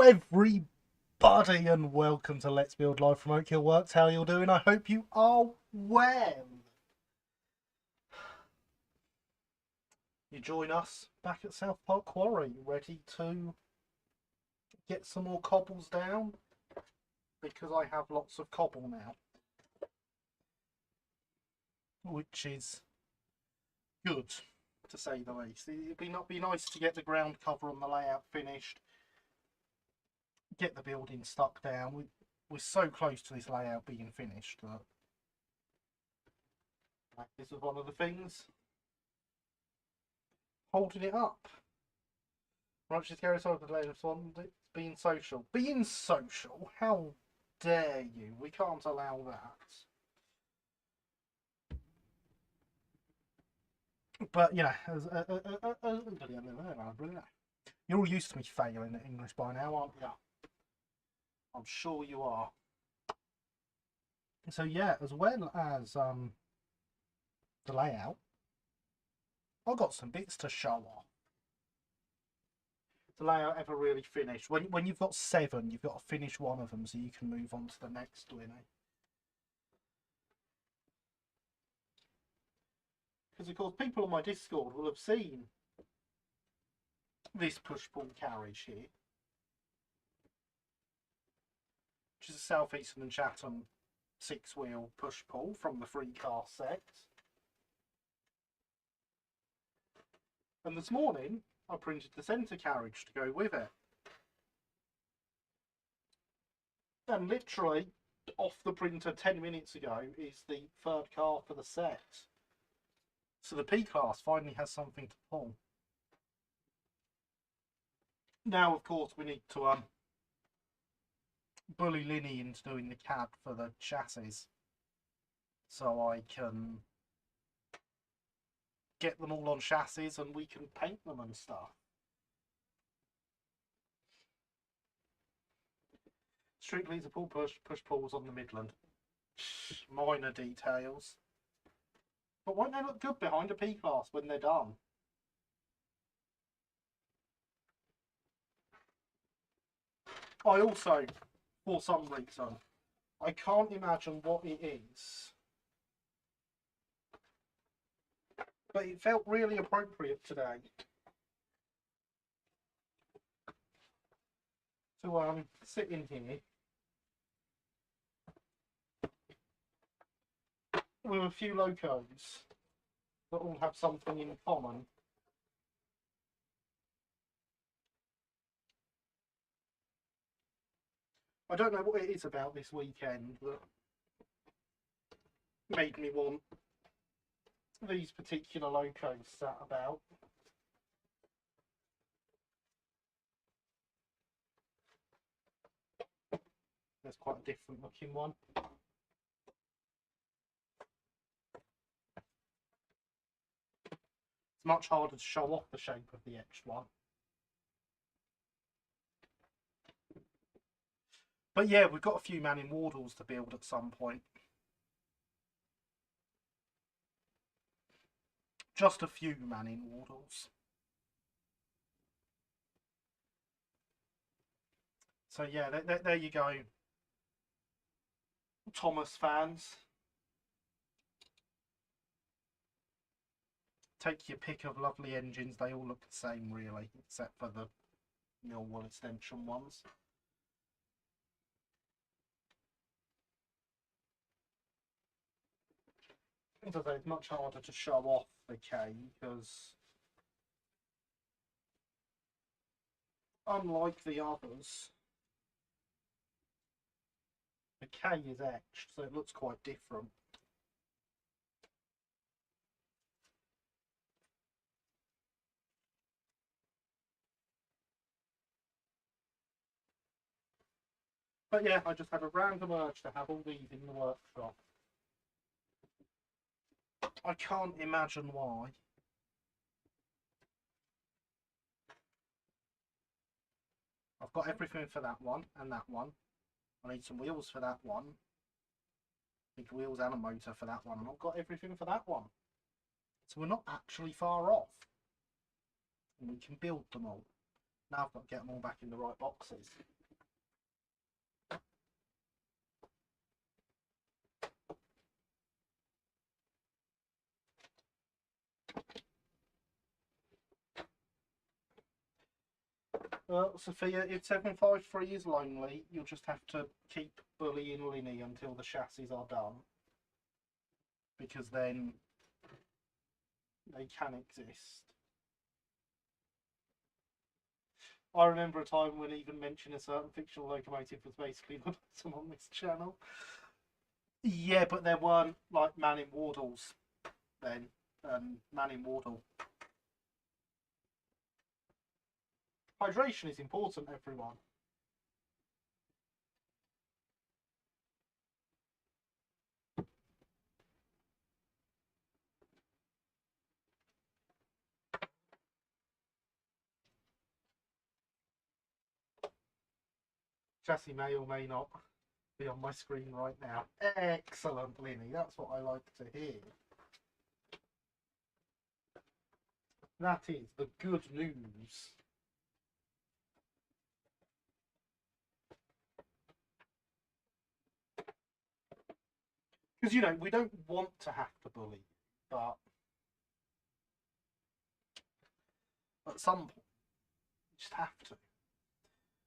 everybody, and welcome to Let's Build Live from Oak Hill Works. How you all doing? I hope you are well. You join us back at South Park Quarry, ready to get some more cobbles down, because I have lots of cobble now, which is good, to say the least. It'd be nice to get the ground cover on the layout finished, get the building stuck down. We're so close to this layout being finished that this is one of the things holding it up. Right, just carry on with the latest one. It's being social. Being social? How dare you? We can't allow that. But you know, you're all used to me failing at English by now, aren't you? I'm sure you are. So yeah, as well as the layout, I've got some bits to show off. The layout ever really finished? When you've got 7, you've got to finish one of them so you can move on to the next winner. Because of course people on my Discord will have seen this push-pull carriage here, which is a South Eastern and Chatham 6-wheel push-pull from the 3-car set. And this morning I printed the centre carriage to go with it. And literally off the printer 10 minutes ago is the 3rd car for the set. So the P-Class finally has something to pull. Now of course we need to bully Linny into doing the cab for the chassis, so I can get them all on chassis and we can paint them and stuff. Strictly to pull push pulls on the Midland. Minor details. But won't they look good behind a P-Class when they're done? I also, for some reason, I can't imagine what it is, but it felt really appropriate today to sit in here with a few locos that all have something in common. I don't know what it is about this weekend that made me want these particular locos sat about. There's quite a different looking one. It's much harder to show off the shape of the etched one. But yeah, we've got a few Manning Wardles to build at some point. Just a few Manning Wardles. So yeah, there you go, Thomas fans. Take your pick of lovely engines. They all look the same really, except for the Millwall extension ones. As I say, it's much harder to show off the K because unlike the others, the K is etched, so it looks quite different. But yeah, I just had a random urge to have all these in the workshop. I can't imagine why. I've got everything for that one and that one. I need some wheels for that one. Big wheels and a motor for that one. And I've got everything for that one. So we're not actually far off. And we can build them all. Now I've got to get them all back in the right boxes. Sophia, if 753 is lonely, you'll just have to keep bullying Linny until the chassis are done. Because then they can exist. I remember a time when even mentioning a certain fictional locomotive was basically not on this channel. Yeah, but there weren't like Manning Wardles then. Manning Wardle. Hydration is important, everyone. Chassis may or may not be on my screen right now. Excellent, Linny. That's what I like to hear. That is the good news. Because, you know, we don't want to have to bully, but at some point, you just have to.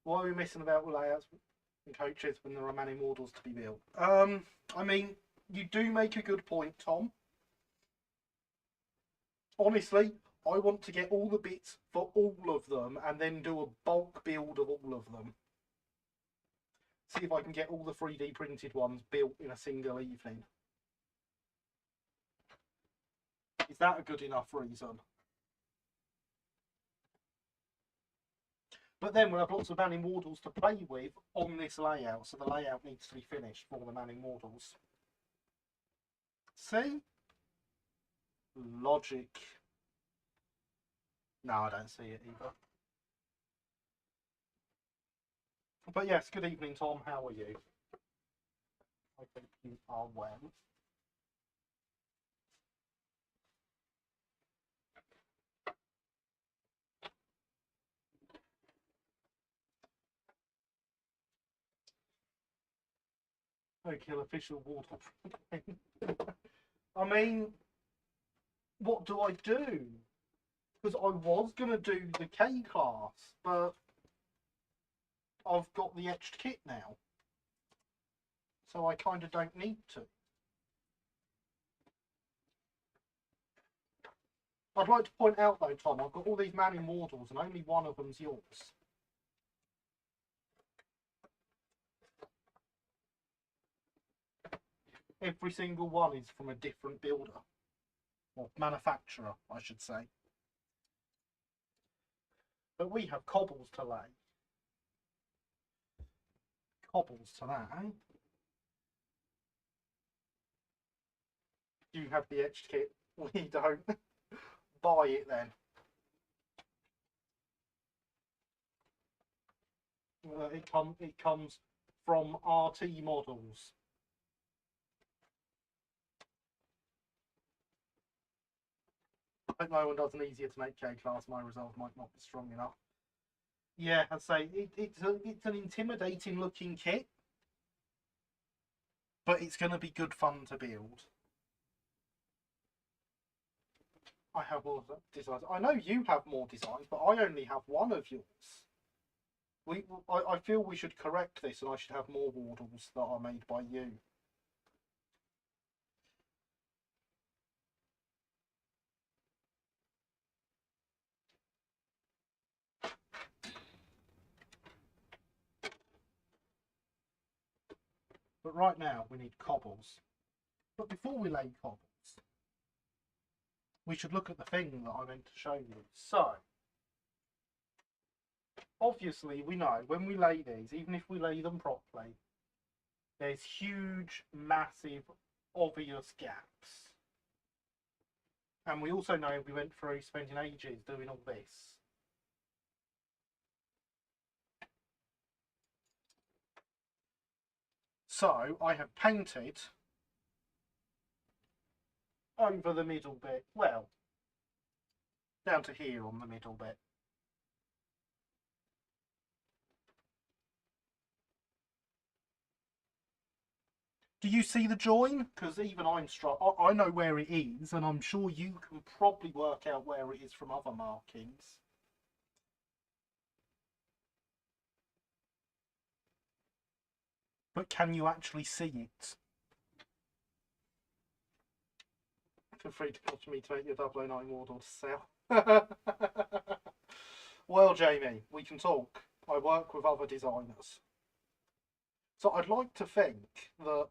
Why are we missing about layouts and coaches when there are many models to be built? I mean, you do make a good point, Tom. Honestly, I want to get all the bits for all of them and then do a bulk build of all of them. See if I can get all the 3D printed ones built in a single evening. Is that a good enough reason? But then we'll have lots of Manning Wardles to play with on this layout, so the layout needs to be finished for the Manning Wardles. See? Logic. No, I don't see it either. But yes, good evening, Tom. How are you? I think you are well. Okay, official Wardle. I mean, what do I do? Because I was going to do the K class, but I've got the etched kit now. So I kind of don't need to. I'd like to point out though, Tom, I've got all these Manning Wardles and only one of them's yours. Every single one is from a different builder. Or manufacturer, I should say. But we have cobbles to lay. Cobbles to that, eh? You have the etched kit. We don't. Buy it then. It comes from RT Models. I hope no one does an easier to make K class. My resolve might not be strong enough. Yeah, I'd say it's an intimidating looking kit, but it's going to be good fun to build. I have all of the designs. I know you have more designs, but I only have one of yours. I feel we should correct this, and I should have more Wardles that are made by you. But right now we need cobbles. But before we lay cobbles, we should look at the thing that I meant to show you. So, obviously we know when we lay these, even if we lay them properly, there's huge, massive, obvious gaps. And we also know we went through spending ages doing all this. So I have painted over the middle bit, well, down to here on the middle bit. Do you see the join? Because even I'm struck. I know where it is, and I'm sure you can probably work out where it is from other markings. But can you actually see it? Feel free to come to me to make your 009 Wardle to sell. Well, Jamie, we can talk. I work with other designers. So I'd like to think that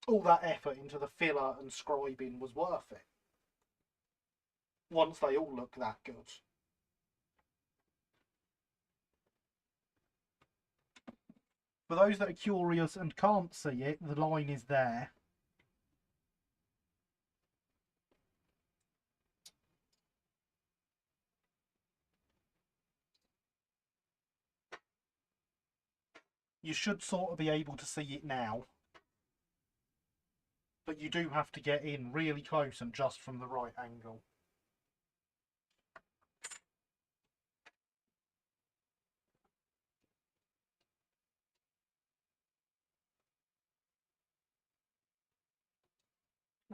all that effort into the filler and scribing was worth it. Once they all look that good. For those that are curious and can't see it, the line is there. You should sort of be able to see it now. But you do have to get in really close and just from the right angle.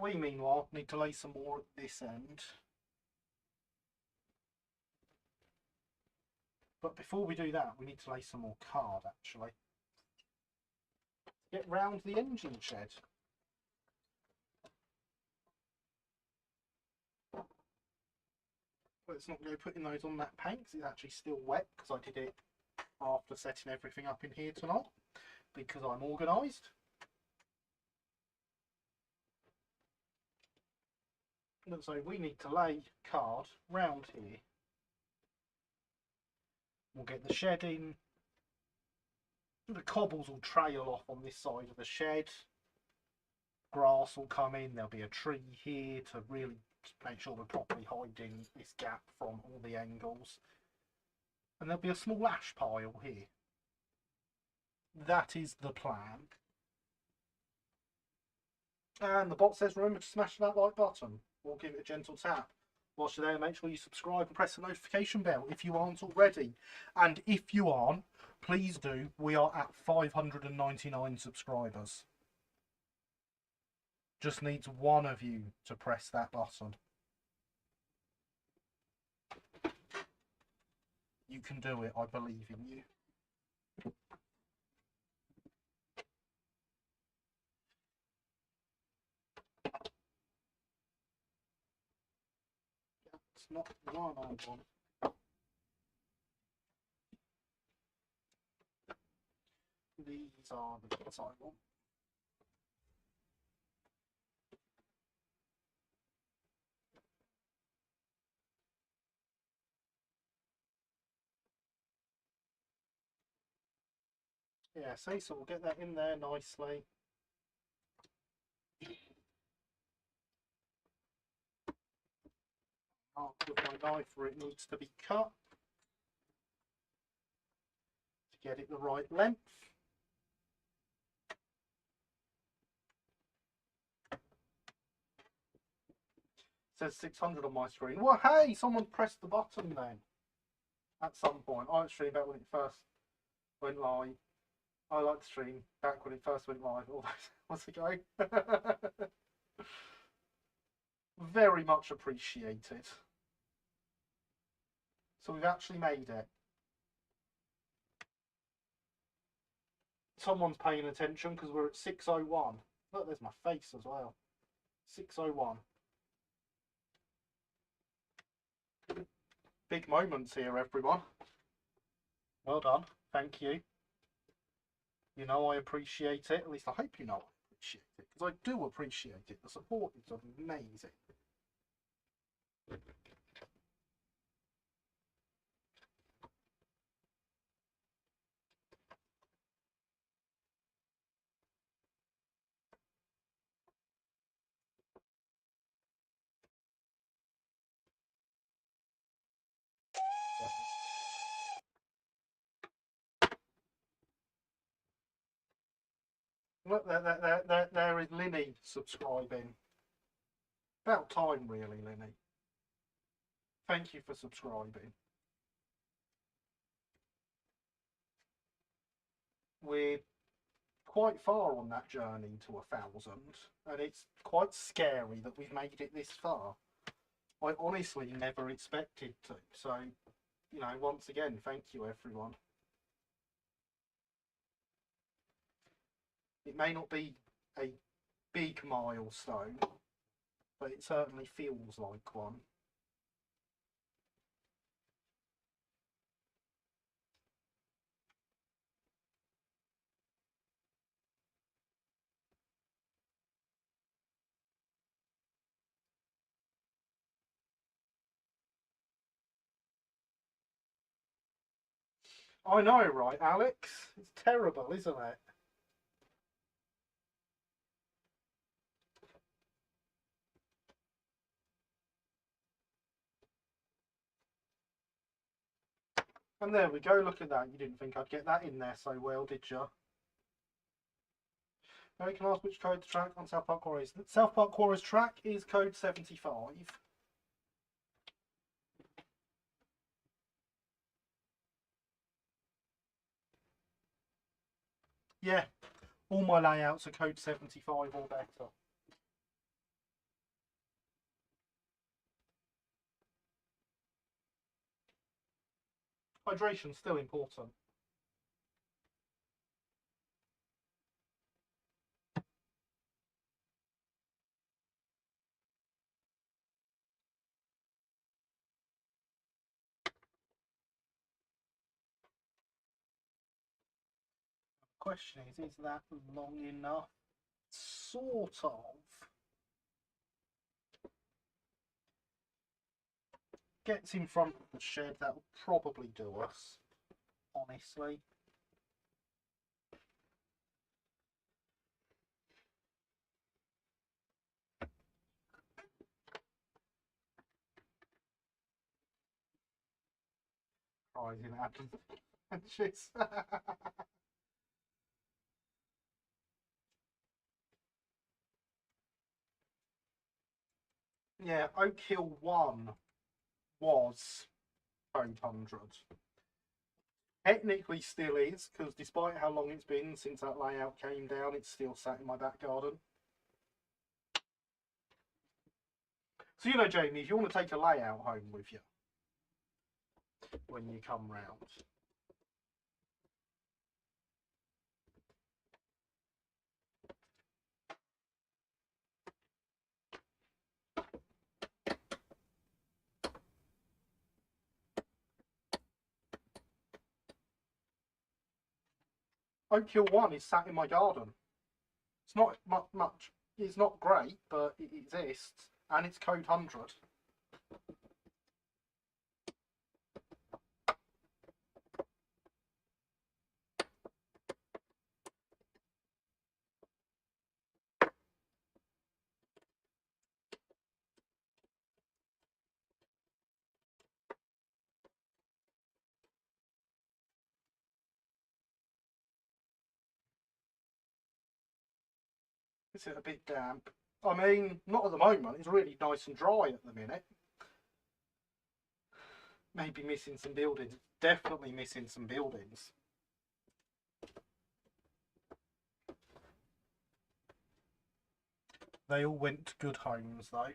We, meanwhile, need to lay some more at this end. But before we do that, we need to lay some more card, actually. Get round the engine shed. But it's not going to be putting those on that paint because it's actually still wet because I did it after setting everything up in here tonight because I'm organised. So we need to lay card round here. We'll get the shed in. The cobbles will trail off on this side of the shed. Grass will come in. There'll be a tree here to really make sure we're properly hiding this gap from all the angles. And there'll be a small ash pile here. That is the plan. And the bot says remember to smash that like button or give it a gentle tap. Whilst you're there, make sure you subscribe and press the notification bell if you aren't already. And if you aren't, please do. We are at 599 subscribers. Just needs one of you to press that button. You can do it. I believe in you. That's not the one I want. These are the bits I want. Yeah, so we'll get that in there nicely. Mark with my knife where it needs to be cut to get it the right length. It says 600 on my screen. Well, hey, someone pressed the button then. At some point, I was streaming back when it first went live. I like to stream back when it first went live all those months ago. Very much appreciated. So we've actually made it. Someone's paying attention because we're at 6:01. Look, there's my face as well. 6:01. Big moments here, everyone. Well done. Thank you. You know I appreciate it. At least I hope you know I appreciate it. Because I do appreciate it. The support is amazing. Look, there is Linny subscribing. About time, really, Linny. Thank you for subscribing. We're quite far on that journey to 1,000, and it's quite scary that we've made it this far. I honestly never expected to, so you know, once again, thank you everyone. It may not be a big milestone, but it certainly feels like one. I know, right, Alex? It's terrible, isn't it? And there we go, look at that. You didn't think I'd get that in there so well, did you? Now you can ask which code to track on South Park Quarry's. South Park Quarry's track is code 75. Yeah, all my layouts are code 75 or better. Hydration's still important. The question is that long enough? Sort of. Gets in front of the shed, that will probably do us, honestly. Rising advantages. Yeah, Oak Hill 1 was 800. Technically still is, because despite how long it's been since that layout came down, it's still sat in my back garden. So, you know, Jamie, if you want to take a layout home with you when you come round. Oak Hill 1 is sat in my garden. It's not much. It's not great, but it exists, and it's code 100. Is it a bit damp? I mean, not at the moment. It's really nice and dry at the minute. Maybe missing some buildings. Definitely missing some buildings. They all went to good homes, though.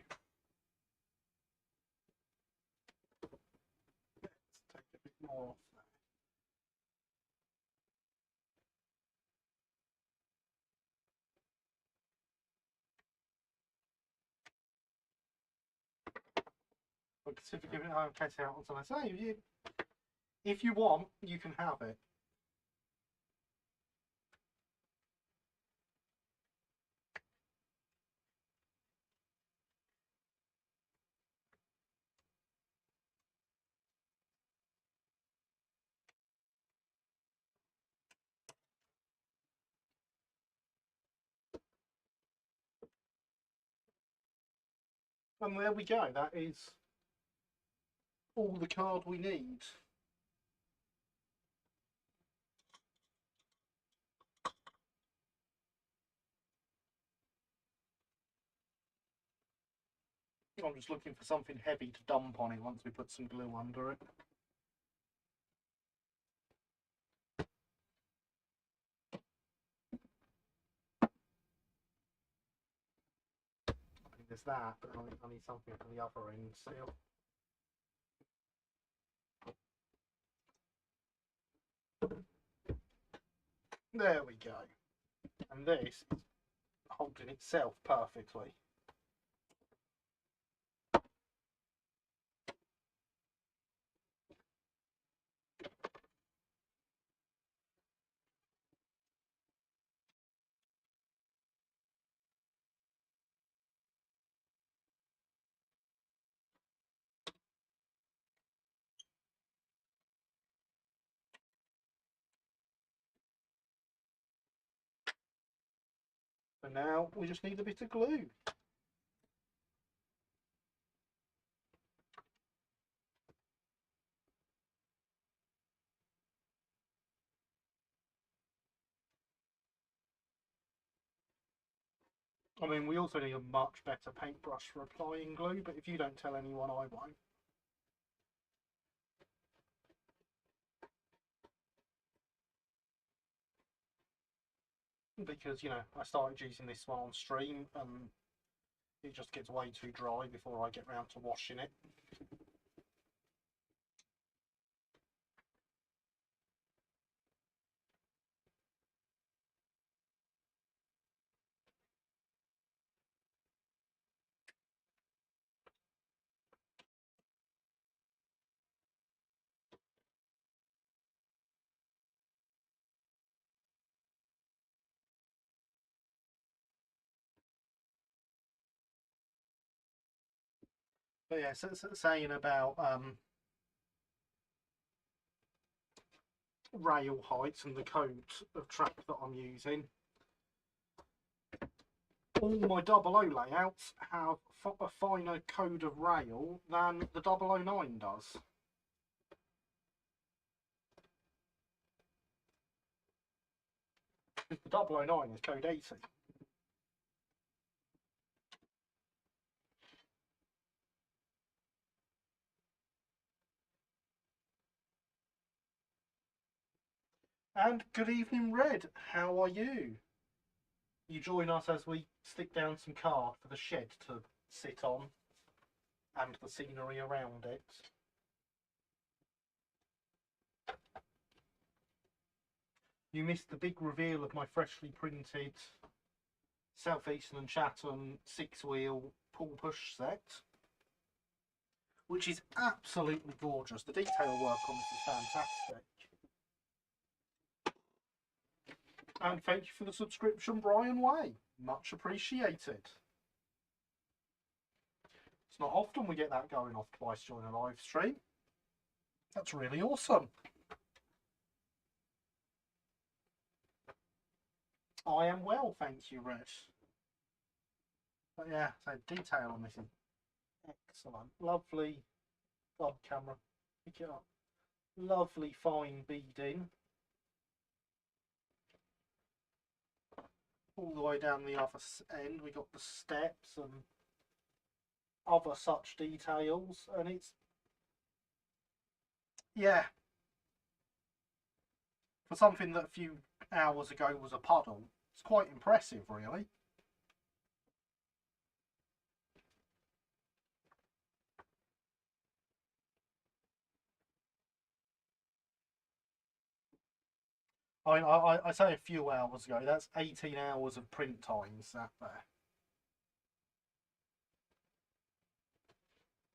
Let's take a bit more off there. But consider giving it okay out until I say if you want, you can have it. And there we go. That is all the card we need. I'm just looking for something heavy to dump on it once we put some glue under it. I think there's that, but I need something for the other end still. There we go. And this is holding itself perfectly. So now we just need a bit of glue. I mean, we also need a much better paintbrush for applying glue, but if you don't tell anyone, I won't. Because, you know, I started using this one on stream and it just gets way too dry before I get round to washing it. But yeah, saying about rail heights and the code of track that I'm using. All my 00 layouts have a finer code of rail than the 009 does. The 009 is code 80. And good evening, Red. How are you? You join us as we stick down some card for the shed to sit on and the scenery around it. You missed the big reveal of my freshly printed South Eastern and Chatham 6-wheel pull push set, which is absolutely gorgeous. The detail work on this is fantastic. And thank you for the subscription, Brian Way. Much appreciated. It's not often we get that going off twice during a live stream. That's really awesome. I am well, thank you, Red. But yeah, so detail on this is excellent. Lovely. On camera, pick it up. Lovely fine beading. All the way down the other end, we got the steps and other such details, and it's, yeah, for something that a few hours ago was a puddle, it's quite impressive, really. I say a few hours ago, that's 18 hours of print times that there.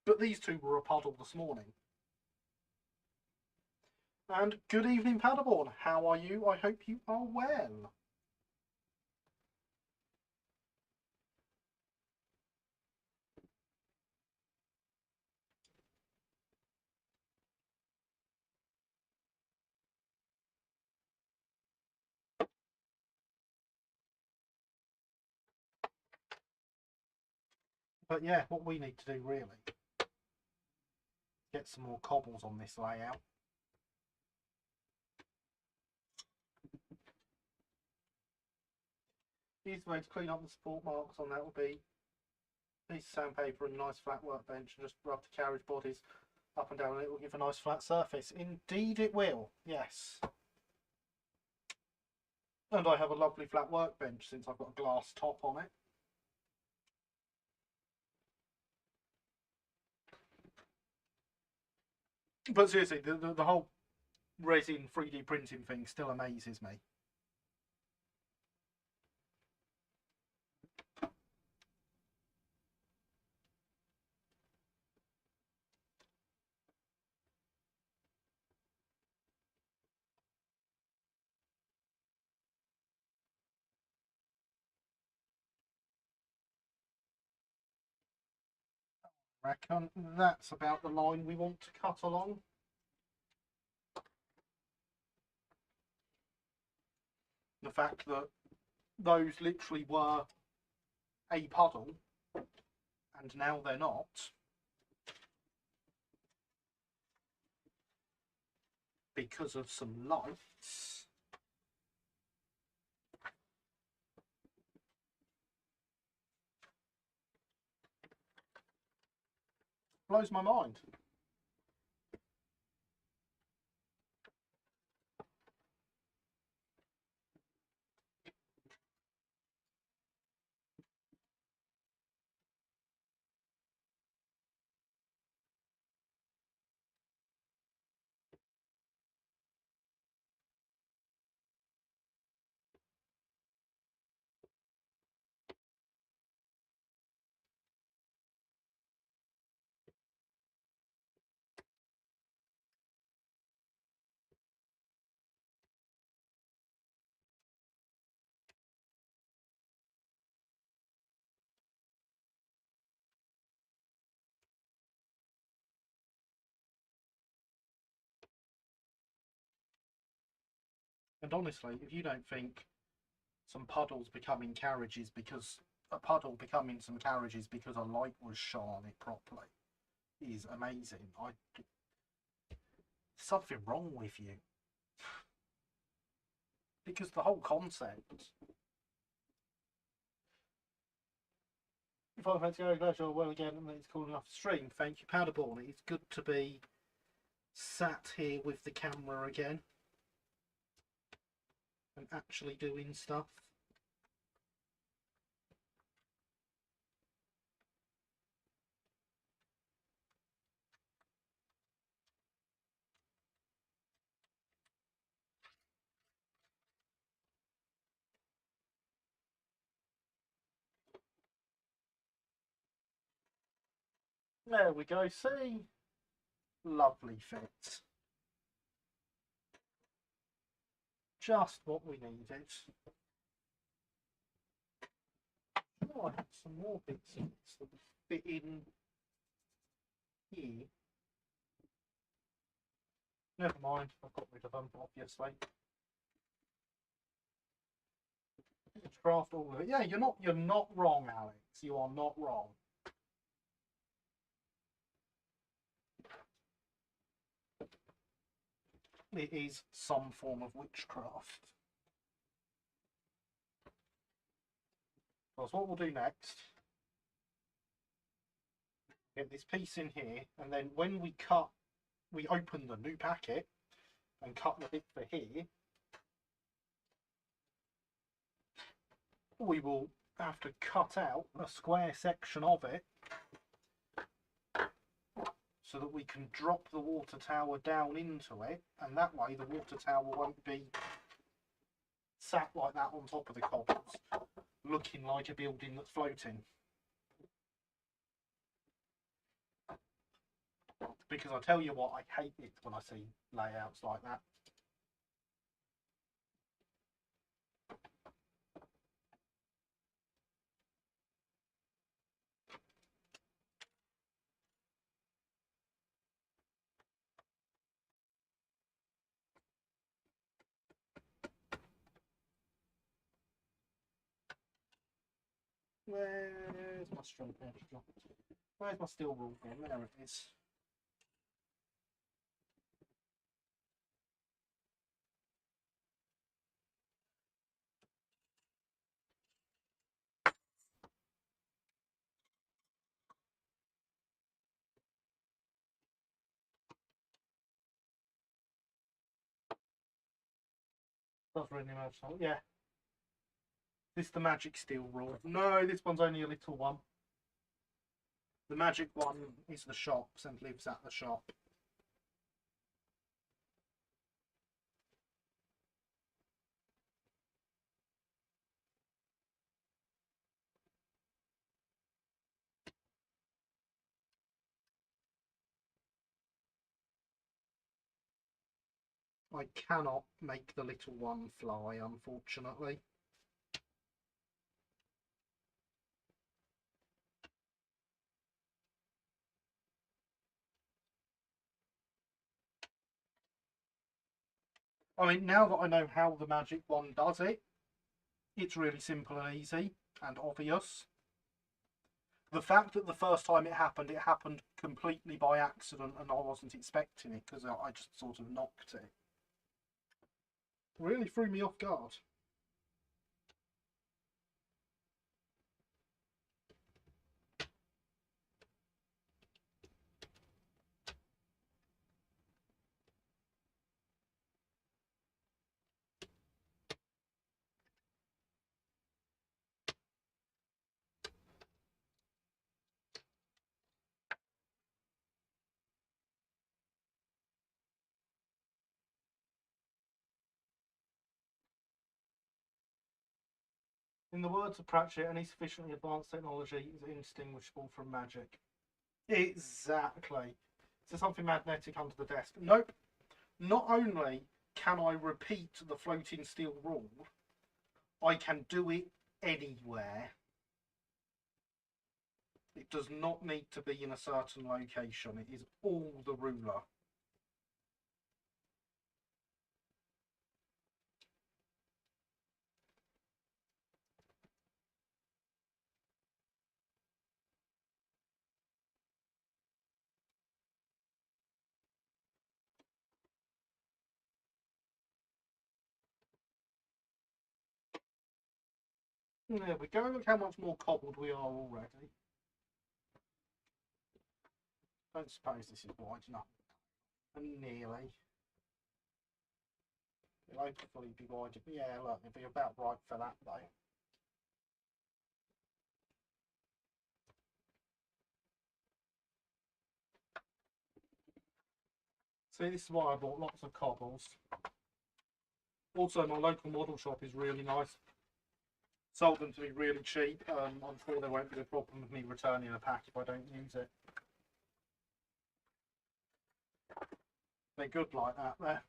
But these two were a puddle this morning. And good evening, Paderborn. How are you? I hope you are well. But yeah, what we need to do really, get some more cobbles on this layout. Easy way to clean up the support marks on that will be a piece of sandpaper and a nice flat workbench, and just rub the carriage bodies up and down, and it will give a nice flat surface. Indeed it will, yes. And I have a lovely flat workbench since I've got a glass top on it. But seriously, the whole resin 3D printing thing still amazes me. Reckon that's about the line we want to cut along. The fact that those literally were a puddle and now they're not because of some lights. Blows my mind. And honestly, if you don't think some puddles becoming carriages because a puddle becoming some carriages because a light was shone on it properly is amazing. Something wrong with you. Because the whole concept. If I've had to go, glad you're well again and it's cool enough to stream. Thank you, Paderborn. It's good to be sat here with the camera again and actually doing stuff. There we go, see? Lovely fit. Just what we needed. Oh, I have some more bits of this that would fit in here. Never mind, I've got rid of them, obviously. Craft all of it. Yeah, you're not wrong, Alex. You are not wrong. It is some form of witchcraft. Because what we'll do next, get this piece in here, and then when we open the new packet and cut the bit for here, we will have to cut out a square section of it so that we can drop the water tower down into it, and that way the water tower won't be sat like that on top of the cobbles, looking like a building that's floating. Because I tell you what, I hate it when I see layouts like that. Where's my strong edge gone? Where's my steel rule gone? There it is. That's really emotional. Yeah. This is the magic steel rule. No, this one's only a little one. The magic one is the shops and lives at the shop. I cannot make the little one fly, unfortunately. I mean, now that I know how the magic one does it, it's really simple and easy and obvious. The fact that the first time it happened completely by accident and I wasn't expecting it because I just sort of knocked it. Really threw me off guard. In the words of Pratchett, any sufficiently advanced technology is indistinguishable from magic. Exactly. Is there something magnetic under the desk? Nope. Not only can I repeat the floating steel rule, I can do it anywhere. It does not need to be in a certain location. It is all the ruler. There we go. Look how much more cobbled we are already. Don't suppose this is wide enough. And nearly. It'll hopefully be wide. Yeah, look, it'll be about right for that though. See, this is why I bought lots of cobbles. Also, my local model shop is really nice. Sold them to me really cheap. I'm sure there won't be a problem with me returning a pack if I don't use it. They're good like that, there.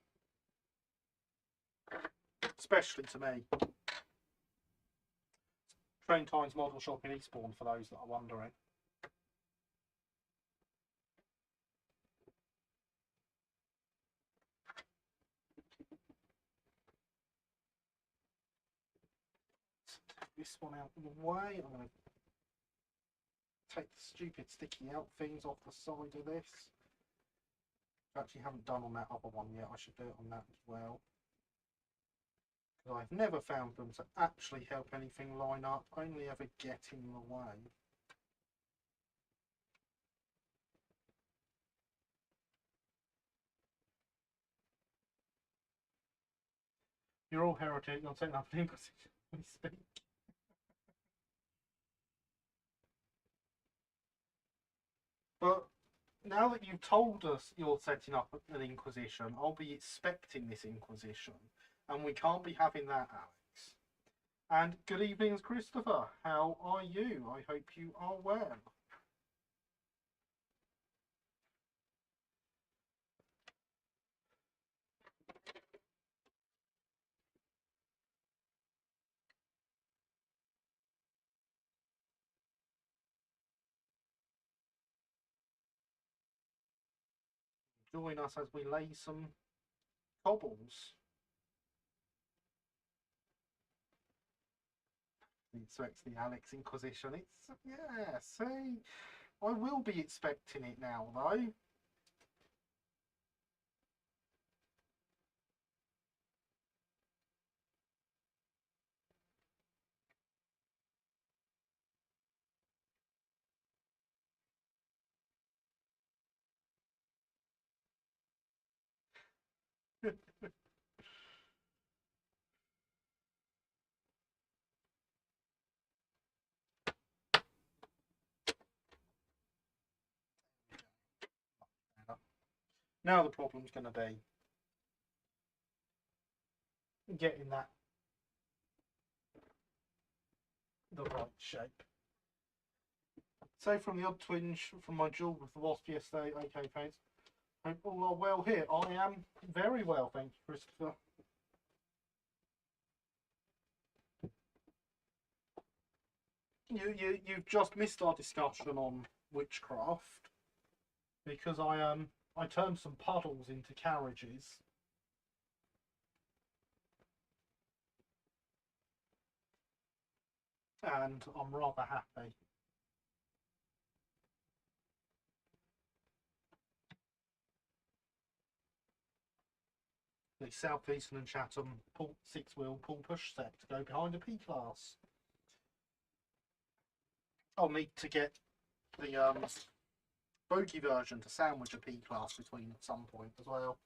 Especially to me. Train Times model shop in Eastbourne for those that are wondering. This one out of the way. I'm going to take the stupid sticky out things off the side of this. I actually haven't done on that other one yet. I should do it on that as well. Because I've never found them to actually help anything line up, only ever get in the way. You're all heretic, you're taking up an Inquisition when we speak. But now that you've told us you're setting up an Inquisition, I'll be expecting this Inquisition. And we can't be having that, Alex. And good evening, Christopher. How are you? I hope you are well. Join us as we lay some cobbles. So it's the Alex Inquisition. It's, yeah, see, I will be expecting it now, though. Now the problem's going to be getting that the right shape. So from the odd twinge from my duel with the wasp yesterday, okay, thanks. Hope all are well here. I am very well, thank you, Christopher. You've just missed our discussion on witchcraft because I turned some puddles into carriages. and I'm rather happy. The Southeastern and Chatham 6-wheel pull push set to go behind a P-Class. I'll need to get the bogey version to sandwich a P-Class between at some point as well.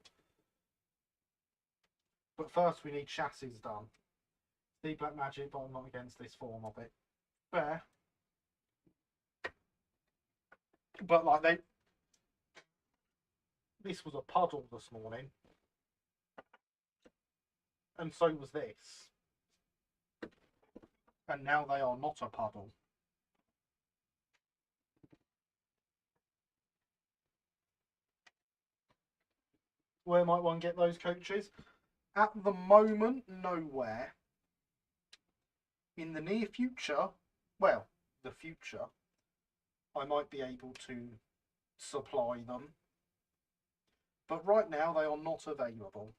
But first we need chassis done. Steve Black Magic, but I'm not against this form of it. Fair. But like this was a puddle this morning. And so was this. And now they are not a puddle. Where might one get those coaches? At the moment, nowhere. In the near future, well, the future, I might be able to supply them. But right now, they are not available.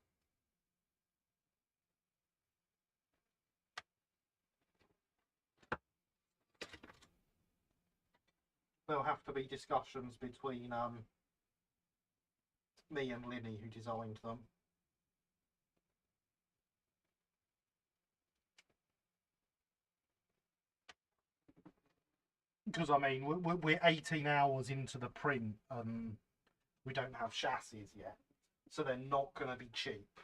There'll have to be discussions between me and Linny, who designed them. Because, I mean, we're 18 hours into the print and we don't have chassis yet. So they're not going to be cheap.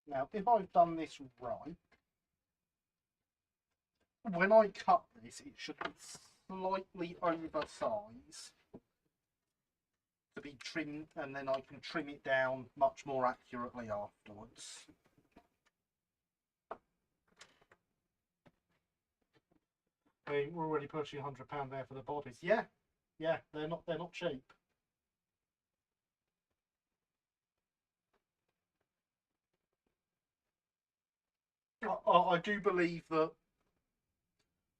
Now, if I've done this right, when I cut this, it should be slightly oversized to be trimmed, and then I can trim it down much more accurately afterwards. I mean, we're already pushing £100 there for the bodies. Yeah, they're not cheap. I do believe that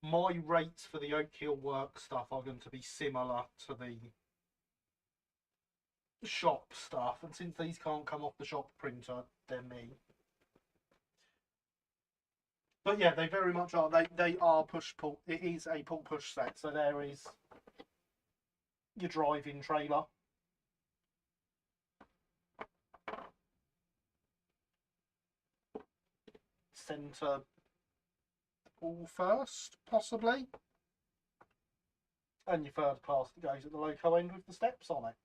my rates for the Oak Hill work stuff are going to be similar to the shop stuff, and since these can't come off the shop printer, they're me. But yeah, they very much are. They are push-pull. It is a pull-push set, so there is your drive-in trailer. Centre all first, possibly. And your third class that goes at the loco end with the steps on it.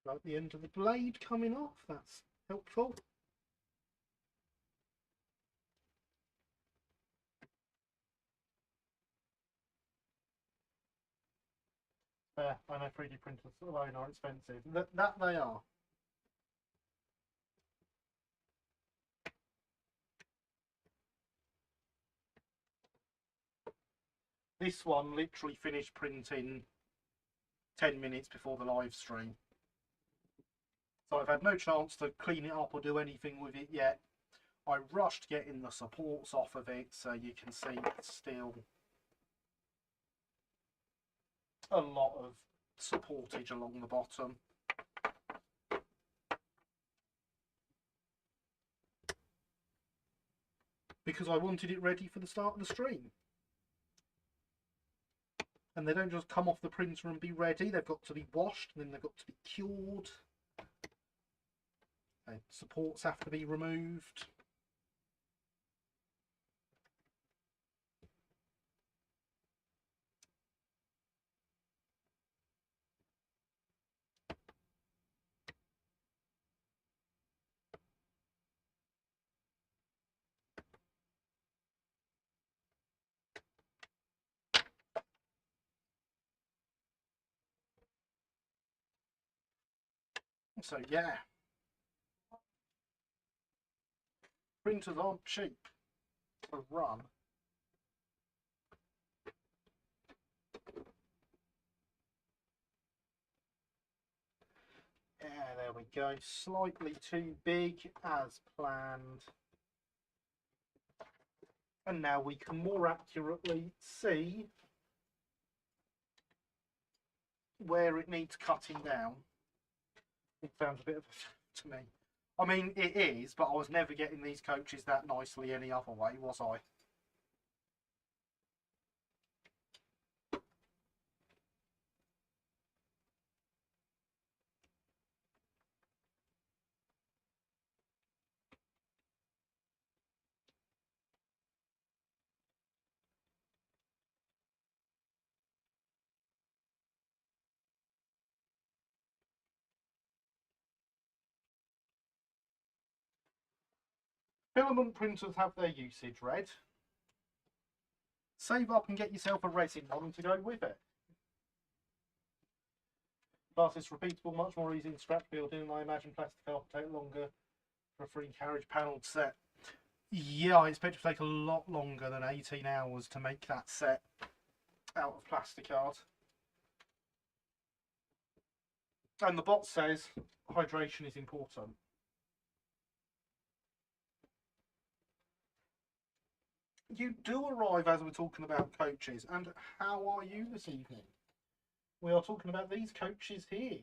Like the end of the blade coming off, that's helpful. I know 3D printers alone are expensive. That they are. This one literally finished printing 10 minutes before the live stream. So I've had no chance to clean it up or do anything with it yet. I rushed getting the supports off of it, so you can see it's still a lot of supportage along the bottom. Because I wanted it ready for the start of the stream. And they don't just come off the printer and be ready, they've got to be washed, and then they've got to be cured. Supports have to be removed. So yeah, printers aren't cheap to run. Yeah, there we go. Slightly too big as planned. And now we can more accurately see where it needs cutting down. It sounds a bit of a to me. I mean, it is, but I was never getting these coaches that nicely any other way, was I? Filament printers have their usage read. Save up and get yourself a resin one to go with it. Plus, it's repeatable, much more easy in scrap building, and I imagine plastic art will take longer for a free carriage panelled set. Yeah, I expect it to take a lot longer than 18 hours to make that set out of plastic art. And the bot says hydration is important. You do arrive as we're talking about coaches, and how are you this evening? We are talking about these coaches here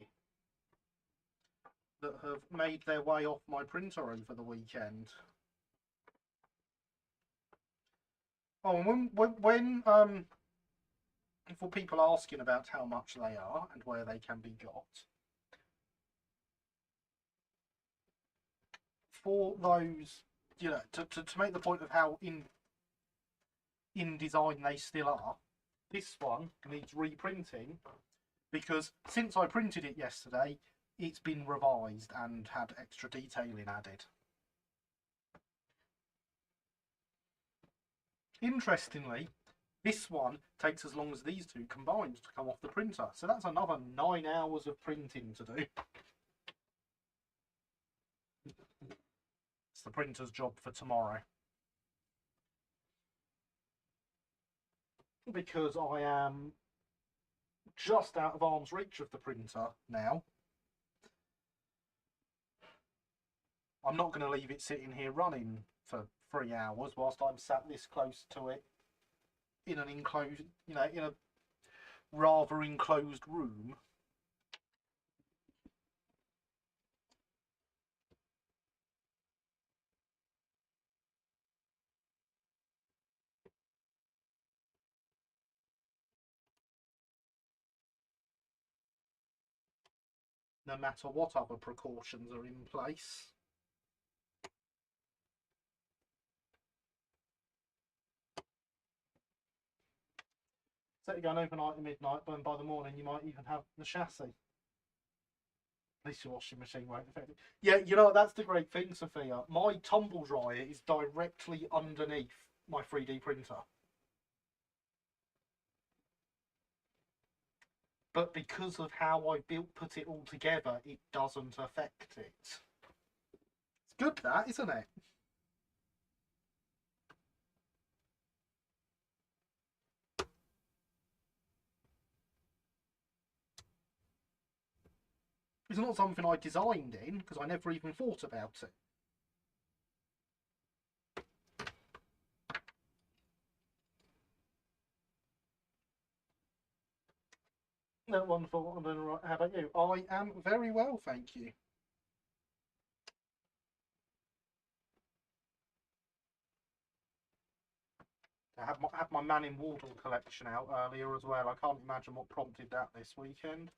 that have made their way off my printer over the weekend. Oh, and when for people asking about how much they are and where they can be got, for those, you know, to make the point of how in design they still are, this one needs reprinting because since I printed it yesterday, it's been revised and had extra detailing added. Interestingly, this one takes as long as these two combined to come off the printer, so that's another 9 hours of printing to do. It's the printer's job for tomorrow. Because I am just out of arm's reach of the printer now. I'm not going to leave it sitting here running for 3 hours whilst I'm sat this close to it in an enclosed, you know, in a rather enclosed room. No matter what other precautions are in place. Set it going overnight at midnight, but by the morning you might even have the chassis. At least your washing machine won't affect it. Yeah, you know, that's the great thing, Sophia. My tumble dryer is directly underneath my 3D printer. But because of how I put it all together, it doesn't affect it. It's good, that, isn't it? It's not something I designed in, because I never even thought about it. No, wonderful. How about you? I am very well, thank you. I had my Man in Wardle collection out earlier as well. I can't imagine what prompted that this weekend.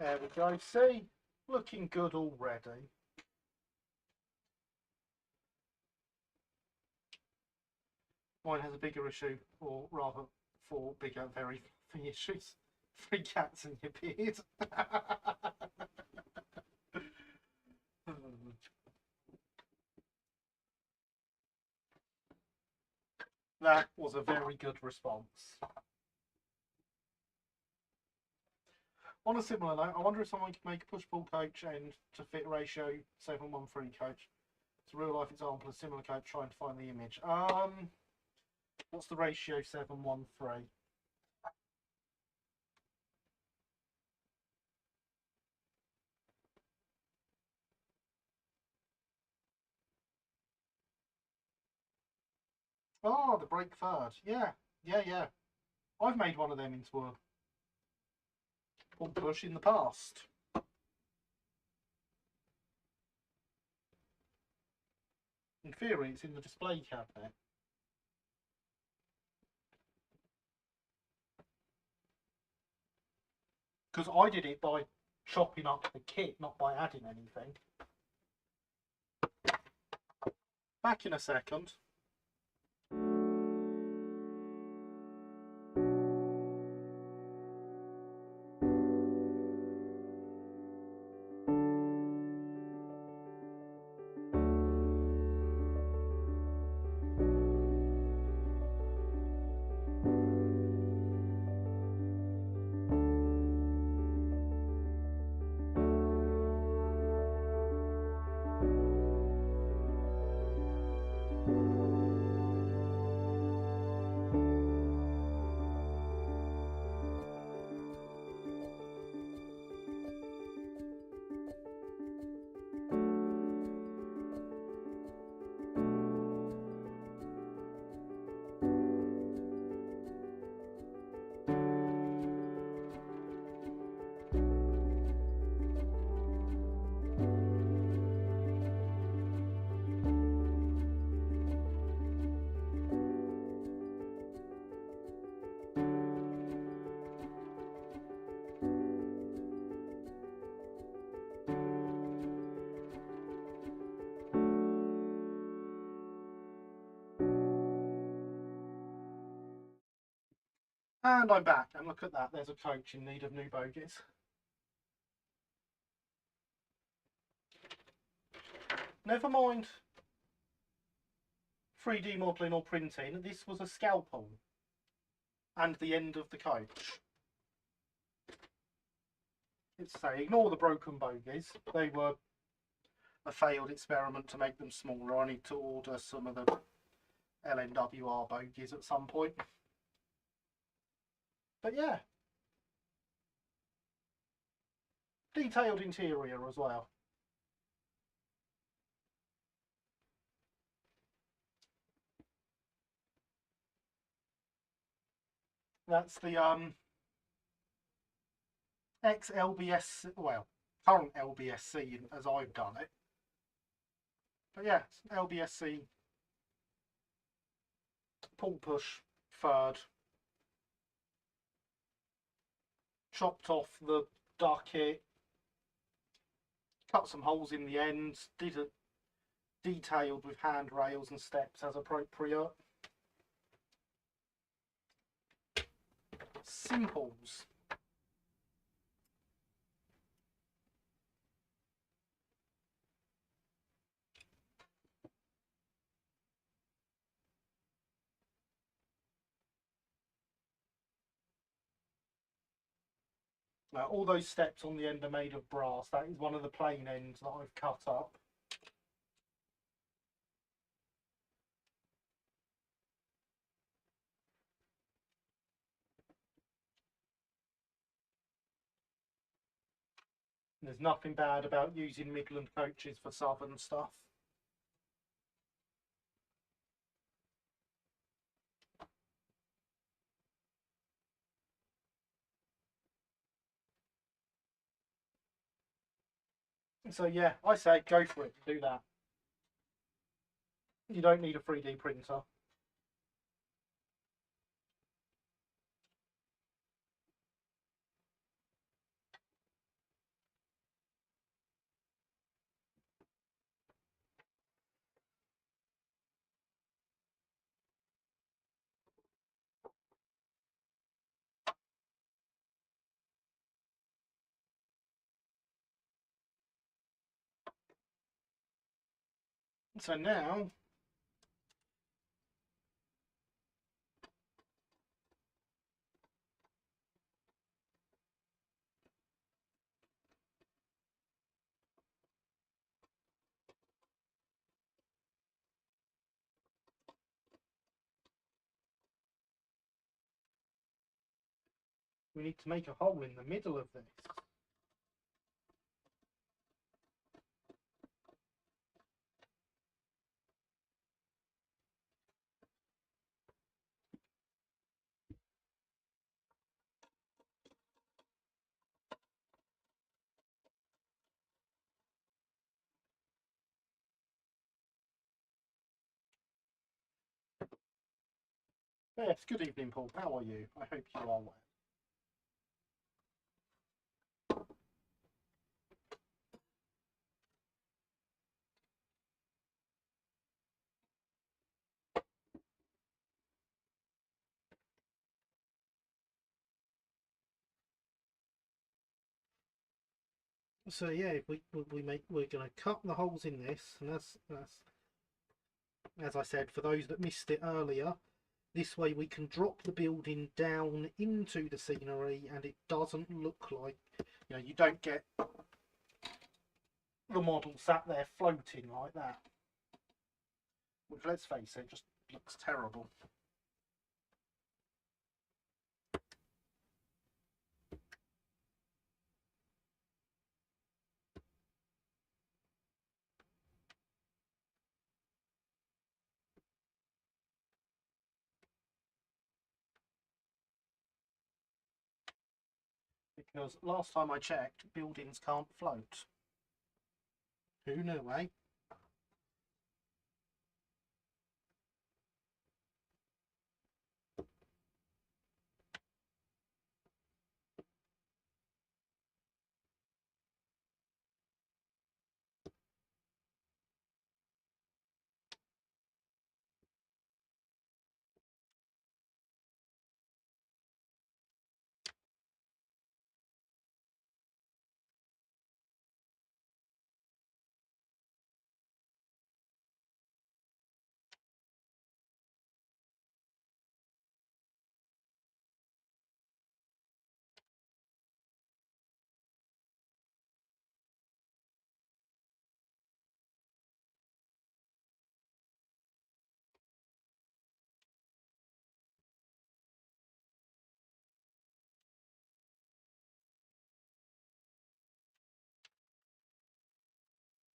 There we go. See? Looking good already. Mine has a bigger issue, or rather, 4 bigger, very funny issues. 3 cats in your beard. That was a very good response. On a similar note, I wonder if someone could make a push-pull coach and to fit ratio 713 coach. It's a real-life example of a similar coach trying to find the image. What's the ratio 713? Oh, the brake third. Yeah, yeah, yeah. I've made one of them into a pull push in the past. In theory, it's in the display cabinet. Because I did it by chopping up the kit, not by adding anything. Back in a second. And I'm back, and look at that, there's a coach in need of new bogies. Never mind 3D modelling or printing, this was a scalpel and the end of the coach. It's say, ignore the broken bogies, they were a failed experiment to make them smaller. I need to order some of the LNWR bogies at some point. But yeah, detailed interior as well. That's the ex-LBS, well, current LBSC as I've done it. But yeah, LBSC pull push third. Chopped off the ducket, cut some holes in the ends, did it detailed with handrails and steps as appropriate. Simples. Now, all those steps on the end are made of brass. That is one of the plain ends that I've cut up. There's nothing bad about using Midland coaches for southern stuff. So yeah, I say go for it, do that. You don't need a 3D printer. So now We need to make a hole in the middle of this. Yes, good evening, Paul. How are you? I hope you are well. So yeah, we're going to cut the holes in this, and that's as I said, for those that missed it earlier. This way we can drop the building down into the scenery, and it doesn't look like, you don't get the model sat there floating like that. Which, let's face it, just looks terrible. Because last time I checked, buildings can't float. Who knew, eh?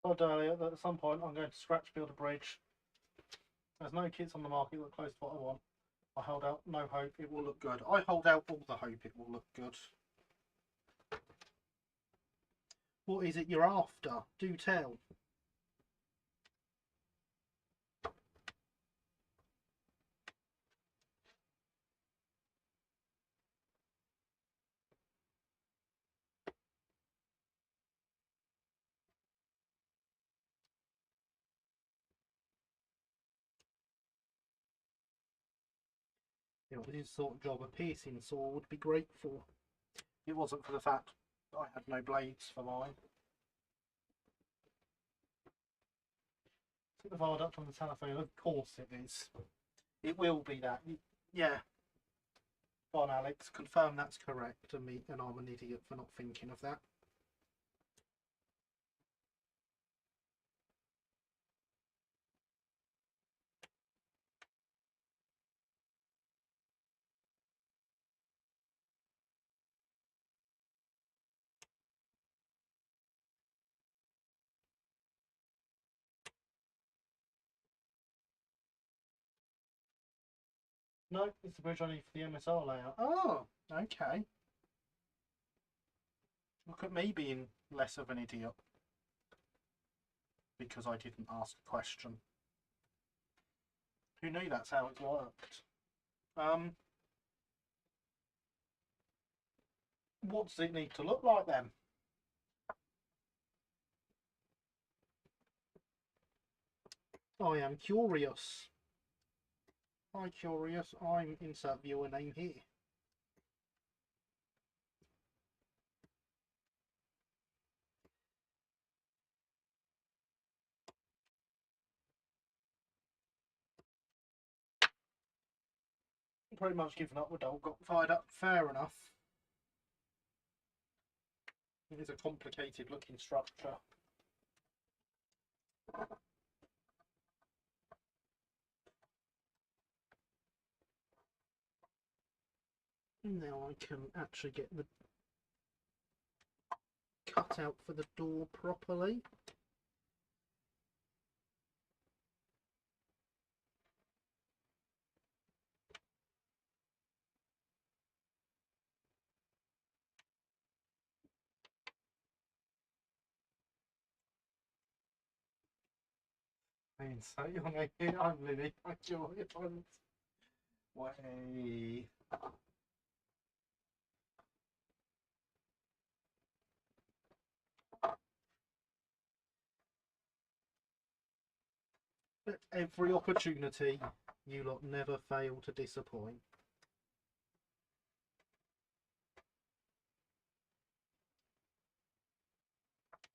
Oh, darling, at some point I'm going to scratch build a bridge. There's no kits on the market that are close to what I want. I hold out no hope it will look good. I hold out all the hope it will look good. What is it you're after? Do tell. This sort of job a piercing saw would be great for. It wasn't for the fact I had no blades for mine. Is it the viaduct on the telephone? Of course it is. It will be that. Yeah. Go on, Alex. Confirm that's correct, and I'm an idiot for not thinking of that. No, it's the bridge I need for the MSR layout. Oh, okay. Look at me being less of an idiot. Because I didn't ask a question. Who knew that's how it worked? What does it need to look like then? I am curious. Hi, curious. I'm insert viewer name here. Pretty much given up. The dog got fired up. Fair enough. It is a complicated looking structure. Now I can actually get the cut out for the door properly. So I'm living my joy way. At every opportunity, you lot never fail to disappoint.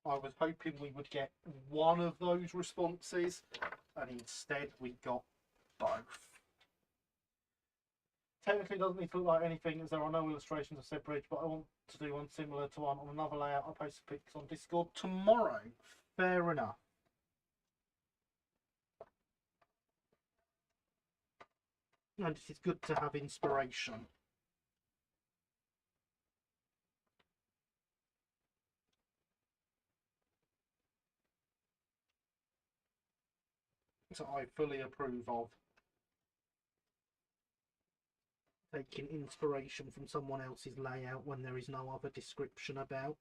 I was hoping we would get one of those responses, and instead we got both. Technically, it doesn't need to look like anything, as there are no illustrations of said bridge, but I want to do one similar to one on another layout. I'll post the pics on Discord tomorrow. Fair enough. And it is good to have inspiration. So I fully approve of taking inspiration from someone else's layout when there is no other description about.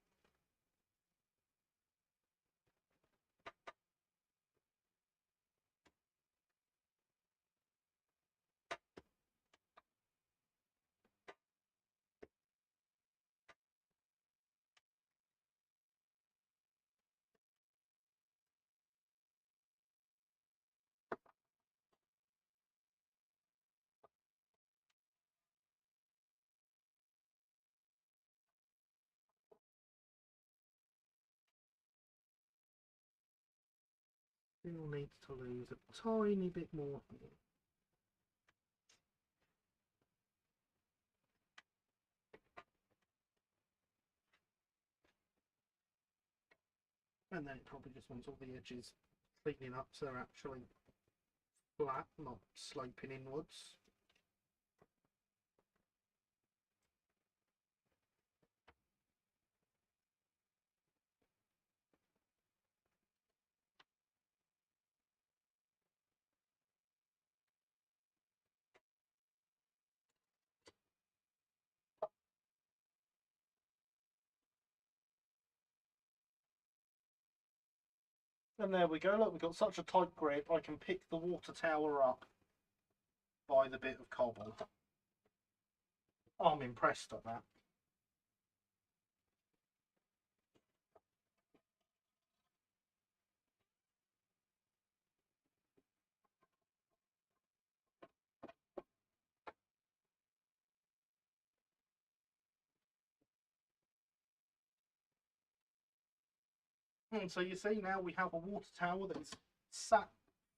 Still needs to lose a tiny bit more here. And then it probably just wants all the edges cleaning up so they're actually flat, not sloping inwards. And there we go, look, we've got such a tight grip, I can pick the water tower up by the bit of cobble. I'm impressed at that. And so you see now we have a water tower that is sat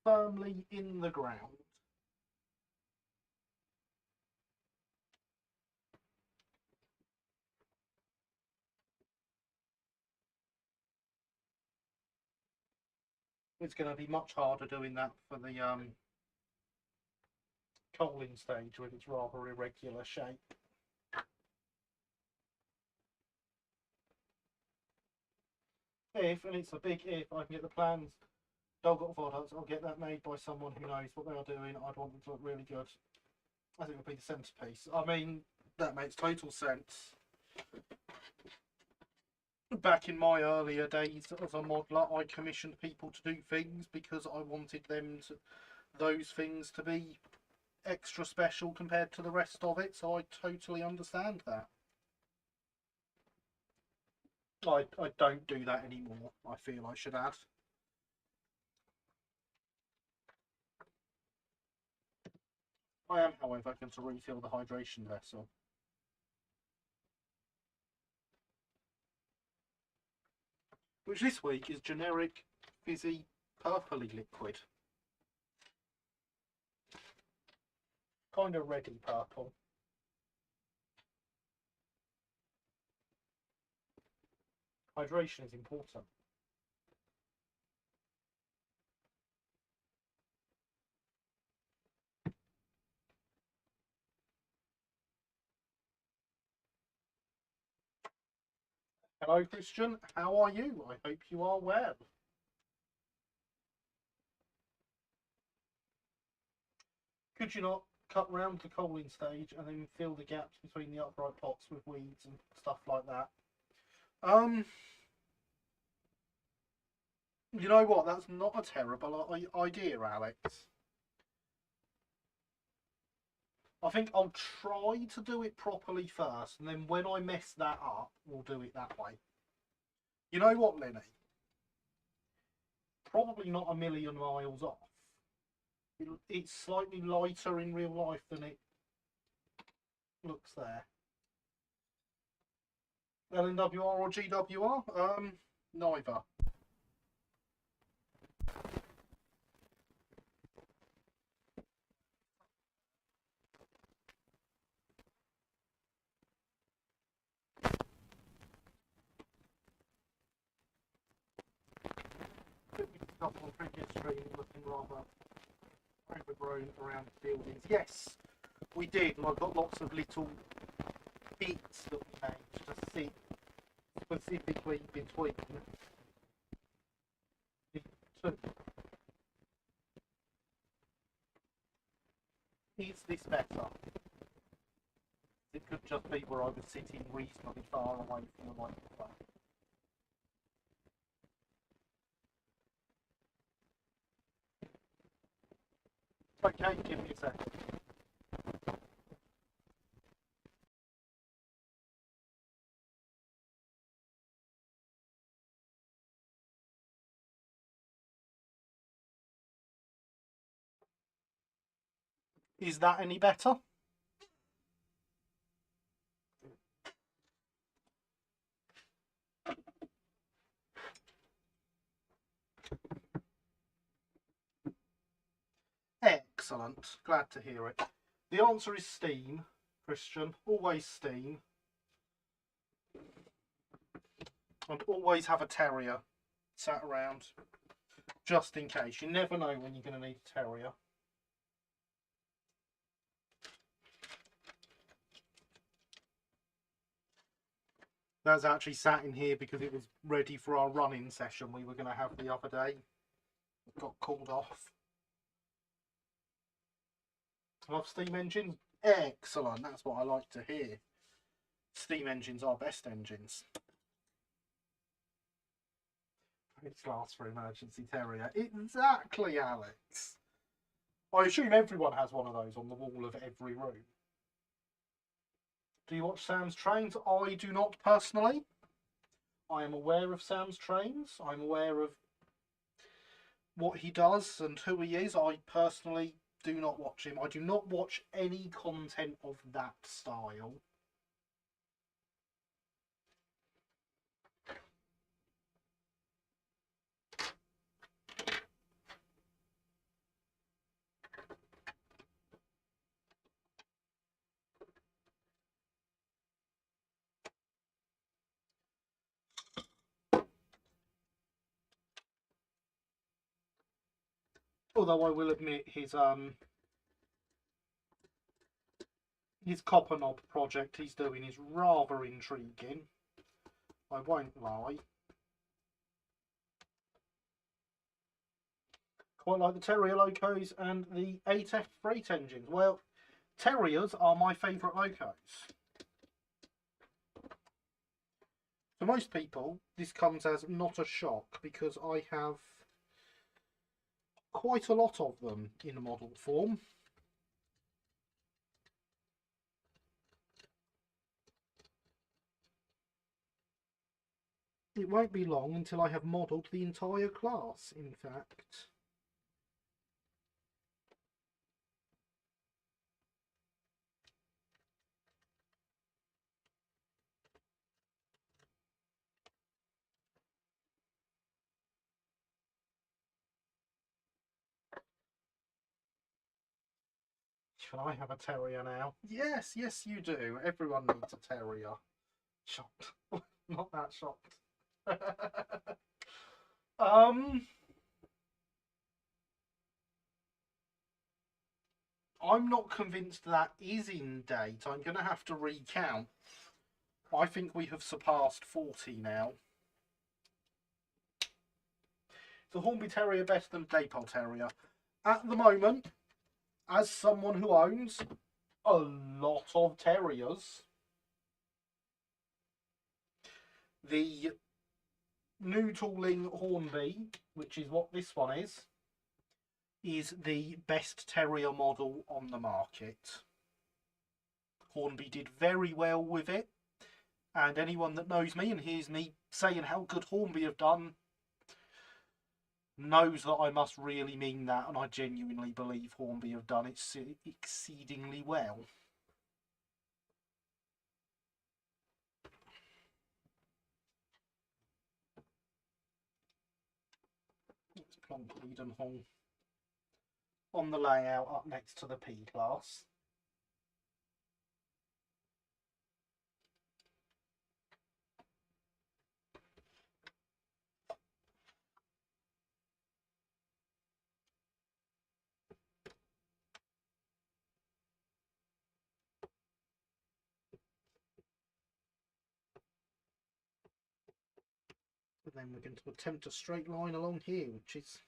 firmly in the ground. It's going to be much harder doing that for the coaling stage with its rather irregular shape. If, and it's a big if, I can get the plans dog got products, I'll get that made by someone who knows what they are doing. I'd want them to look really good. I think it would be the centerpiece. I mean, that makes total sense. Back in my earlier days as a modeler, I commissioned people to do things because I wanted those things to be extra special compared to the rest of it, so I totally understand that. I don't do that anymore, I feel I should add. I am, however, going to refill the hydration vessel. Which this week is generic, fizzy, purpley liquid. Kind of reddy purple. Hydration is important. Hello, Christian. How are you? I hope you are well. Could you not cut round the coaling stage and then fill the gaps between the upright pots with weeds and stuff like that? Um, you know what? That's not a terrible idea, Alex. I think I'll try to do it properly first, and then when I mess that up, we'll do it that way. You know what, Lenny? Probably not a million miles off. It's slightly lighter in real life than it looks there. LNWR or GWR? Neither. Up on the previous stream looking rather overgrown around the buildings. Yes, we did, and I've got lots of little bits that we made to sit specifically between the two. Is this better? It could just be where I was sitting reasonably far away from the microphone. Okay, give me a second. Is that any better? Excellent. Glad to hear it. The answer is steam, Christian. Always steam. And always have a terrier sat around just in case. You never know when you're going to need a terrier. That's actually sat in here because it was ready for our running session we were going to have the other day. It got called off. Love steam engines? Excellent. That's what I like to hear. Steam engines are best engines. It's glass for emergency terrier. Exactly, Alex. I assume everyone has one of those on the wall of every room. Do you watch Sam's Trains? I do not personally. I am aware of Sam's Trains. I'm aware of what he does and who he is. I personally do not watch him. I do not watch any content of that style. Although I will admit his copper knob project he's doing is rather intriguing. I won't lie. Quite like the Terrier locos and the 8F freight engines. Well, Terriers are my favourite locos. For most people, this comes as not a shock because I have quite a lot of them in model form. It won't be long until I have modelled the entire class, in fact. Can I have a terrier now? Yes, yes you do. Everyone needs a terrier. Shocked. Not that shocked. I'm not convinced that is in date. I'm going to have to recount. I think we have surpassed 40 now. The Hornby Terrier better than Dapol Terrier? At the moment, as someone who owns a lot of terriers, the new tooling Hornby, which is what this one is the best terrier model on the market. Hornby did very well with it, and anyone that knows me and hears me saying how good Hornby have done knows that I must really mean that, and I genuinely believe Hornby have done it exceedingly well. Let's plonk Eden Hall on the layout up next to the P class. And then we're going to attempt a straight line along here, which is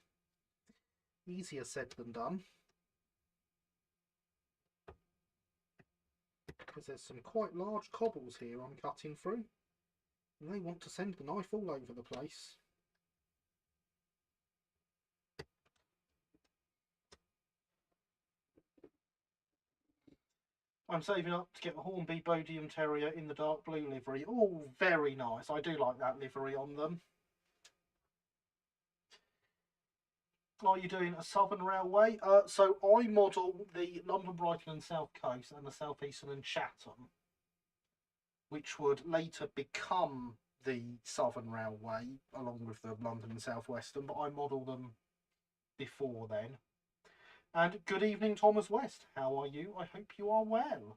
easier said than done, because there's some quite large cobbles here I'm cutting through, and they want to send the knife all over the place. I'm saving up to get the Hornby Bodiam Terrier in the dark blue livery. Oh, very nice. I do like that livery on them. Are you doing a Southern Railway? So I model the London, Brighton and South Coast and the South Eastern and Chatham, which would later become the Southern Railway along with the London and South Western, but I model them before then. And good evening, Thomas West. How are you? I hope you are well.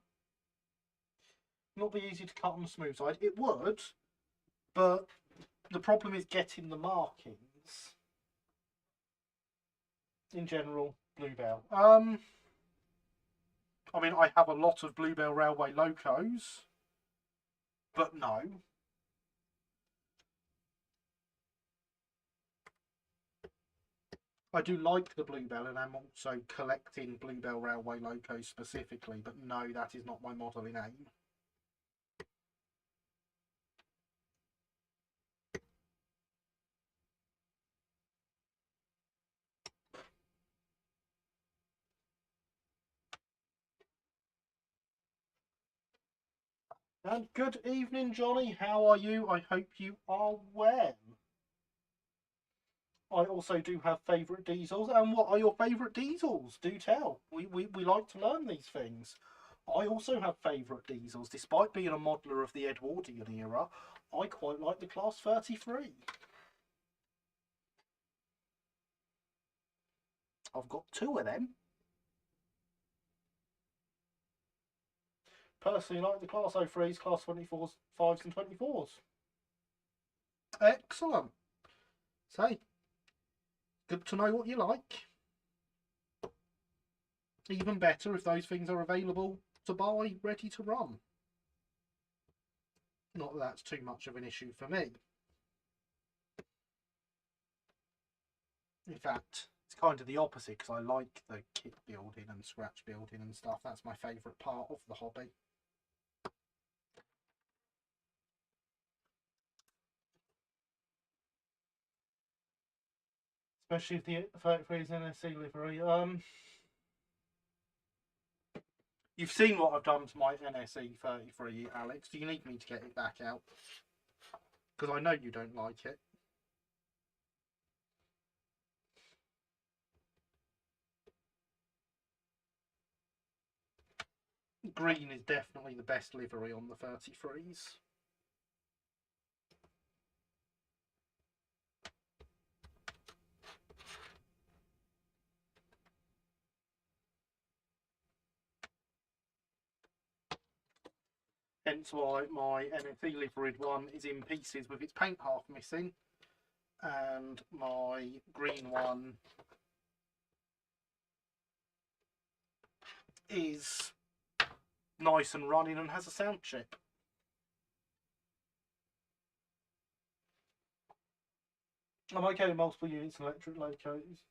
Not be easy to cut on the smooth side. It would, but the problem is getting the markings. In general, Bluebell. I mean, I have a lot of Bluebell Railway locos, but no. I do like the Bluebell, and I'm also collecting Bluebell Railway locos specifically, but no, that is not my modelling aim. And good evening, Johnny. How are you? I hope you are well. I also do have favourite diesels. And what are your favourite diesels? Do tell. We like to learn these things. I also have favourite diesels. Despite being a modeler of the Edwardian era, I quite like the Class 33. I've got two of them. Personally, like the Class 03s, Class 24s, 5s and 24s. Excellent. Say, good to know what you like. Even better if those things are available to buy, ready to run. Not that that's too much of an issue for me. In fact, it's kind of the opposite, because I like the kit building and scratch building and stuff. That's my favourite part of the hobby. Especially if the 33's NSC livery. You've seen what I've done to my NSE 33, Alex. Do you need me to get it back out? Because I know you don't like it. Green is definitely the best livery on the 33s. Hence why my NFE liveried one is in pieces with its paint half missing, and my green one is nice and running and has a sound chip. I'm okay with multiple units and electric locos,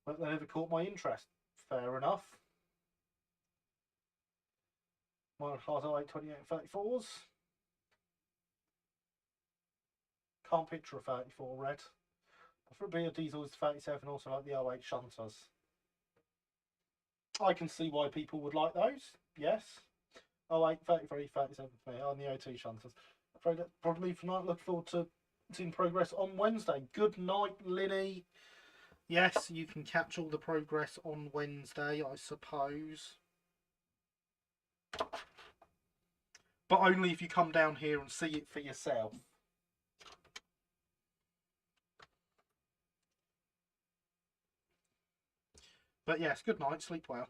but they never caught my interest. Fair enough. My class 08, 28, 34s. Can't picture a 34 red. For it being a diesel is 37, also like the 08 shunters. I can see why people would like those, yes. 08, 33, 37 for me on the OT shunters. Afraid that's probably for tonight. Look forward to seeing progress on Wednesday. Good night, Linny. Yes, you can catch all the progress on Wednesday, I suppose. But only if you come down here and see it for yourself. But yes, good night, sleep well.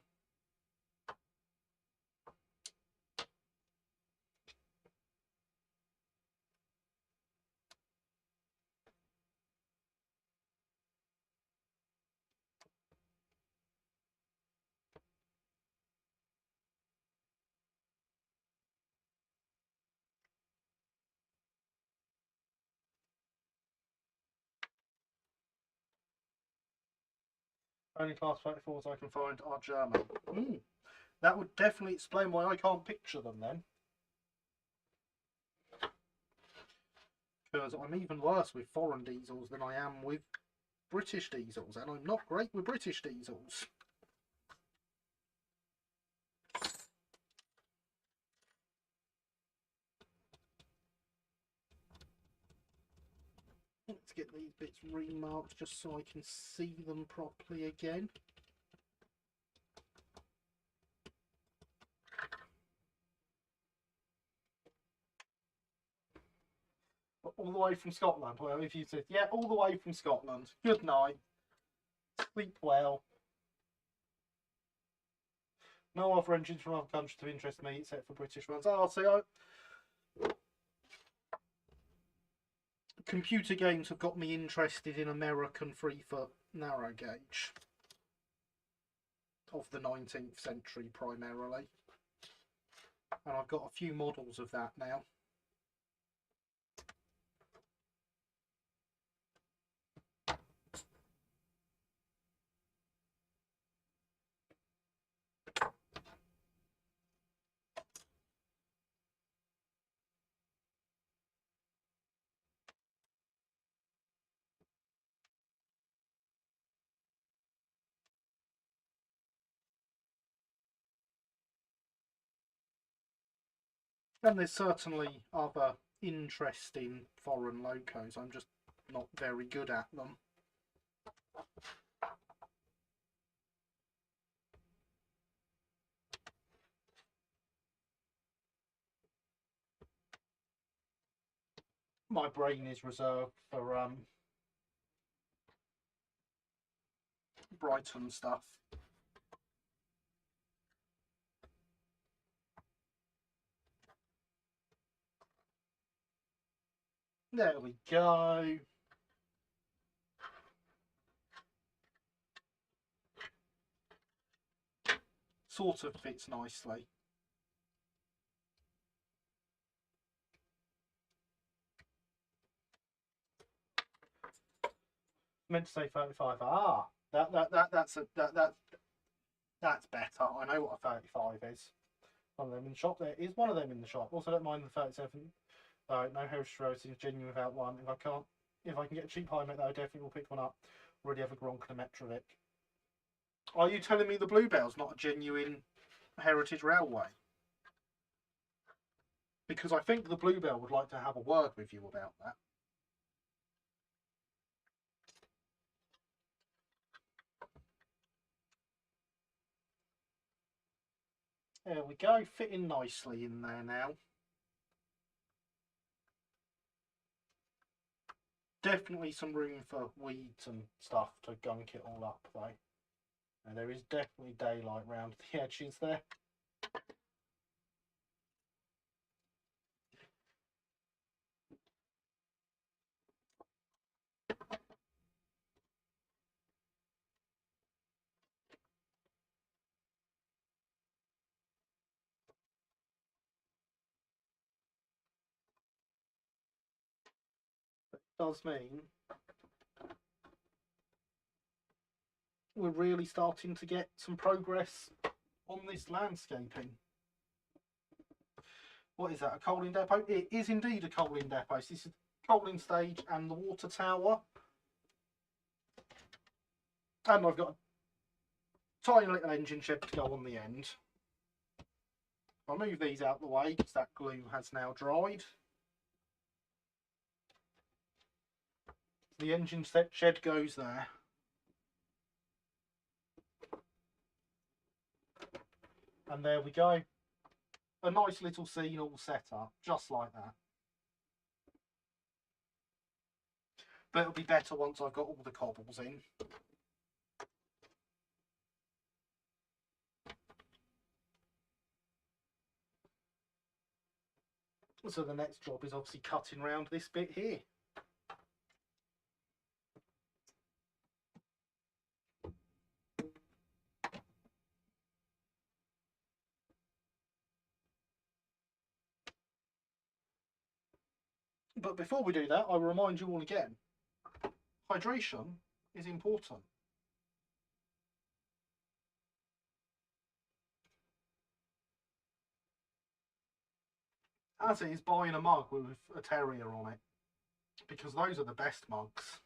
Only class 34s I can find are German. That would definitely explain why I can't picture them then. Because I'm even worse with foreign diesels than I am with British diesels, and I'm not great with British diesels. Let's get these bits remarked just so I can see them properly again. All the way from Scotland. Well, if you said, yeah, all the way from Scotland. Good night. Sleep well. No other engines from other countries to interest me except for British ones. Oh, see, computer games have got me interested in American 3-foot narrow gauge of the 19th century primarily. And I've got a few models of that now. And there's certainly other interesting foreign locos. I'm just not very good at them. My brain is reserved for Brighton stuff. There we go. Sort of fits nicely. Meant to say 35. Ah, that's better. I know what a 35 is. One of them in the shop. There is one of them in the shop. Also, don't mind the 37. No heritage rose is genuine without one. If I can get a cheap high mate, though, I definitely will pick one up. Already have a Gronk and a Metrovic. Are you telling me the Bluebell's not a genuine heritage railway? Because I think the Bluebell would like to have a word with you about that. There we go, fitting nicely in there now. Definitely some room for weeds and stuff to gunk it all up though. And there is definitely daylight round the edges there. Does mean we're really starting to get some progress on this landscaping. What is that, a coaling depot? It is indeed a coaling depot. So this is the coaling stage and the water tower. And I've got a tiny little engine shed to go on the end. I'll move these out of the way because that glue has now dried. The engine shed goes there. And there we go. A nice little scene all set up, just like that. But it'll be better once I've got all the cobbles in. So the next job is obviously cutting around this bit here. But before we do that, I remind you all again, hydration is important. As is buying a mug with a terrier on it, because those are the best mugs.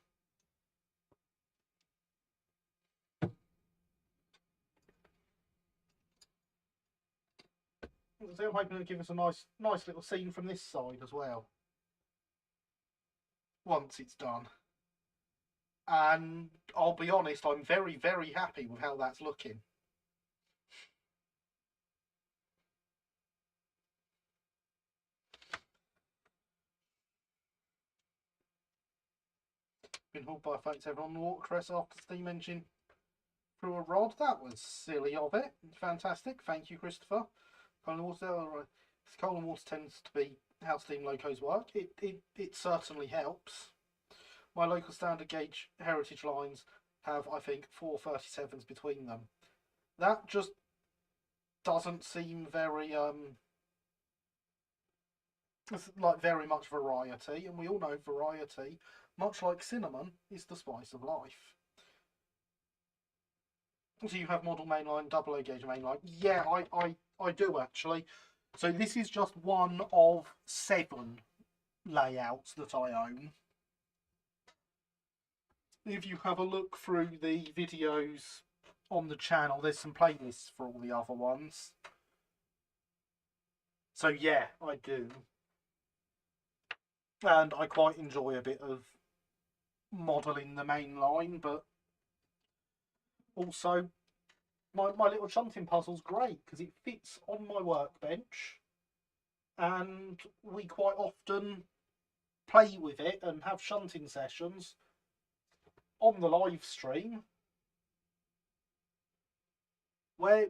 So I'm hoping it'll give us a nice little scene from this side as well, once it's done. And I'll be honest, I'm very, very happy with how that's looking. Been hauled by folks over on the watercress after steam engine through a rod. That was silly of it. Fantastic. Thank you, Christopher. Coal and water, coal and water tends to be how steam locos work. It certainly helps. My local standard gauge heritage lines have, I think, 4 37s between them. That just doesn't seem very like very much variety, and we all know variety, much like cinnamon, is the spice of life. So you have model mainline, double O gauge mainline. Yeah, I do actually. So this is just one of 7 layouts that I own. If you have a look through the videos on the channel, there's some playlists for all the other ones. So yeah, I do. And I quite enjoy a bit of modelling the main line, but also my little shunting puzzle's great because it fits on my workbench, and we quite often play with it and have shunting sessions on the live stream where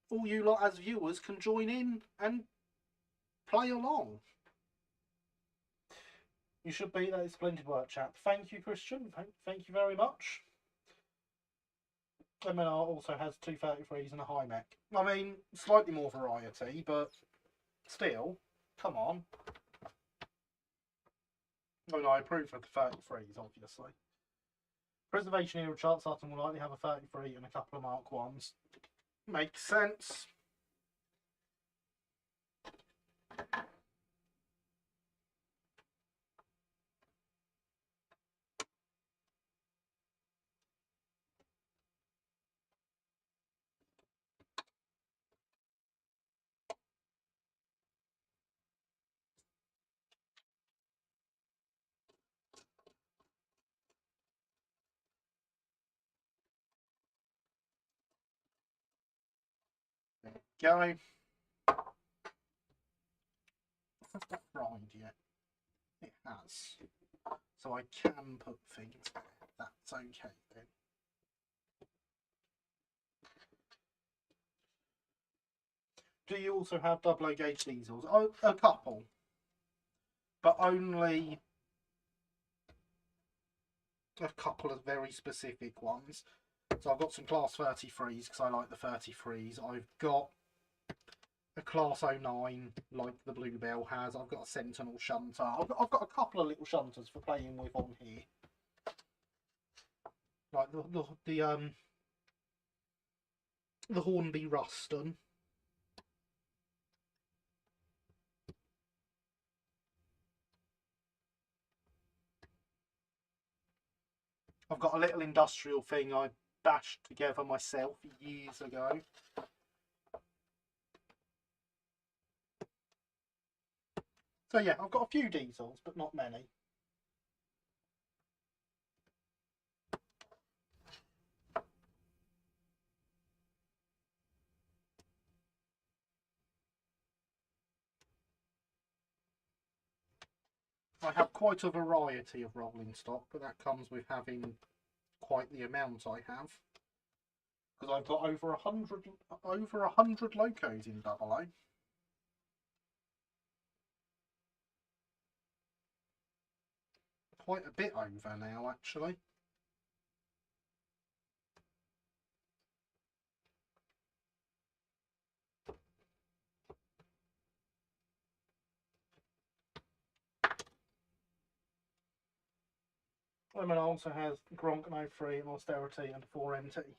all you lot as viewers can join in and play along. You should be. That is splendid work, chap. Thank you, Christian. Thank you very much. MNR also has 233s and a high mech. I mean, slightly more variety, but still, come on. Oh no, I approve of the 33s, obviously. Preservation era chart Sutton will likely have a 33 and a couple of Mark 1s. Makes sense. Go. Has that dried yet? It has. So I can put things there. That's okay then. Do you also have double O gauge diesels? Oh, a couple. But only a couple of very specific ones. So I've got some class 33s because I like the 33s. I've got a class 09 like the Bluebell has. I've got a Sentinel shunter. I've got a couple of little shunters for playing with on here. Like the the Hornby Ruston. I've got a little industrial thing I bashed together myself years ago. So yeah, I've got a few diesels, but not many. I have quite a variety of rolling stock, but that comes with having quite the amount I have. Because I've got over 100 locos in Double O. Quite a bit over now, actually. Lemon also has Gronk No 3 and Austerity and 4MT.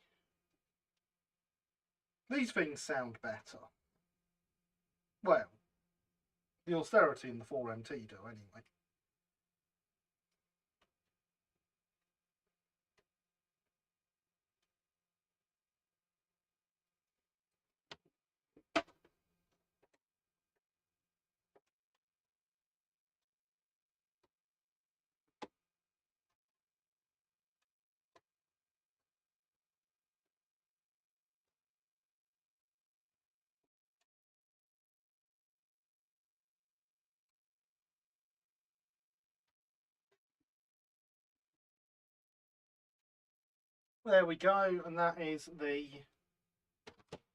These things sound better. Well, the Austerity and the 4MT do anyway. There we go, and that is the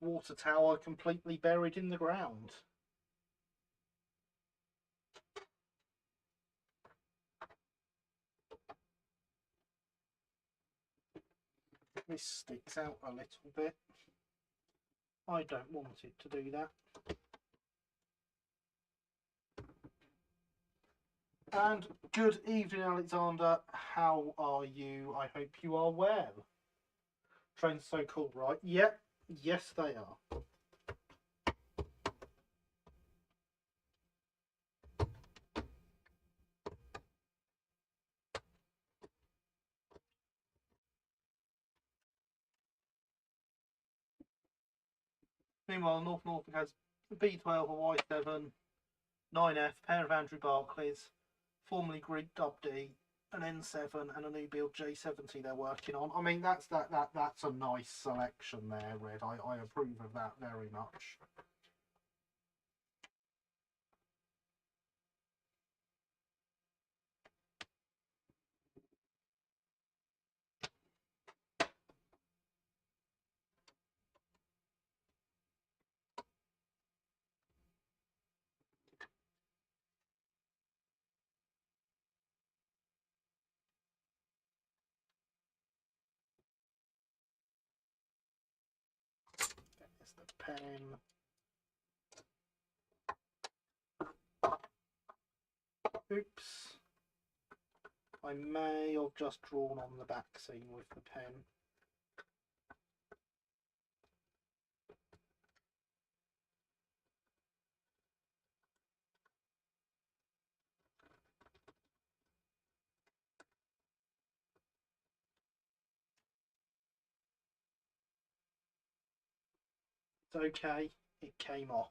water tower completely buried in the ground. This sticks out a little bit. I don't want it to do that. And good evening, Alexander. How are you? I hope you are well. Trains so cool, right? Yep. Yes, they are. Meanwhile, North Norfolk has a B12, a Y7, 9F, pair of Andrew Barclays, formerly Greek Dub D, an N7, and a new build J70 they're working on. I mean, that's a nice selection there, Red. I approve of that very much. There's the pen. Oops. I may have just drawn on the back seam with the pen. It's okay, it came off.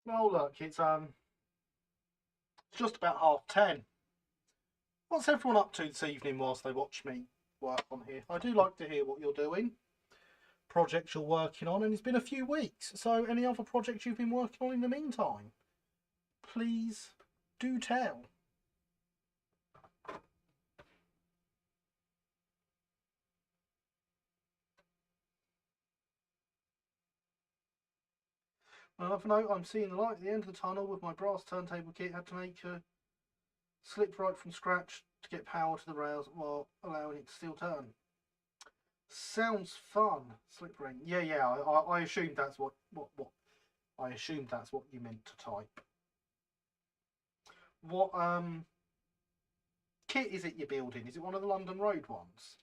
Well, look, it's just about 10:30. What's everyone up to this evening whilst they watch me work on here? I do like to hear what you're doing, projects you're working on, and it's been a few weeks. So, any other projects you've been working on in the meantime? Please do tell. Another note, I'm seeing the light at the end of the tunnel with my brass turntable kit. Had to make a slip right from scratch to get power to the rails while allowing it to still turn. Sounds fun. Slip ring. Yeah, I assumed that's what I assumed that's what you meant to type. What kit is it you're building? Is it one of the London Road ones?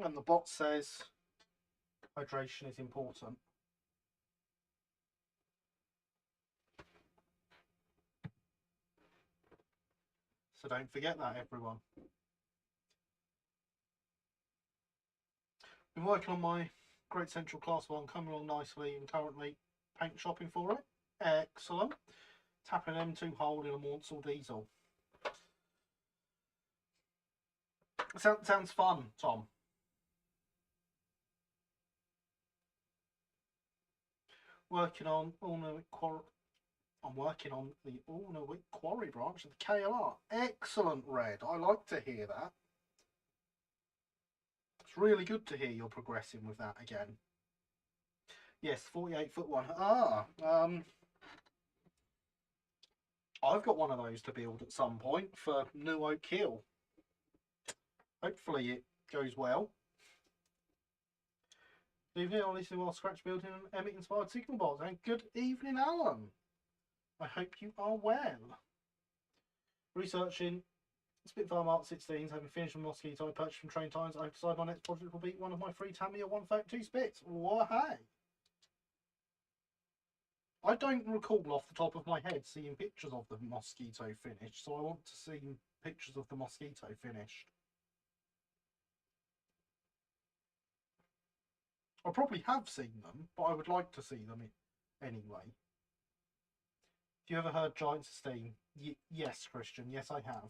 And the bot says hydration is important. So don't forget that, everyone. Been working on my Great Central Class 1, coming along nicely, and currently paint shopping for it. Excellent. Tapping M2 hole in a Mortal diesel. Sounds fun, Tom. Working on Quarry. I'm working on the Quarry branch of the KLR. Excellent, Red. I like to hear that. It's really good to hear you're progressing with that again. Yes, 48-foot one. I've got one of those to build at some point for New Oak Hill. Hopefully it goes well. Good evening, I'm listening while scratch building an Emmett inspired signal box. And good evening, Alan. I hope you are well. Researching Spitfire Mark 16s, having finished with Mosquito I purchased from Train Times, I've decided my next project will be one of my free Tamiya 132 Spits. Whoa, hey! I don't recall off the top of my head seeing pictures of the Mosquito finished, so I want to see pictures of the Mosquito finished. I probably have seen them, but I would like to see them anyway. Have you ever heard Giants of Steam? Yes, Christian, yes I have.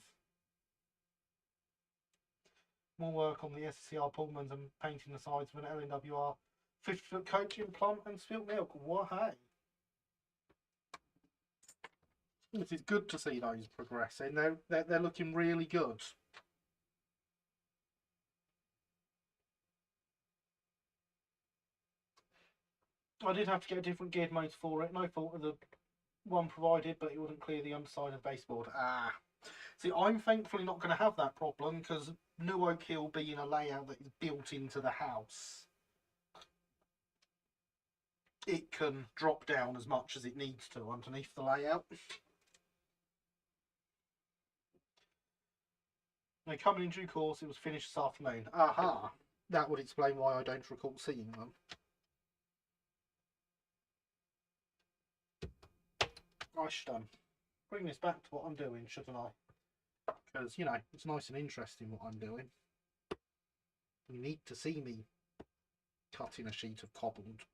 More work on the SCR Pullmans and painting the sides of an LNWR 50-foot coach in plum and spilt milk. Whoa, hey! It is good to see those progressing. They're looking really good. I did have to get a different geared motor for it. No fault of the one provided, but it wouldn't clear the underside of the baseboard. See, I'm thankfully not going to have that problem because New Oak Hill being a layout that is built into the house, it can drop down as much as it needs to underneath the layout. Now, coming in due course, it was finished this afternoon. Aha! That would explain why I don't recall seeing them. I should bring this back to what I'm doing, shouldn't I? Because, you know, it's nice and interesting what I'm doing. You need to see me cutting a sheet of cobbled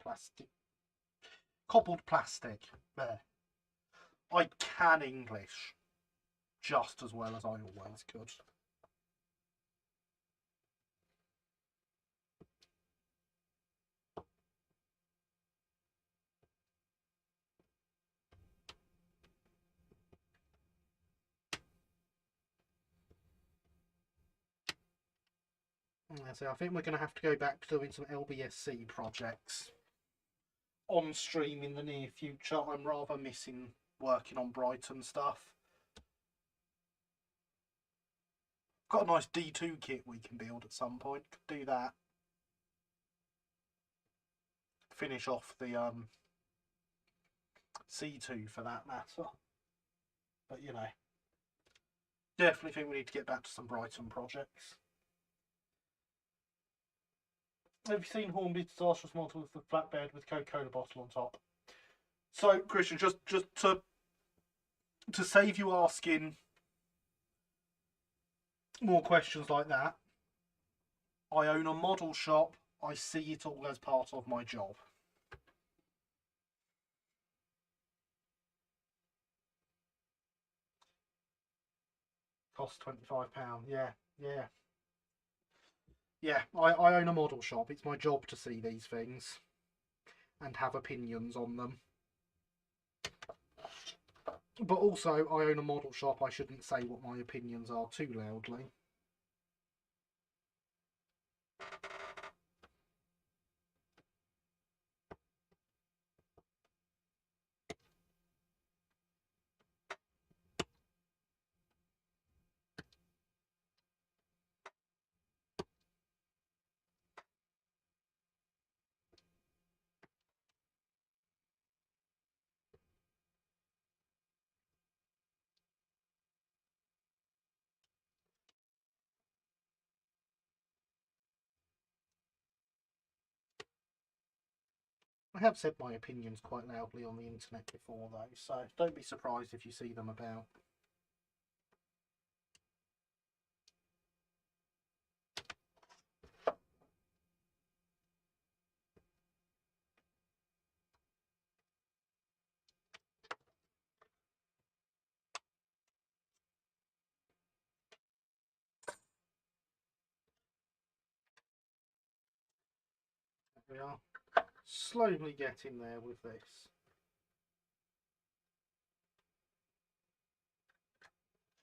plastic. Cobbled plastic. There. I can English just as well as I always could. So I think we're going to have to go back to doing some LBSC projects on stream in the near future. I'm rather missing working on Brighton stuff. Got a nice D2 kit we can build at some point. Could do that. Finish off the C2 for that matter. But you know, definitely think we need to get back to some Brighton projects. Have you seen Hornby's disastrous model of the flatbed with Coca-Cola bottle on top? So, Christian, just to save you asking more questions like that, I own a model shop. I see it all as part of my job. Cost £25. Yeah, yeah. Yeah, I own a model shop. It's my job to see these things and have opinions on them. But also, I own a model shop. I shouldn't say what my opinions are too loudly. I have said my opinions quite loudly on the internet before, though, so don't be surprised if you see them about. There we are. Slowly getting there with this.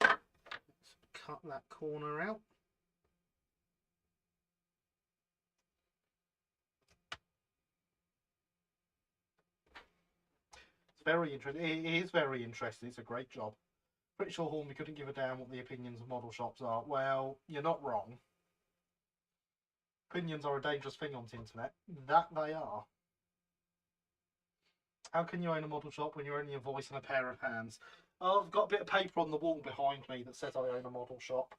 Let's cut that corner out. It's very interesting. It is very interesting. It's a great job. Pretty sure Hornby couldn't give a damn what the opinions of model shops are. Well, you're not wrong. Opinions are a dangerous thing on the internet. That they are. How can you own a model shop when you're only a voice and a pair of hands? Oh, I've got a bit of paper on the wall behind me that says I own a model shop.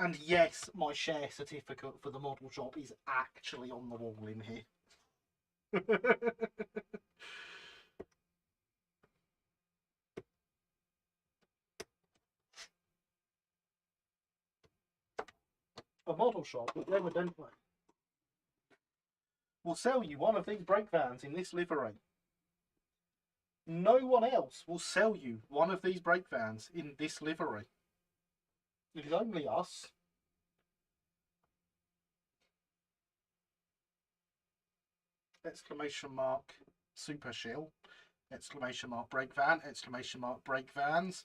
And yes, my share certificate for the model shop is actually on the wall in here. A model shop, evidently, will sell you one of these brake vans in this livery. No one else will sell you one of these brake vans in this livery. It is only us. Exclamation mark super shill. Exclamation mark brake van. Exclamation mark brake vans.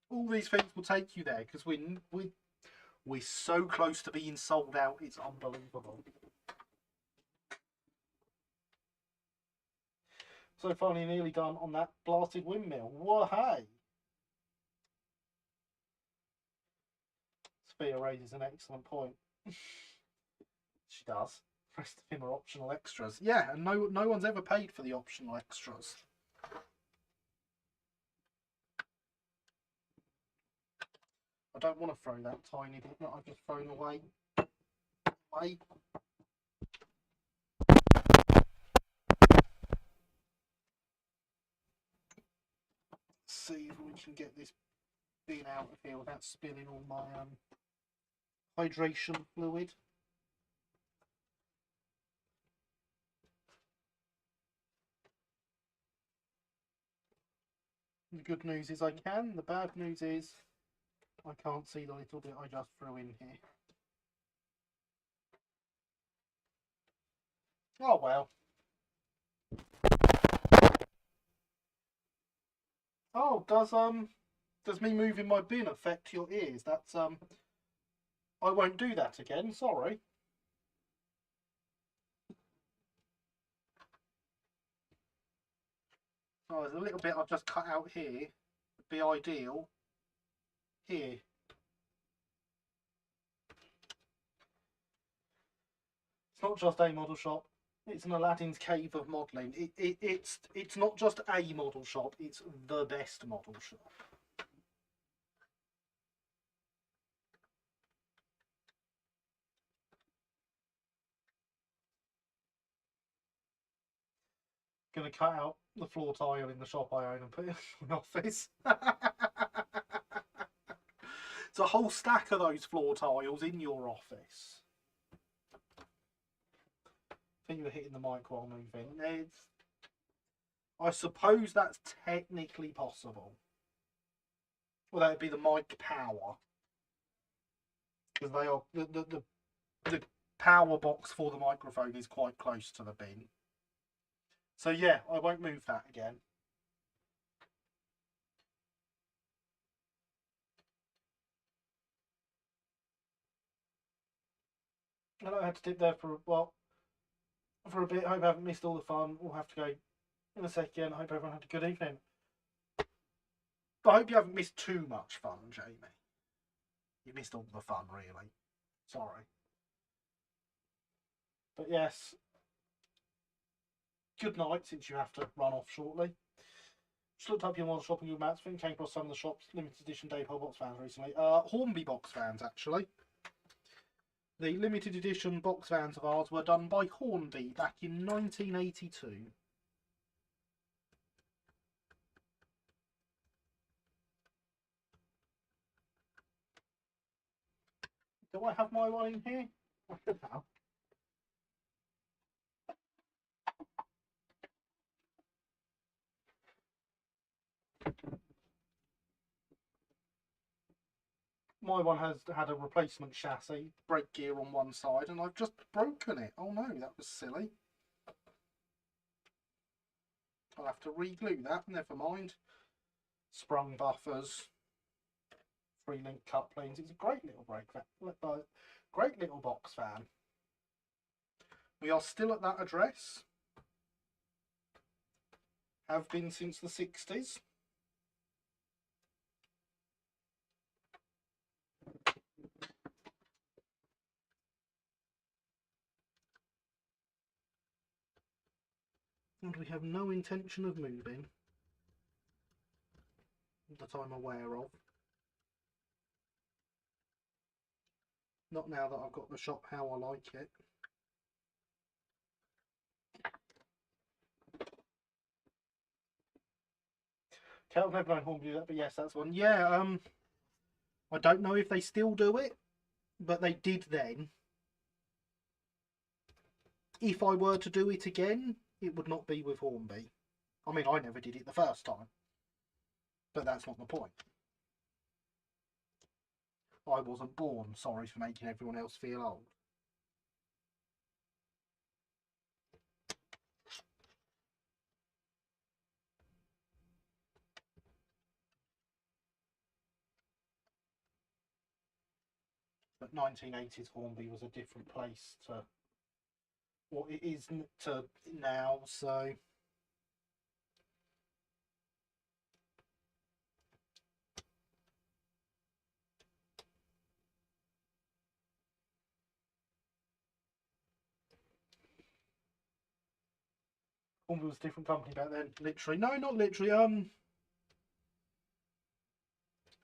All these things will take you there because we're so close to being sold out. It's unbelievable. So finally nearly done on that blasted windmill. What, hey? Sophia raises an excellent point. She does. The rest of them are optional extras. Yeah, and no one's ever paid for the optional extras. I don't want to throw that tiny bit that I've just thrown away. Let's see if we can get this bin out of here without spilling all my hydration fluid. The good news is I can. The bad news is I can't see the little bit I just threw in here. Oh well. Oh, does me moving my bin affect your ears? That's I won't do that again, sorry. Oh, there's a little bit I've just cut out here. Would be ideal. Here. It's not just a model shop. It's an Aladdin's cave of modelling. It's not just a model shop. It's the best model shop. Gonna cut out the floor tile in the shop I own and put it in my office. It's a whole stack of those floor tiles in your office. I think you were hitting the mic while moving. I suppose that's technically possible. Well, that would be the mic power. Because they are the power box for the microphone is quite close to the bin. So yeah, I won't move that again. I know I had to dip there for a bit. I hope I haven't missed all the fun. We'll have to go in a second. I hope everyone had a good evening. But I hope you haven't missed too much fun, Jamie. You missed all the fun, really. Sorry. But yes, good night, since you have to run off shortly. Just looked up your model shopping with Matt's thing, came across some of the shop's limited edition Daypole box fans recently. Hornby box fans, actually. The limited edition box fans of ours were done by Hornby back in 1982. Do I have my one in here? I should have. My one has had a replacement chassis, brake gear on one side, and I've just broken it. Oh no, that was silly. I'll have to re-glue that, never mind. Sprung buffers, 3-link couplings. It's a great little brake van, great little box fan. We are still at that address. Have been since the 60s. And we have no intention of moving that I'm aware of. Not now that I've got the shop how I like it. I've never known Hornby do that, but yes, that's one. Yeah, I don't know if they still do it, but they did then. If I were to do it again, it would not be with Hornby. I mean, I never did it the first time, but that's not the point. I wasn't born. Sorry for making everyone else feel old. But 1980s Hornby was a different place to what it is to now, so... Hornby was a different company back then, literally. No, not literally.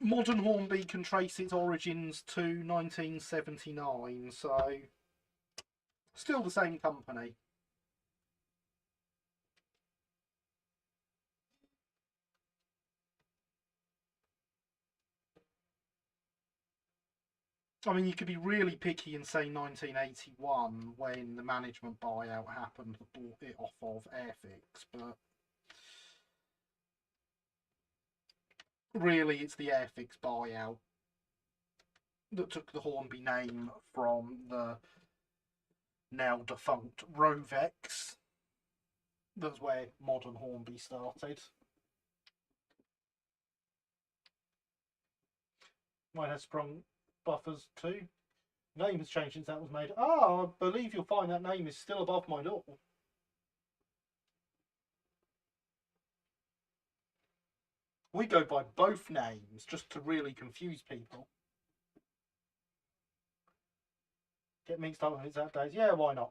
Modern Hornby can trace its origins to 1979, so... Still the same company. I mean, you could be really picky and say 1981 when the management buyout happened that bought it off of Airfix, but really it's the Airfix buyout that took the Hornby name from the now defunct Rovex. That's where modern Hornby started. Mine has sprung buffers too. Name has changed since that was made. I believe you'll find that name is still above my door. We go by both names just to really confuse people. Get mixed up with exact dates. Yeah, why not?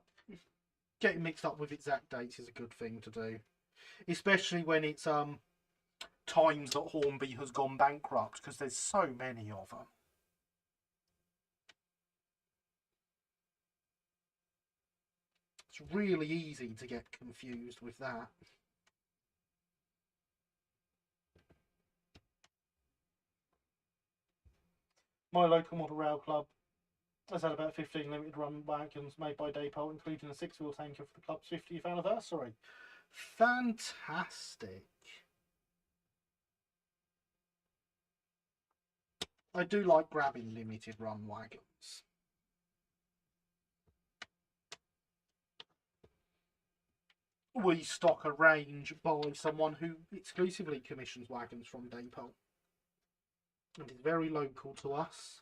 Getting mixed up with exact dates is a good thing to do. Especially when it's times that Hornby has gone bankrupt, because there's so many of them. It's really easy to get confused with that. My local model rail club has had about 15 limited run wagons made by Depot, including a 6-wheel tanker for the club's 50th anniversary. Fantastic. I do like grabbing limited run wagons. We stock a range by someone who exclusively commissions wagons from Depot. And is very local to us.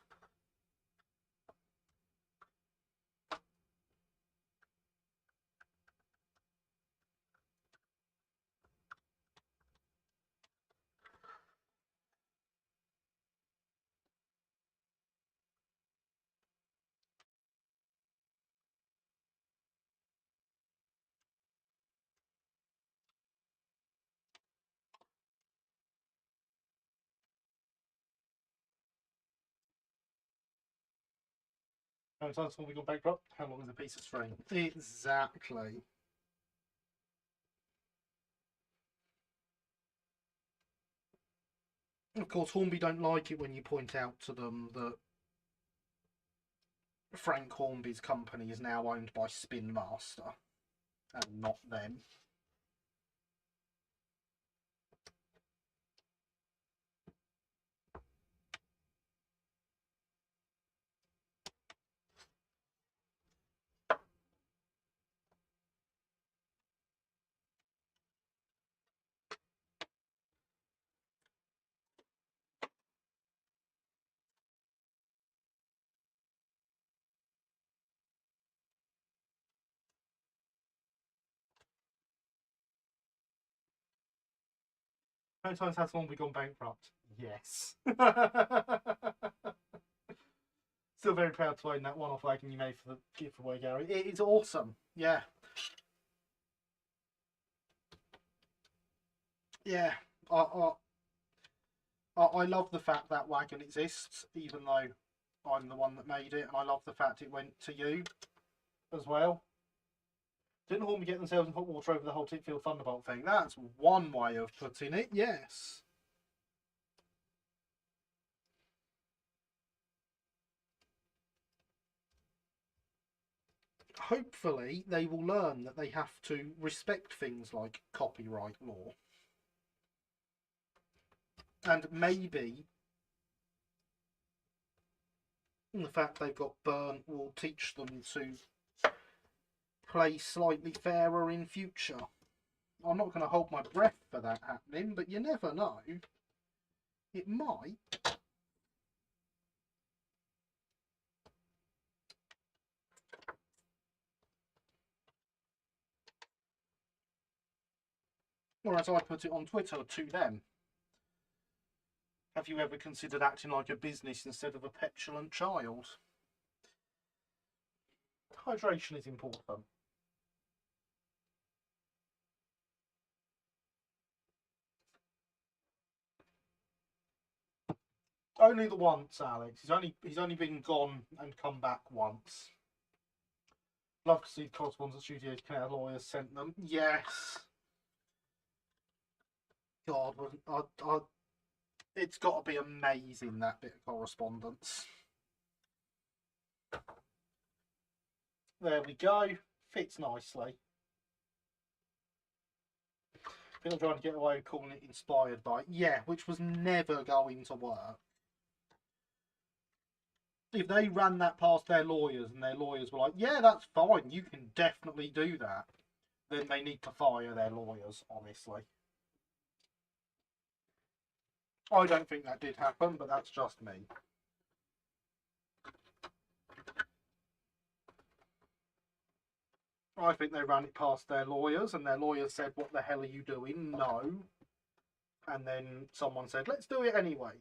How many times have we gone bankrupt? How long is a piece of string? Exactly. Of course, Hornby don't like it when you point out to them that Frank Hornby's company is now owned by Spin Master and not them. How many times has Hornby gone bankrupt? Yes. Still very proud to own that one-off wagon you made for the giveaway, Gary. It is awesome. Yeah. Yeah. I love the fact that wagon exists, even though I'm the one that made it, and I love the fact it went to you as well. Didn't Hornby get themselves in hot water over the whole Titfield Thunderbolt thing? That's one way of putting it, yes. Hopefully, they will learn that they have to respect things like copyright law. And maybe the fact they've got burnt will teach them to play slightly fairer in future. I'm not going to hold my breath for that happening, but you never know. It might. Or as I put it on Twitter to them, have you ever considered acting like a business instead of a petulant child? Hydration is important. Only the once, Alex. He's only been gone and come back once. Love to see correspondence at studios. Canal lawyers sent them. Yes. God, it's got to be amazing, that bit of correspondence. There we go. Fits nicely. I think I'm trying to get away with calling it inspired by. Yeah, which was never going to work. If they ran that past their lawyers and their lawyers were like, yeah, that's fine, you can definitely do that, then they need to fire their lawyers, honestly. I don't think that did happen, but that's just me. I think they ran it past their lawyers and their lawyers said, what the hell are you doing? No. And then someone said, let's do it anyway.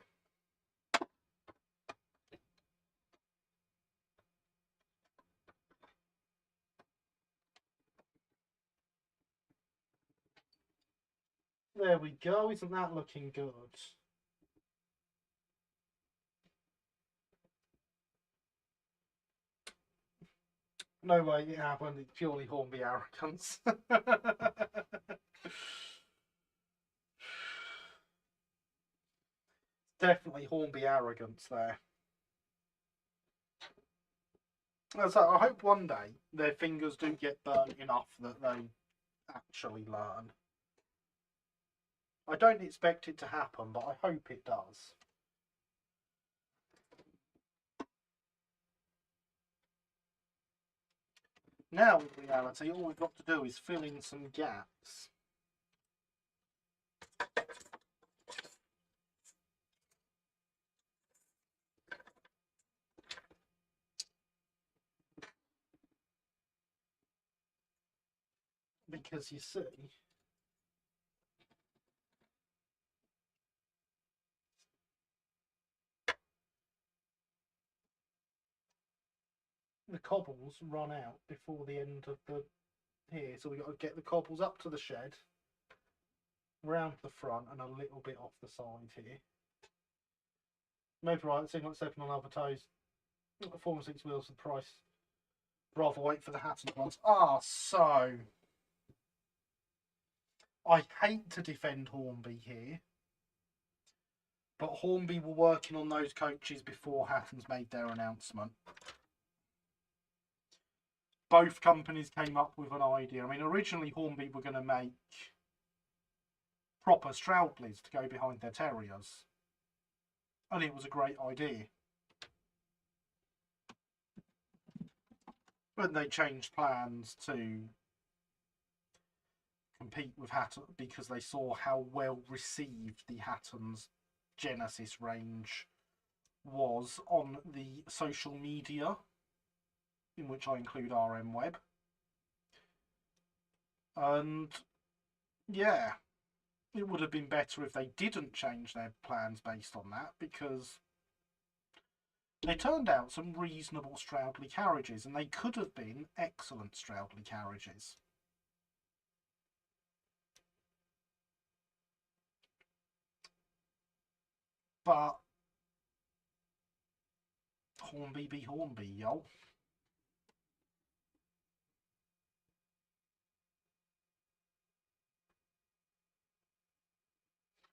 There we go. Isn't that looking good? No way it happened. It's purely Hornby arrogance. Definitely Hornby arrogance there. So I hope one day their fingers do get burnt enough that they actually learn. I don't expect it to happen, but I hope it does. Now, in reality, all we've got to do is fill in some gaps. Because you see, the cobbles run out before the end of the here, so we've got to get the cobbles up to the shed, round the front, and a little bit off the side here. Maybe right, seems like stepping on other toes. 4 and 6 wheels for the price. Rather wait for the Hatton ones. So I hate to defend Hornby here, but Hornby were working on those coaches before Hatton's made their announcement. Both companies came up with an idea. I mean, originally Hornby were going to make proper Stroudleys to go behind their Terriers, and it was a great idea. But they changed plans to compete with Hatton because they saw how well received the Hatton's Genesis range was on the social media, in which I include RM Web. And yeah, it would have been better if they didn't change their plans based on that, because they turned out some reasonable Stroudley carriages, and they could have been excellent Stroudley carriages. But Hornby be Hornby, yo.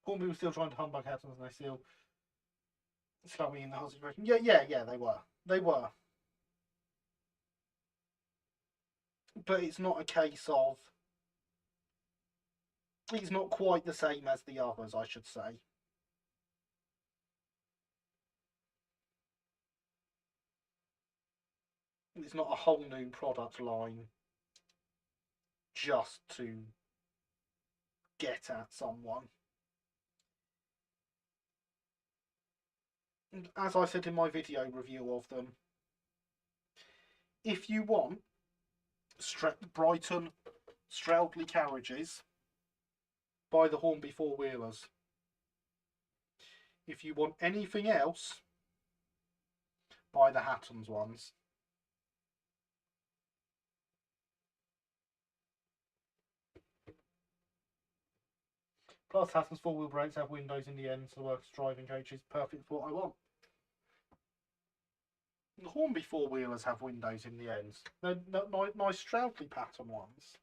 Hornby was still trying to humbug Hattons, and they still stuck me in the whole situation. Yeah, they were. They were. But it's not a case of... It's not quite the same as the others, I should say. It's not a whole new product line just to get at someone. As I said in my video review of them, if you want Brighton Stroudley carriages, buy the Hornby four-wheelers. If you want anything else, buy the Hattons ones. Plus, Hatton's four-wheel brakes have windows in the end, so the works driving coach is perfect for what I want. The Hornby four-wheelers have windows in the ends. They're nice Stroudley pattern ones.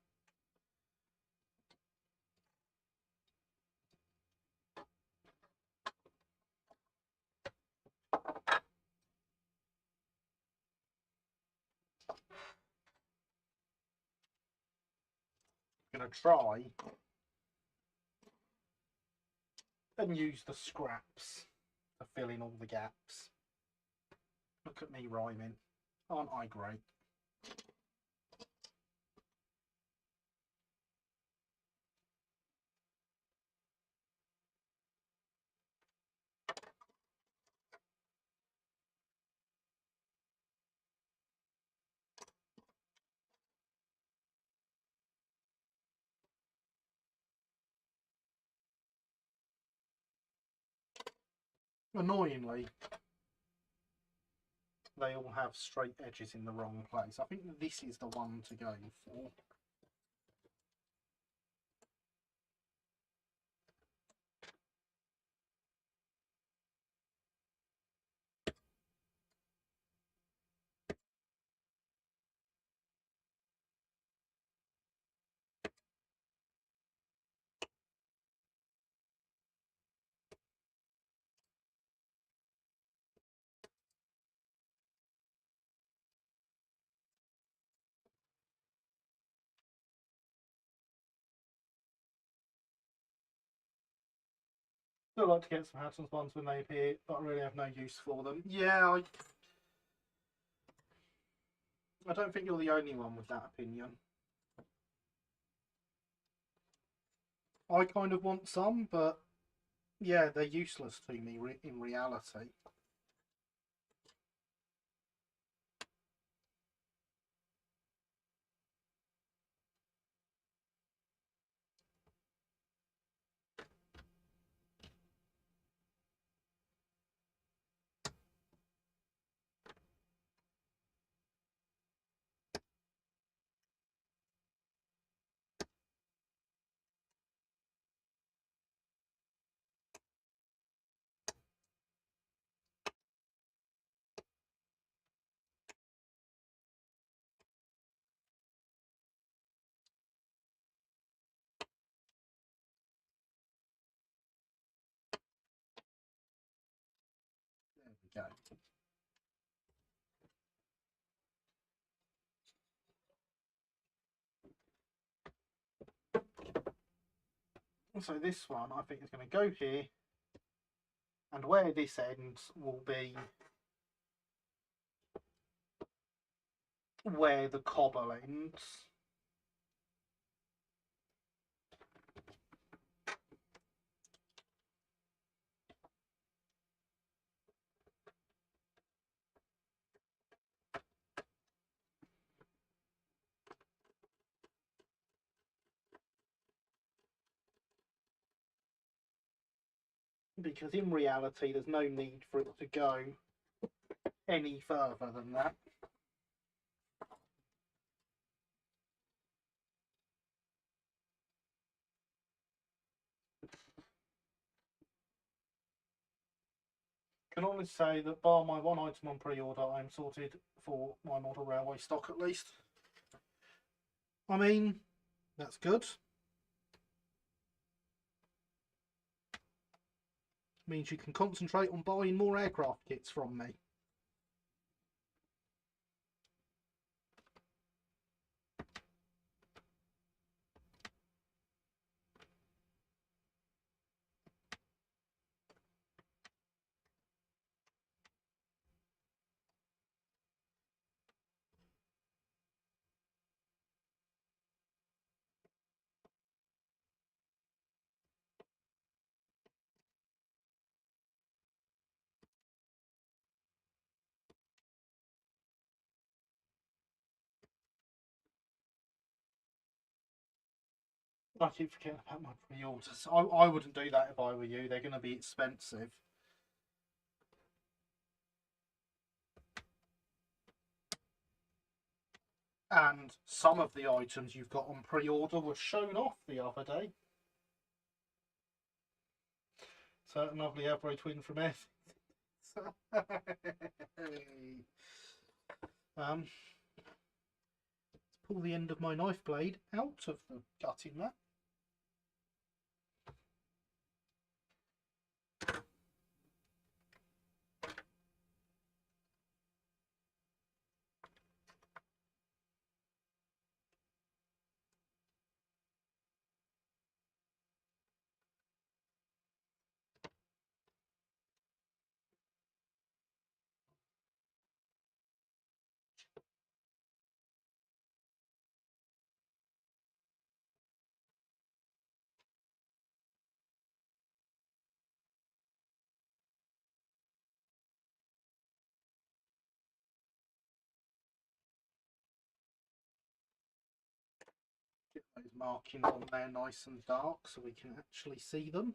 I'm going to try and use the scraps to fill in all the gaps. Look at me rhyming. Aren't I great? Annoyingly, they all have straight edges in the wrong place. I think this is the one to go for. Still like to get some Hattons ones when they appear, but I really have no use for them. Yeah, I don't think you're the only one with that opinion. I kind of want some, but yeah, they're useless to me in reality. There we go. So this one I think is going to go here, and where this ends will be where the cobble ends. Because in reality there's no need for it to go any further than that. Can only say that bar my one item on pre-order, I'm sorted for my model railway stock at least. I mean, that's good. Means you can concentrate on buying more aircraft kits from me. I keep forgetting about my pre-orders. I wouldn't do that if I were you. They're going to be expensive. And some of the items you've got on pre-order were shown off the other day. Certain lovely Everone twin from F. Let's pull the end of my knife blade out of the gut in that. Get those markings on there nice and dark so we can actually see them.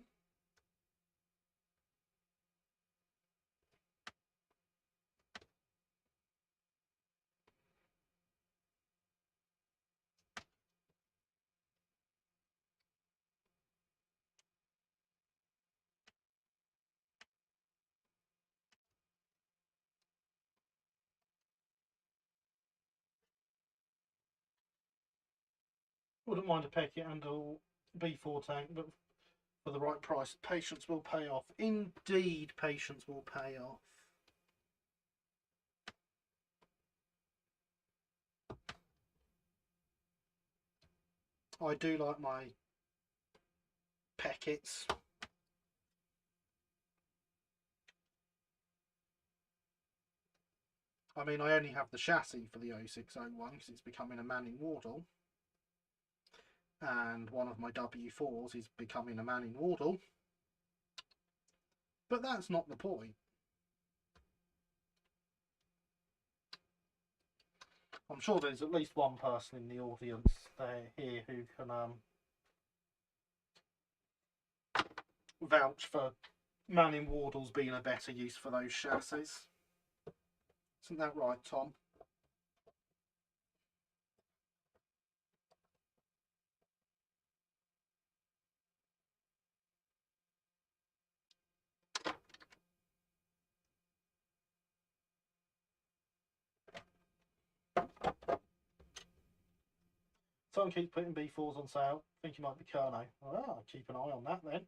Wouldn't mind a Peckett and a B4 tank, but for the right price, patience will pay off. Indeed, patience will pay off. I do like my Pecketts. I mean, I only have the chassis for the 0601 because it's becoming a Manning Wardle. And one of my W4s is becoming a Manning Wardle. But that's not the point. I'm sure there's at least one person in the audience here who can vouch for Manning Wardles being a better use for those chassis. Isn't that right, Tom? Someone keeps putting B4s on sale. Think you might be Kerno. I'll keep an eye on that then.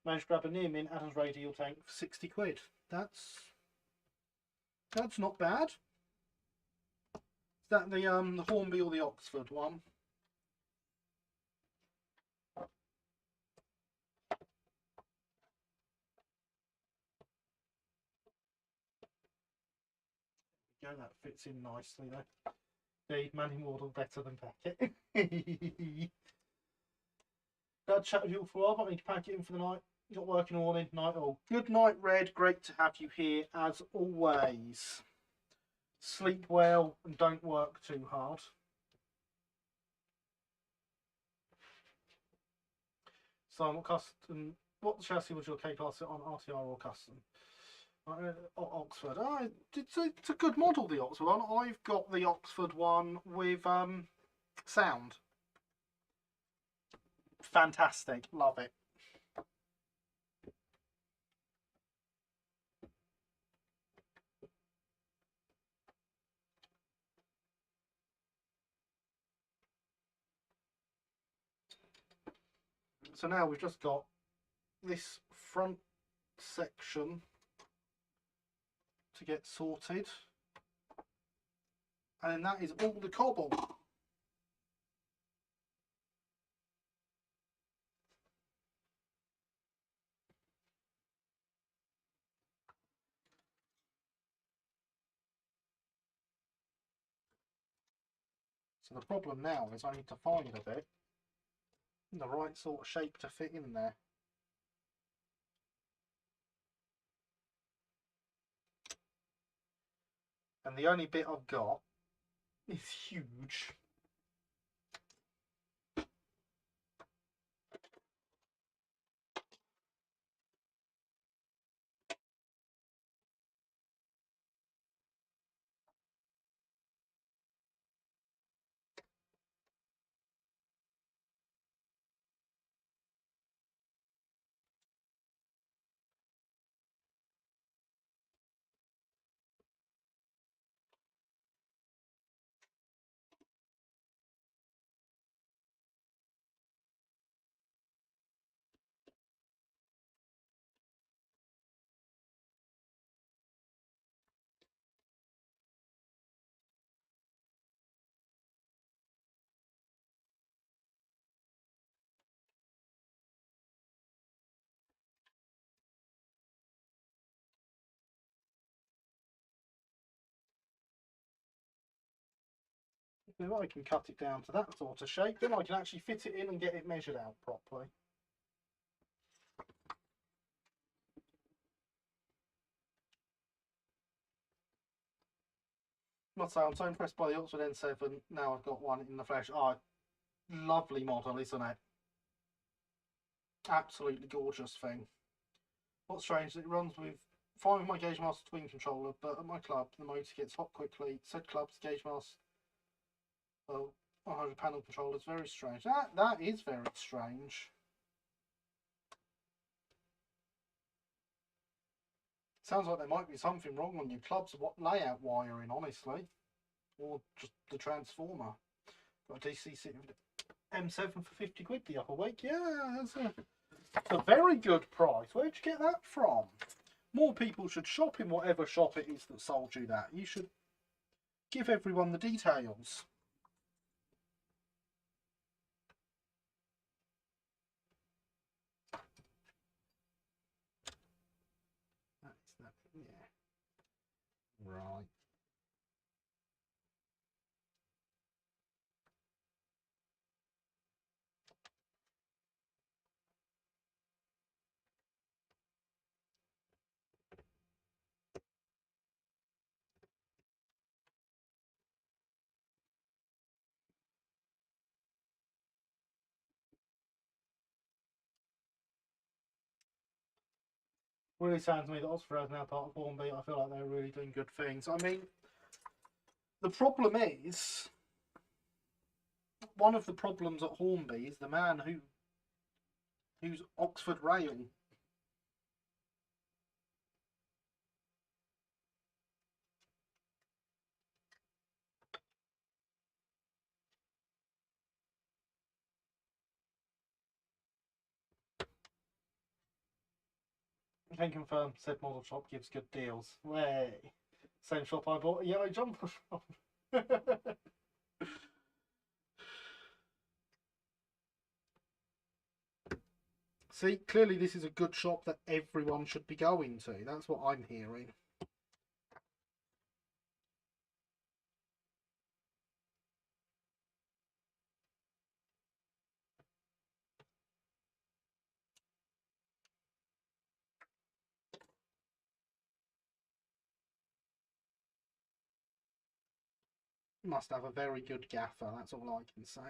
Managed to grab a near mint Adams radial tank for 60 quid. That's not bad. Is that the Hornby or the Oxford one? Yeah, that fits in nicely though. Indeed, Manning Wardle better than Packet. Glad to chat with you all for a while, but I need to pack it in for the night. Got working all in night all. Good night, Red. Great to have you here as always. Sleep well and don't work too hard. So what chassis was your K class on, RTR or custom? Oxford. It's a good model, the Oxford one. I've got the Oxford one with sound. Fantastic. Love it. So now we've just got this front section to get sorted, and that is all the cobble. So the problem now is I need to find a bit the right sort of shape to fit in there. And the only bit I've got is huge. If I can cut it down to that sort of shape, then I can actually fit it in and get it measured out properly. Must say, I'm so impressed by the Oxford N7. Now I've got one in the flesh. Oh, lovely model, isn't it? Absolutely gorgeous thing. What's strange is it runs with fine with my Gauge Master twin controller, but at my club the motor gets hot quickly. Said club's Gauge Master 100 panel controller is very strange. That is very strange. Sounds like there might be something wrong on your club's layout wiring, honestly, or just the transformer. Got a DC M7 for 50 quid the other week. Yeah, that's a very good price. Where'd you get that from? More people should shop in whatever shop it is that sold you that. You should give everyone the details. That's that, yeah. Right. really sad to me that Oxford is now part of Hornby. I feel like they're really doing good things. I mean, the problem is, one of the problems at Hornby is the man who's Oxford Rail. I can confirm said model shop gives good deals. Way. Same shop I bought a yellow jumper from. See, clearly this is a good shop that everyone should be going to. That's what I'm hearing. Must have a very good gaffer, that's all I can say.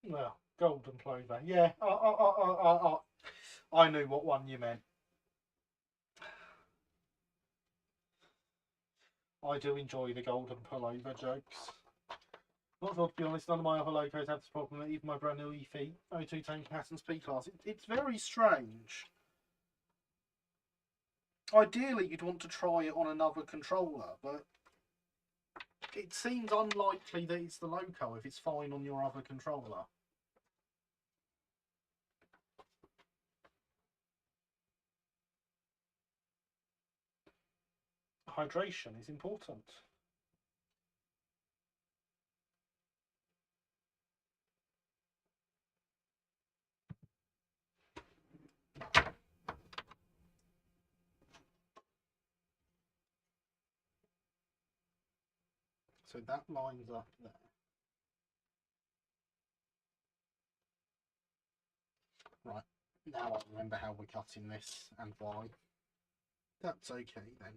Well, golden plover. Yeah, I knew what one you meant. I do enjoy the golden pullover jokes. Not sure, to be honest, none of my other locos have this problem, even my brand new E-Feet, O2 Tank Patterns P-Class. It's very strange. Ideally, you'd want to try it on another controller, but it seems unlikely that it's the loco if it's fine on your other controller. Hydration is important. So that lines up there. Right, now I remember how we're cutting this and why. That's okay then.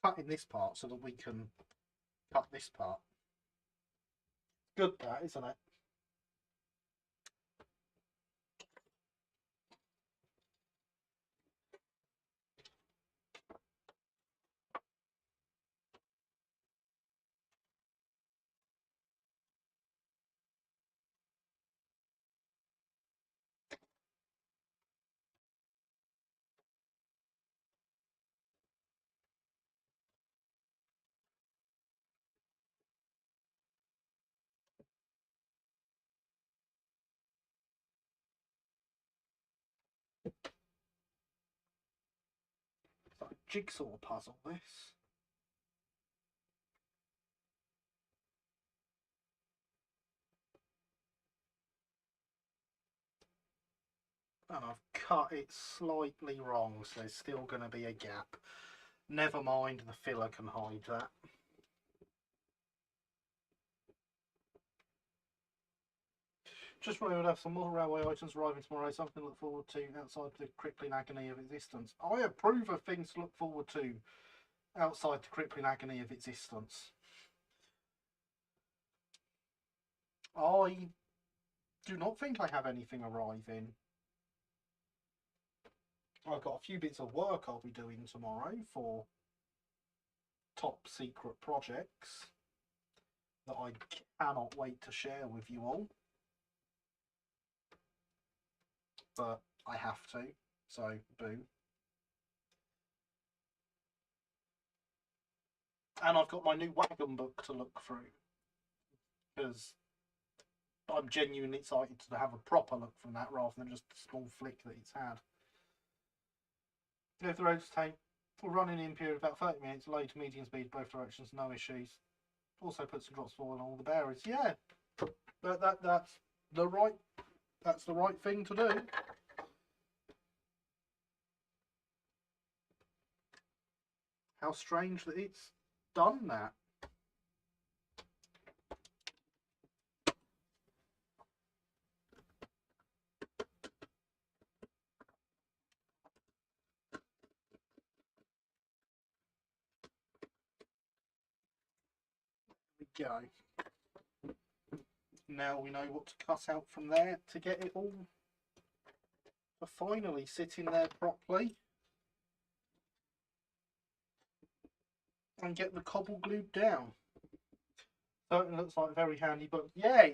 Cutting this part so that we can cut this part. Good that, isn't it? It's like a jigsaw puzzle, this. And I've cut it slightly wrong, so there's still going to be a gap. Never mind, the filler can hide that. Just remember to have some more railway items arriving tomorrow, something to look forward to outside the crippling agony of existence. I approve of things to look forward to outside the crippling agony of existence. I do not think I have anything arriving. I've got a few bits of work I'll be doing tomorrow for top secret projects that I cannot wait to share with you all. But I have to, so boo. And I've got my new wagon book to look through, because I'm genuinely excited to have a proper look from that rather than just a small flick that it's had. If the roads take, we're running in period about 30 minutes, low to medium speed, both directions, no issues. Also put some drops of oil on all the bearings. Yeah, that's the right thing to do. How strange that it's done that. There we go. Now we know what to cut out from there to get it all to finally sit in there properly and get the cobble glued down. Certainly looks like very handy, but yeah,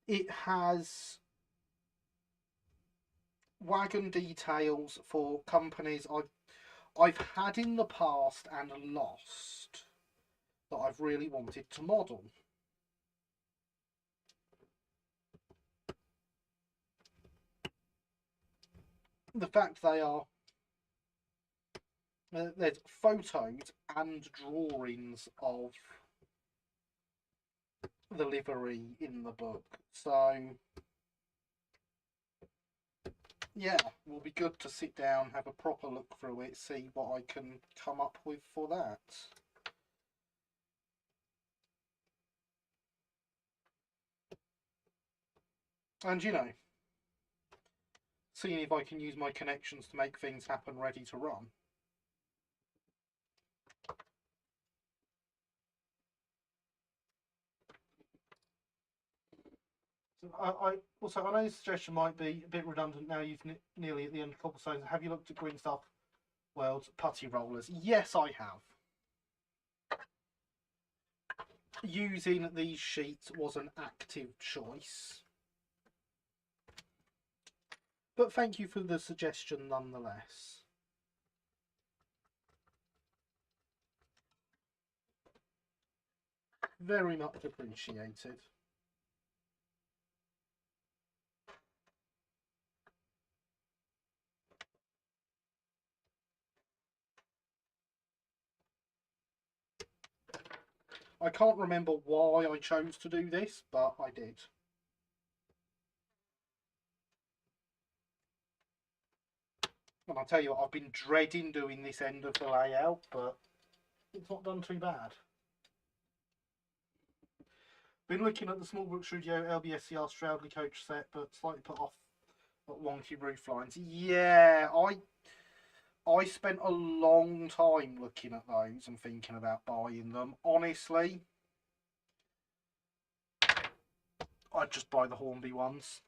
it has wagon details for companies I've had in the past and lost that I've really wanted to model. The fact they are, there's photos and drawings of the livery in the book, so yeah, will be good to sit down, have a proper look through it, see what I can come up with for that. And you know, seeing if I can use my connections to make things happen ready to run. I also, I know this suggestion might be a bit redundant now you've nearly at the end of cobblestones. Have you looked at Green Stuff World's putty rollers? Yes, I have. Using these sheets was an active choice. But thank you for the suggestion nonetheless. Very much appreciated. I can't remember why I chose to do this, but I did. And I'll tell you what, I've been dreading doing this end of the layout, but it's not done too bad. Been looking at the Small Brook Studio LBSCR Stroudley coach set, but slightly put off at wonky roof lines. Yeah, I spent a long time looking at those and thinking about buying them. Honestly, I'd just buy the Hornby ones.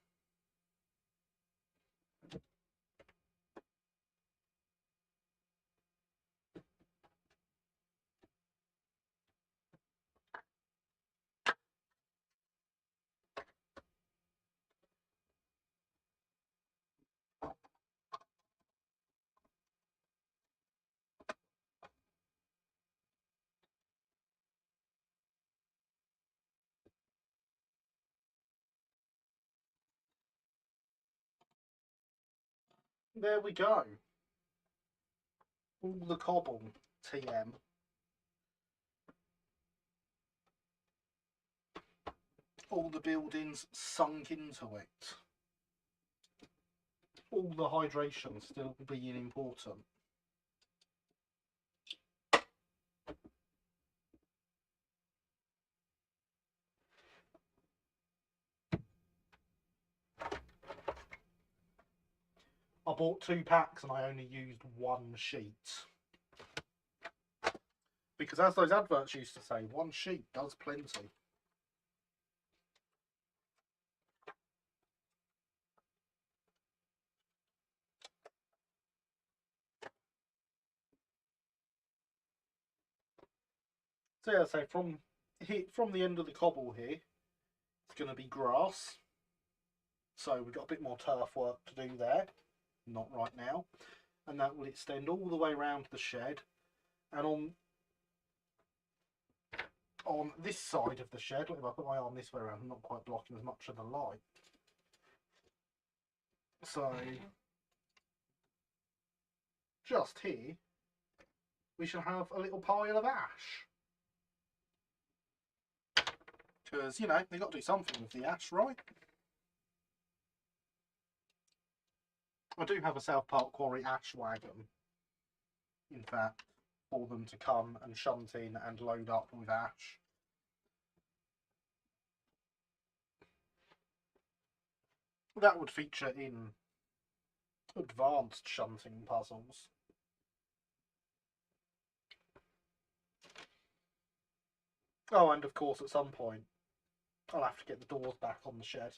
There we go. All the cobble TM. All the buildings sunk into it. All the hydration still being important. I bought 2 packs and I only used 1 sheet. Because as those adverts used to say, 1 sheet does plenty. So yeah, so from the end of the cobble here, it's going to be grass. So we've got a bit more turf work to do there. Not right now. And that will extend all the way around the shed. And on this side of the shed, look, if I put my arm this way around, I'm not quite blocking as much of the light. So just here, we shall have a little pile of ash. Because, you know, they've got to do something with the ash, right? I do have a South Park Quarry ash wagon, in fact. for them to come and shunt in and load up with ash. That would feature in advanced shunting puzzles. Oh, and of course at some point I'll have to get the doors back on the shed.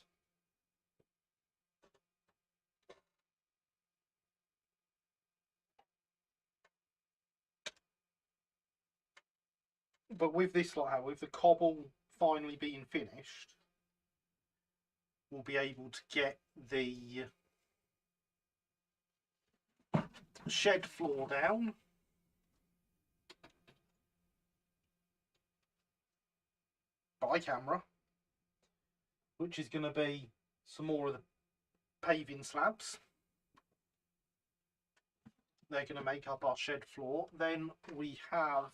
But with this, like, with the cobble finally being finished, we'll be able to get the shed floor down. By camera. Which is going to be some more of the paving slabs. They're going to make up our shed floor. Then we have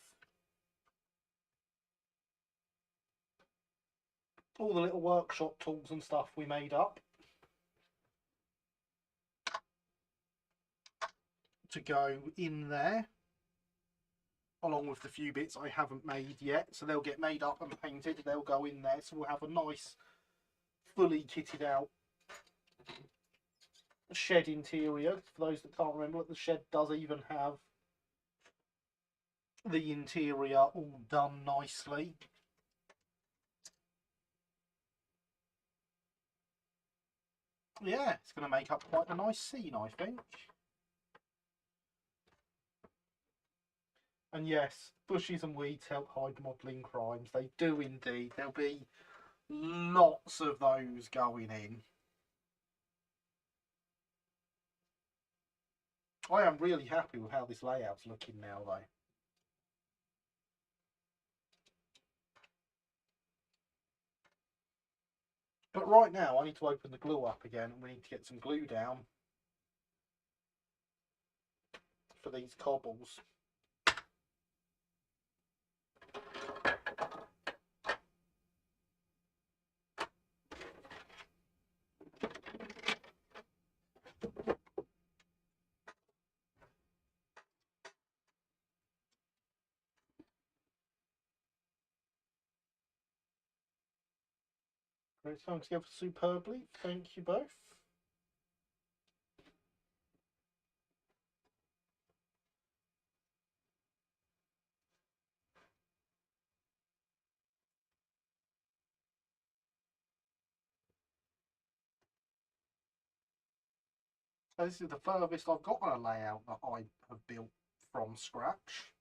all the little workshop tools and stuff we made up to go in there, along with the few bits I haven't made yet. So they'll get made up and painted. They'll go in there. So we'll have a nice, fully kitted out shed interior. For those that can't remember, the shed does even have the interior all done nicely. Yeah, it's going to make up quite a nice scene, I think. And yes, bushes and weeds help hide modelling crimes. They do indeed. There'll be lots of those going in. I am really happy with how this layout's looking now, though. But right now, I need to open the glue up again, and we need to get some glue down for these cobbles. Great, coming together superbly. Thank you both. So this is the furthest I've got on a layout that I have built from scratch.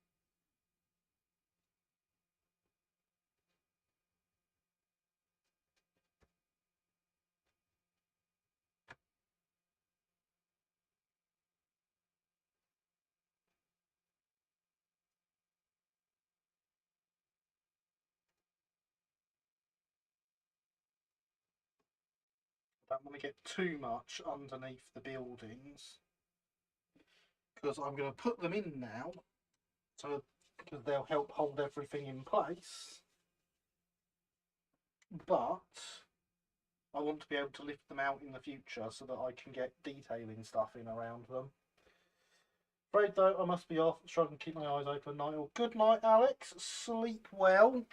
Don't want to get too much underneath the buildings, because I'm going to put them in now, so because they'll help hold everything in place. But I want to be able to lift them out in the future so that I can get detailing stuff in around them. Afraid though I must be off, struggling to keep my eyes open night. Well, good night, Alex. Sleep well.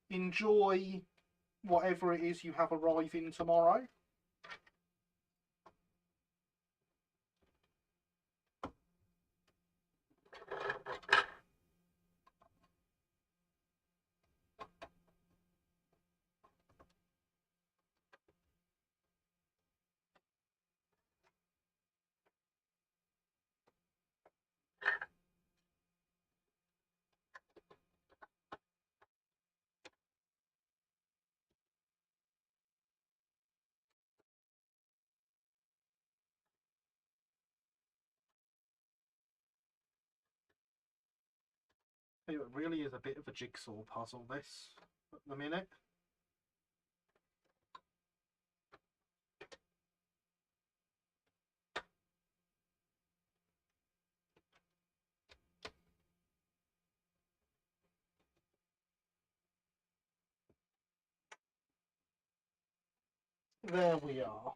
Enjoy whatever it is you have arriving tomorrow. It really is a bit of a jigsaw puzzle, this, at the minute. There we are.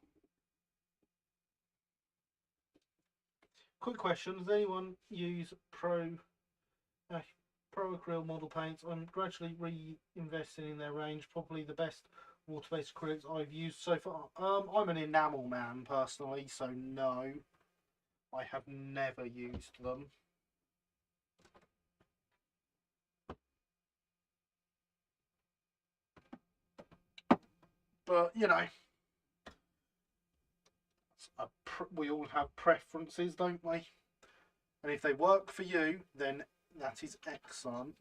Quick question: does anyone use uh, Pro acrylic model paints? I'm gradually reinvesting in their range. Probably the best water-based acrylics I've used so far. I'm an enamel man personally, so no, I have never used them. But you know, we all have preferences, don't we? And if they work for you, then that is excellent.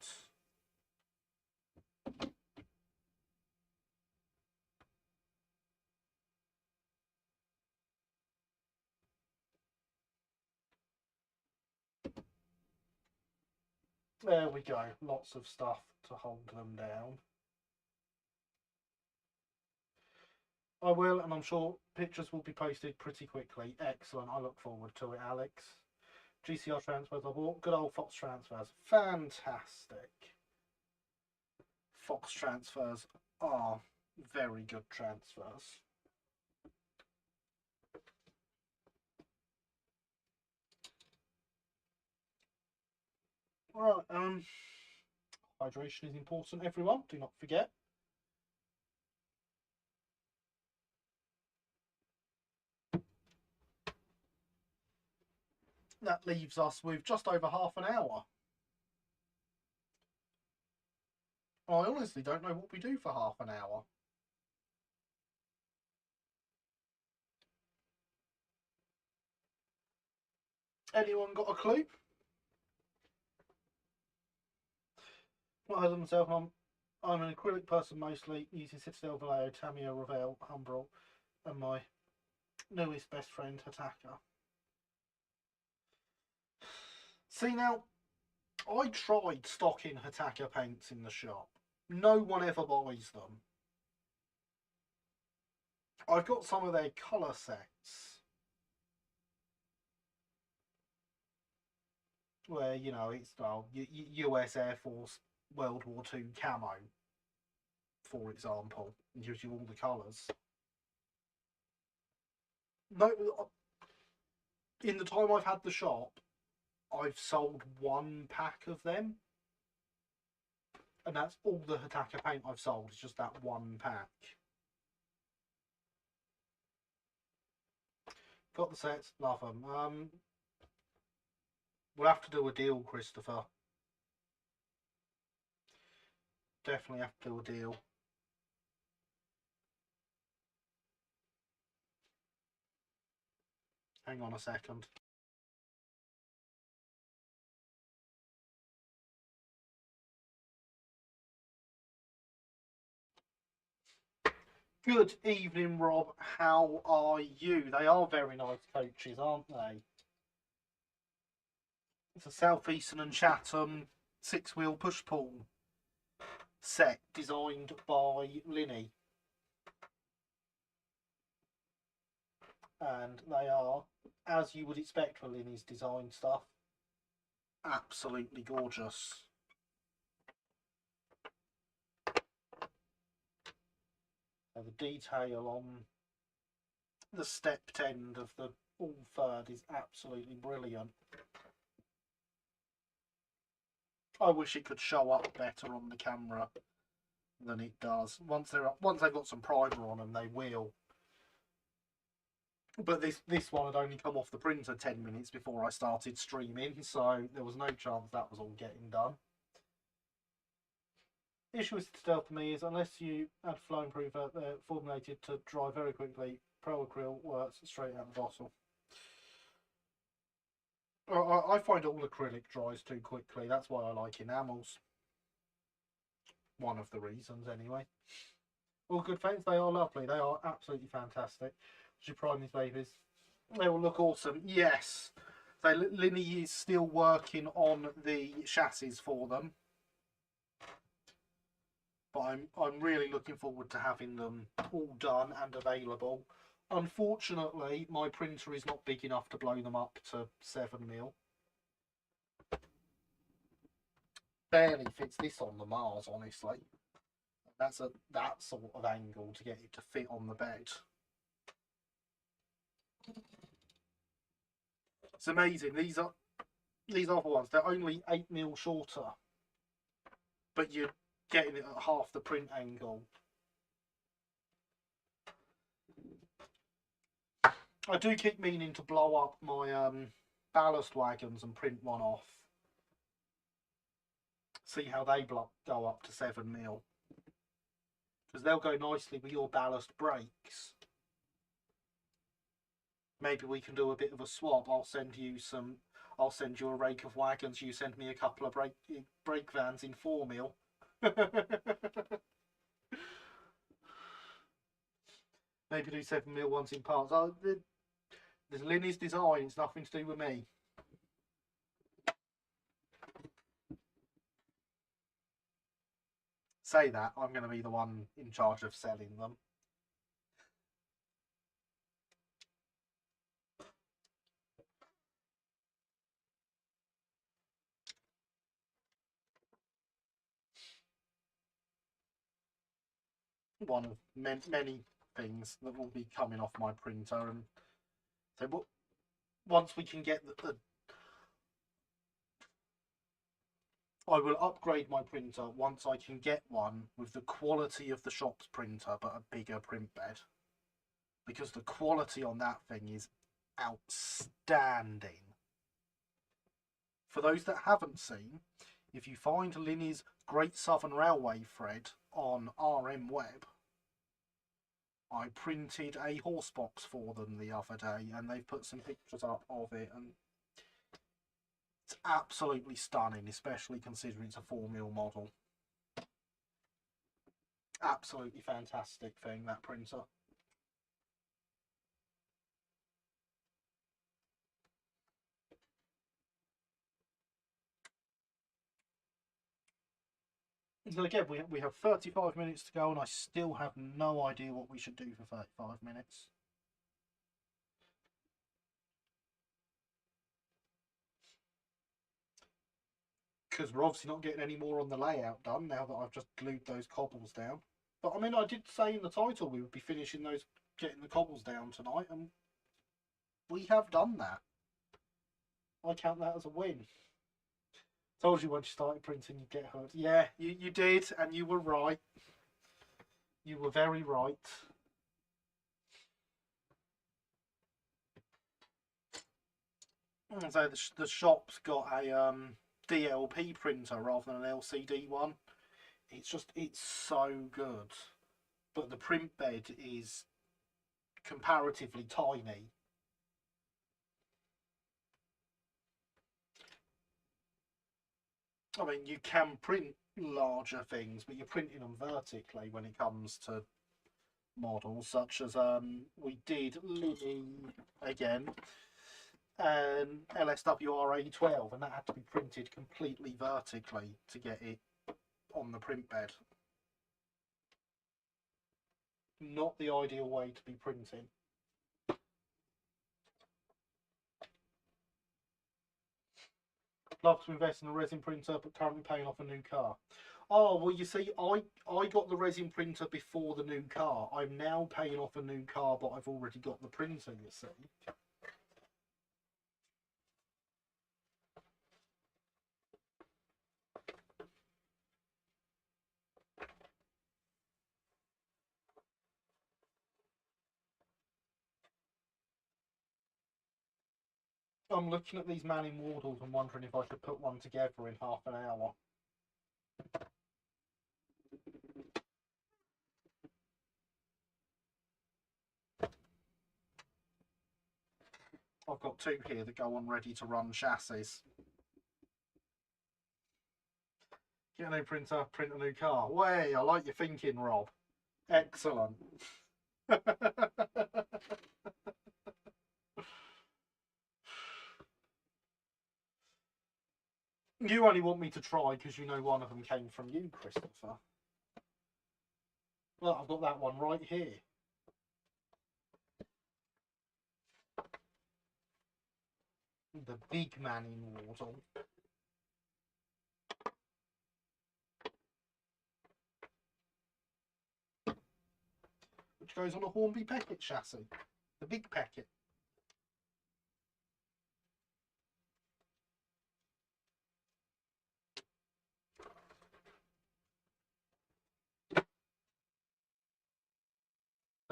There we go. Lots of stuff to hold them down. I will, and I'm sure pictures will be posted pretty quickly. Excellent. I look forward to it, Alex. GCR transfers I bought. Good old Fox transfers. Fantastic. Fox transfers are very good transfers. Right, hydration is important, everyone. Do not forget. That leaves us with just over half an hour. I honestly don't know what we do for half an hour. Anyone got a clue? Well, as myself, I'm an acrylic person mostly, using Citadel Vallejo, Tamiya, Ravel, Humbrol, and my newest best friend, Hataka. See now, I tried stocking Hataka paints in the shop. No one ever buys them. I've got some of their colour sets where, you know, it's US Air Force World War II camo, for example, and gives you all the colours. No, in the time I've had the shop, I've sold one pack of them, and that's all the Hataka paint I've sold. It's just that one pack. Got the sets, love them. We'll have to do a deal, Christopher. Definitely have to do a deal. Hang on a second. Good evening, Rob. How are you? They are very nice coaches, aren't they? It's a Southeastern and Chatham six-wheel push-pull set designed by Linny. And they are, as you would expect for Linny's design stuff, absolutely gorgeous. So the detail on the stepped end of the all third is absolutely brilliant. I wish it could show up better on the camera than it does. Once they've got some primer on them, they will. But this one had only come off the printer 10 minutes before I started streaming, so there was no chance that was all getting done. The issue with Stealth for me is unless you add flow improver, they're formulated to dry very quickly. Pro Acryl works straight out the bottle. I find all acrylic dries too quickly. That's why I like enamels. One of the reasons, anyway. All good paints. They are lovely. They are absolutely fantastic. As you prime these babies, they will look awesome. Yes. So Linny is still working on the chassis for them, but I'm really looking forward to having them all done and available. Unfortunately, my printer is not big enough to blow them up to 7mm. Barely fits this on the Mars, honestly. That's that sort of angle to get it to fit on the bed. It's amazing. These other ones, they're only 8mm shorter, but you're getting it at half the print angle. I do keep meaning to blow up my ballast wagons and print one off. See how they go up to 7mm. Because they'll go nicely with your ballast brakes. Maybe we can do a bit of a swap. I'll send you a rake of wagons. You send me a couple of brake vans in 4mm. Maybe do 7mm ones in parts. There's Linny's design. It's nothing to do with me. Say that, I'm going to be the one in charge of selling them. One of many things that will be coming off my printer, and so once we can get I will upgrade my printer once I can get one with the quality of the shop's printer, but a bigger print bed. Because the quality on that thing is outstanding. For those that haven't seen, if you find Linny's Great Southern Railway thread on RM Web, I printed a horse box for them the other day, and they've put some pictures up of it, and it's absolutely stunning, especially considering it's a 4mm model. Absolutely fantastic thing, that printer. So again, we have 35 minutes to go, and I still have no idea what we should do for 35 minutes. Because we're obviously not getting any more on the layout done now that I've just glued those cobbles down. But I mean, I did say in the title we would be finishing getting the cobbles down tonight, and we have done that. I count that as a win. Told you once you started printing you'd get hurt. Yeah, you did, and you were right. You were very right. So the shop's got a DLP printer rather than an LCD one. It's so good. But the print bed is comparatively tiny. I mean, you can print larger things, but you're printing them vertically when it comes to models, such as we did Lily again, and LSWR-A12, and that had to be printed completely vertically to get it on the print bed. Not the ideal way to be printing. Love to invest in a resin printer, but currently paying off a new car. Oh, well, you see, I got the resin printer before the new car. I'm now paying off a new car, but I've already got the printer, you see. I'm looking at these Manning Wardles and wondering if I could put one together in half an hour. I've got two here that go on ready to run chassis. Get a new printer, print a new car. Way, I like your thinking, Rob. Excellent. You only want me to try because you know one of them came from you, Christopher. Well, I've got that one right here. The big Manning Wardle. Which goes on a Hornby Packet chassis. The big packet.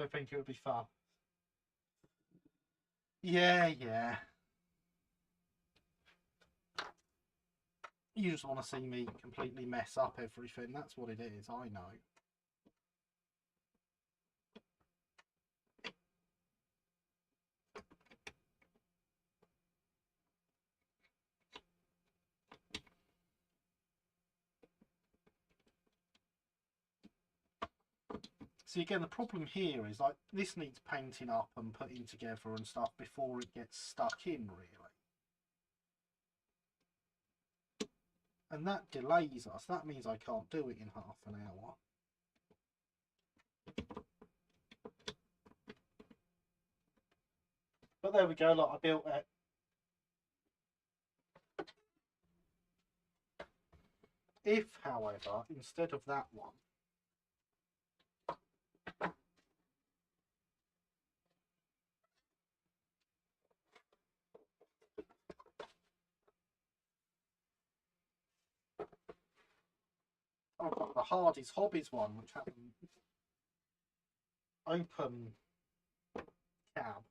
also think it would be fun. Yeah, yeah. You just want to see me completely mess up everything. That's what it is, I know. See, again, the problem here is like this needs painting up and putting together and stuff before it gets stuck in, really. And that delays us. That means I can't do it in half an hour. But there we go, like I built it. If, however, instead of that one, I've got the Hardy's Hobbies one, which has an open cab.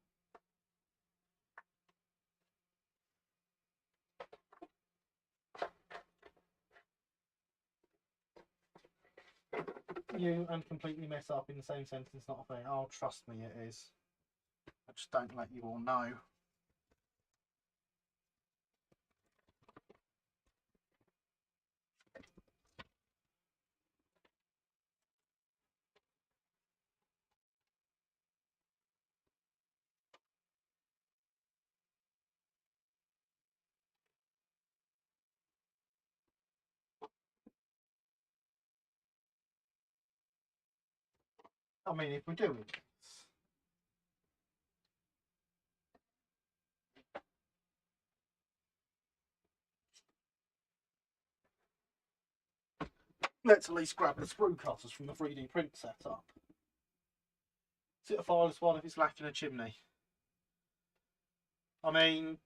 You and completely mess up in the same sentence, not a thing. Oh, trust me, it is. I just don't let you all know. I mean, if we're doing this, let's at least grab the sprue cutters from the 3D print setup. Is it a fireless one if it's lacking a chimney? I mean,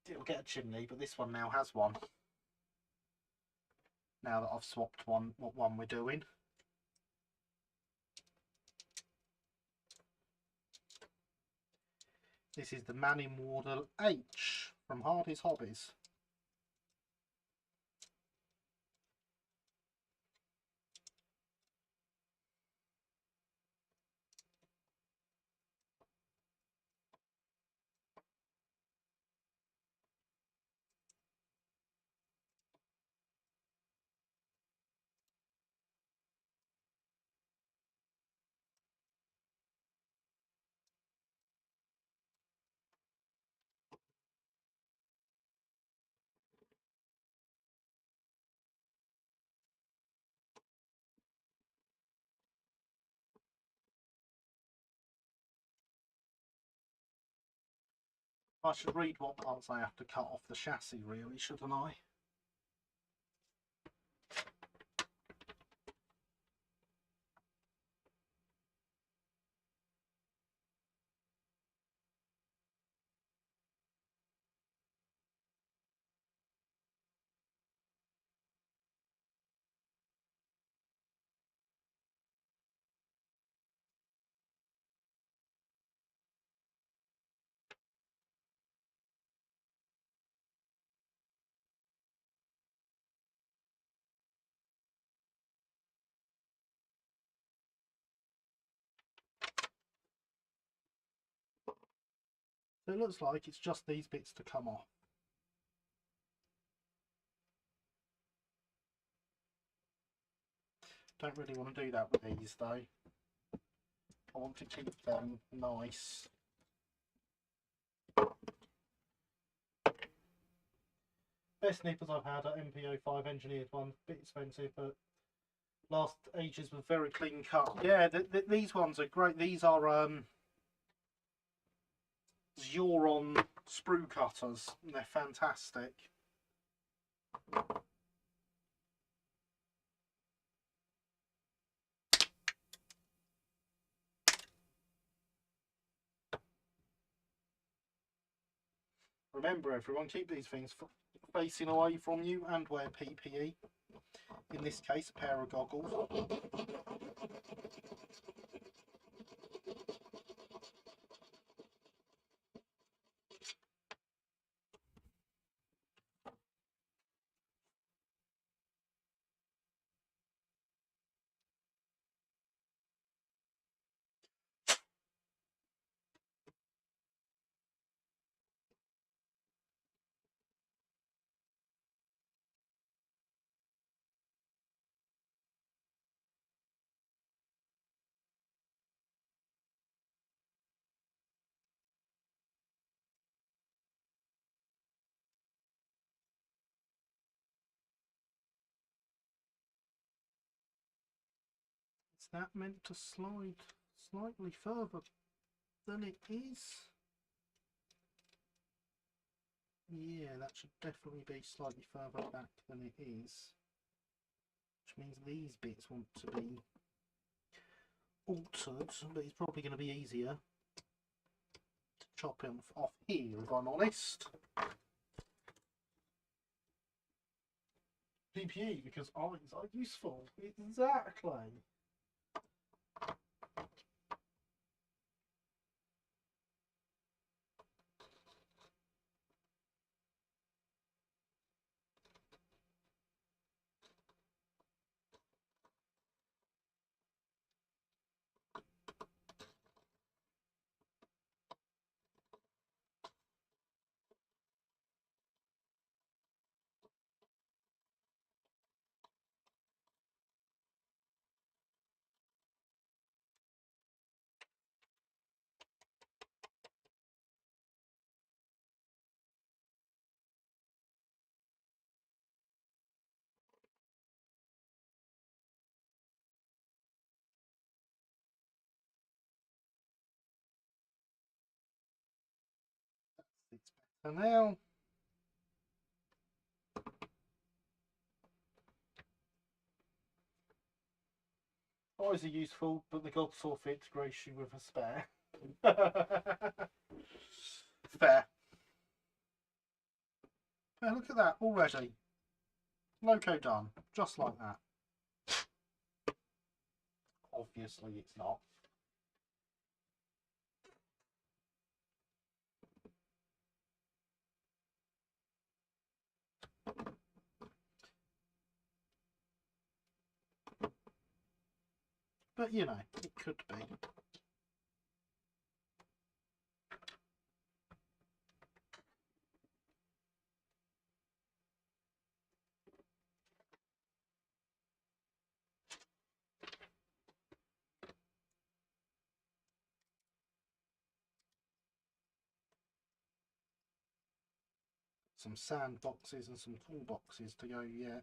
it'll get a chimney, but this one now has one. Now that I've swapped what one we're doing. This is the Manning Wardle H from Hardy's Hobbies. I should read what parts I have to cut off the chassis, really, shouldn't I? So it looks like it's just these bits to come off. Don't really want to do that with these though. I want to keep them nice. Best nippers I've had are MPO5 engineered ones, a bit expensive, but last ages were very clean cut. Yeah, these ones are great. These are Euron sprue cutters, and they're fantastic. Remember everyone, keep these things facing away from you and wear PPE. In this case, a pair of goggles. that meant to slide slightly further than it is? Yeah, that should definitely be slightly further back than it is. Which means these bits want to be altered, but it's probably going to be easier to chop them off here, if I'm honest. PPE, because eyes are useful. Exactly. It's better now. Eyes are useful, but the gods saw fit to grace you with a spare. Fair. Yeah, look at that already. Loco done, just like that. Obviously it's not. But you know, it could be. Some sand boxes and some toolboxes to go yet.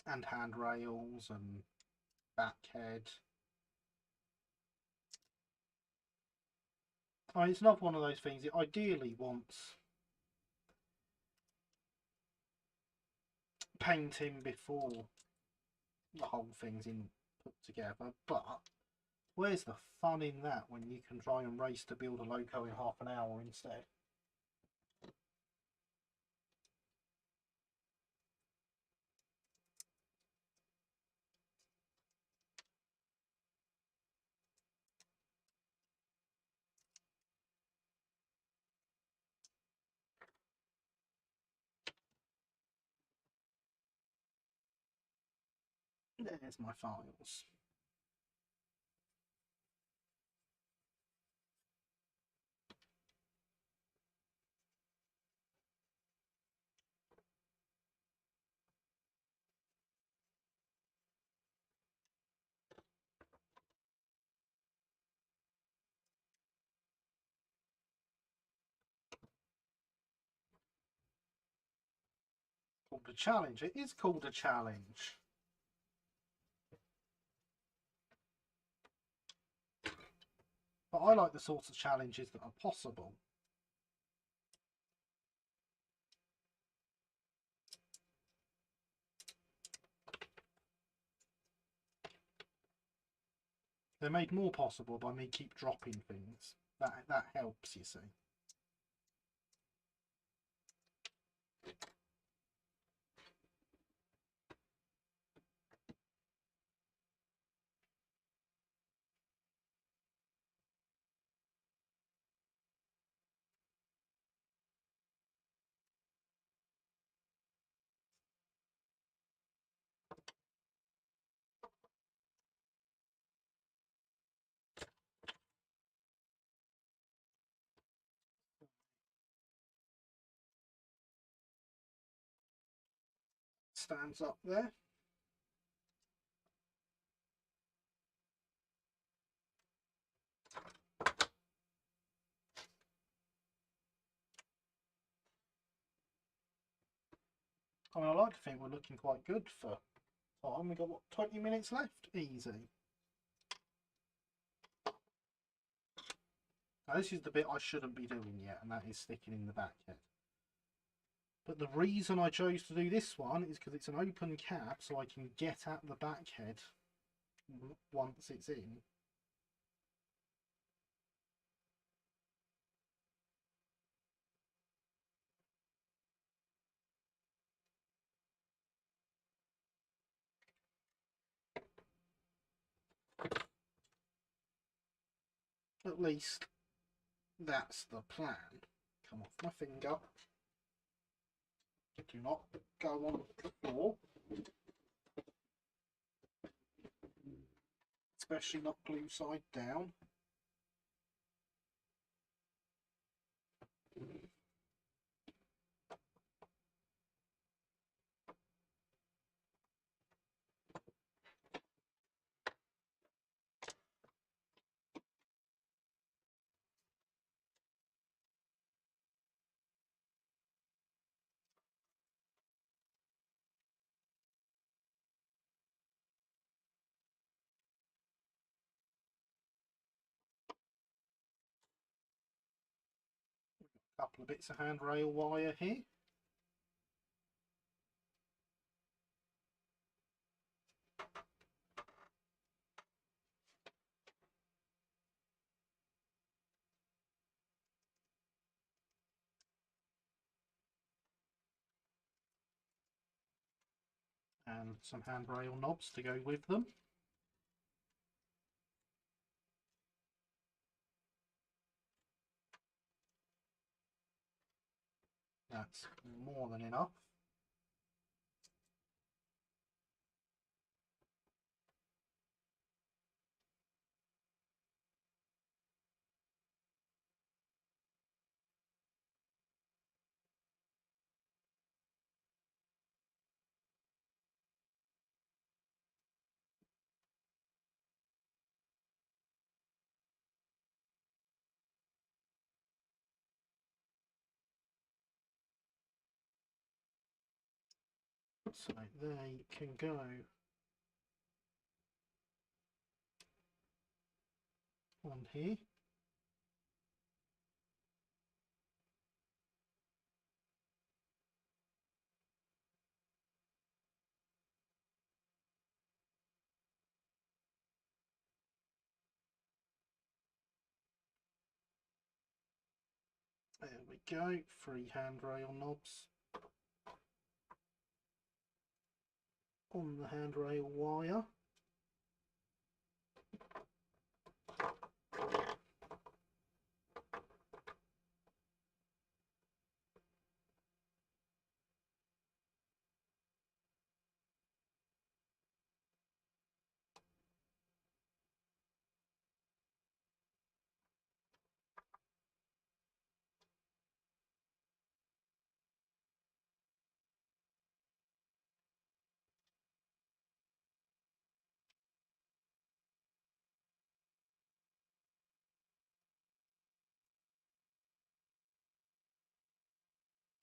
And handrails and backhead. I mean, it's not one of those things. It ideally wants painting before the whole thing's in put together, but where's the fun in that when you can try and race to build a loco in half an hour instead? There's my files. Called a challenge. It is called a challenge. But I like the sorts of challenges that are possible. They're made more possible by me keep dropping things. That helps, you see. Stands up there. I mean, I like to think we're looking quite good for fine. We've got, what, 20 minutes left? Easy. Now, this is the bit I shouldn't be doing yet, and that is sticking in the back head. But the reason I chose to do this one is because it's an open cap, so I can get at the back head once it's in. At least that's the plan. Come off my finger. Do not go on the floor. Especially not glue side down. A couple of bits of handrail wire here. And some handrail knobs to go with them. That's more than enough. So they can go on here. There we go, 3 handrail knobs on the handrail wire.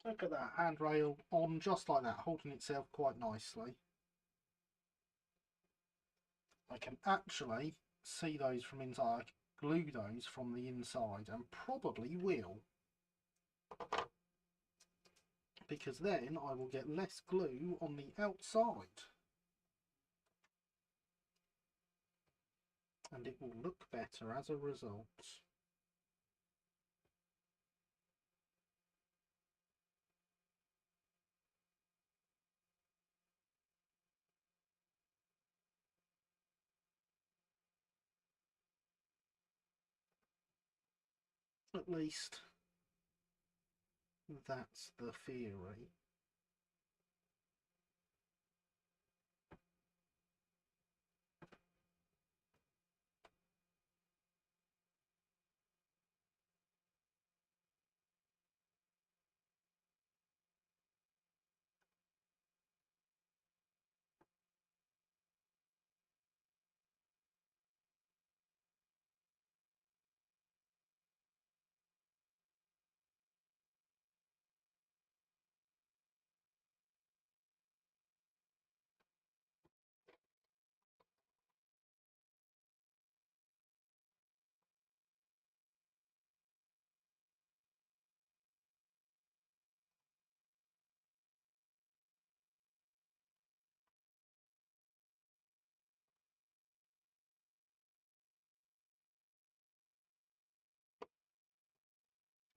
Look at that, handrail on just like that, holding itself quite nicely. I can actually see those from inside. I can glue those from the inside, and probably will. Because then I will get less glue on the outside. And it will look better as a result. At least that's the theory.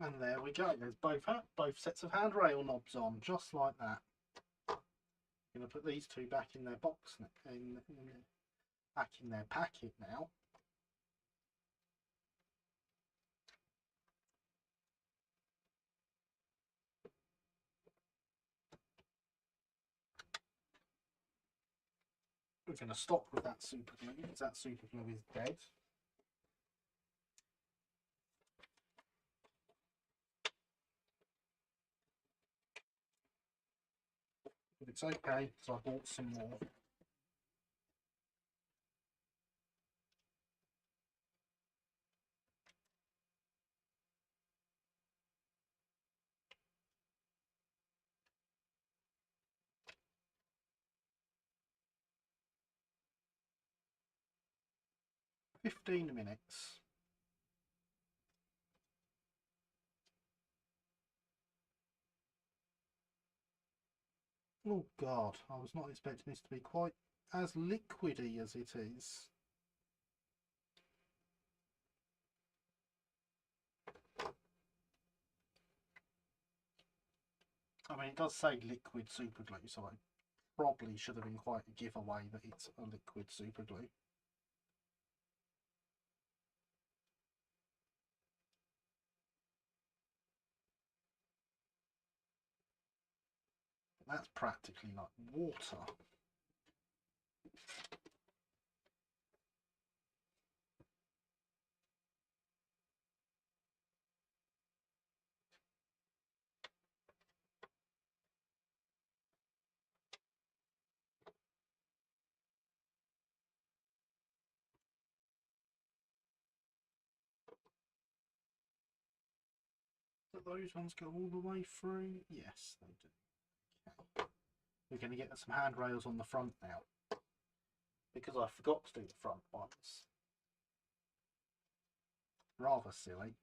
And there we go. There's both sets of handrail knobs on, just like that. I'm going to put these two back in their box, back in their packet now. We're going to stop with that super glue because that super glue is dead. But it's okay because I bought some more. "15 minutes. Oh God, I was not expecting this to be quite as liquidy as it is. I mean, it does say liquid super glue, so I probably should have been quite a giveaway that it's a liquid super glue. That's practically like water. Do those ones go all the way through? Yes, they do. Okay. We're going to get some handrails on the front now, because I forgot to do the front ones. Rather silly.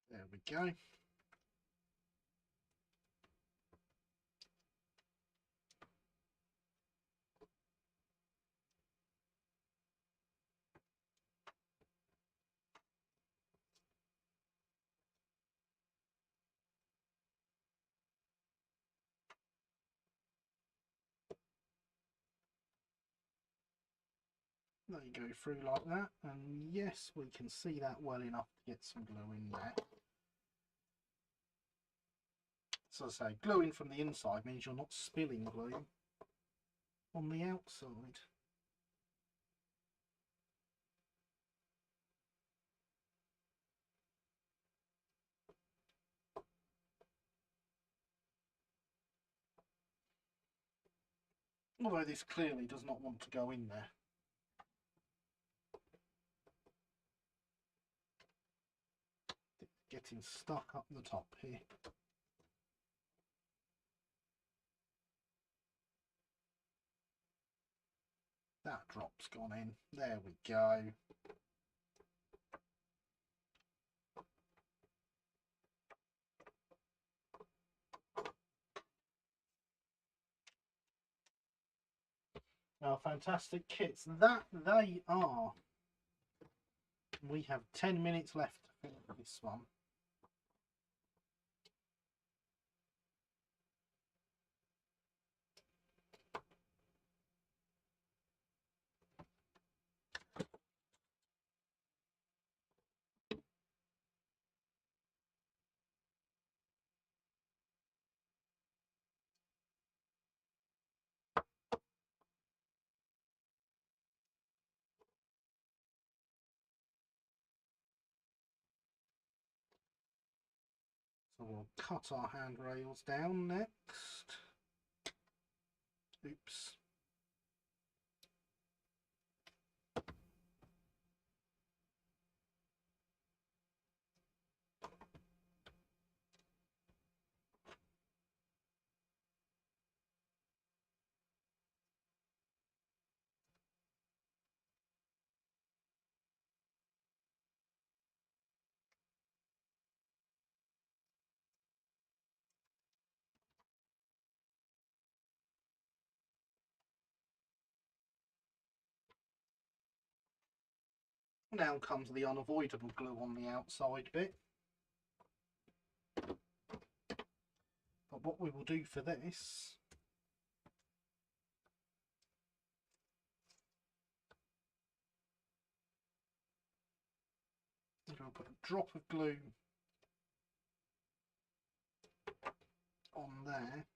There we go. They go through like that, and yes, we can see that well enough to get some glue in there. So I say, gluing from the inside means you're not spilling glue on the outside. Although this clearly does not want to go in there. It's getting stuck up the top here. That drop's gone in. There we go. Our fantastic kits. That they are. We have 10 minutes left to finish this one. So we'll cut our handrails down next. Oops. Now comes the unavoidable glue on the outside bit. But what we will do for this is we'll put a drop of glue on there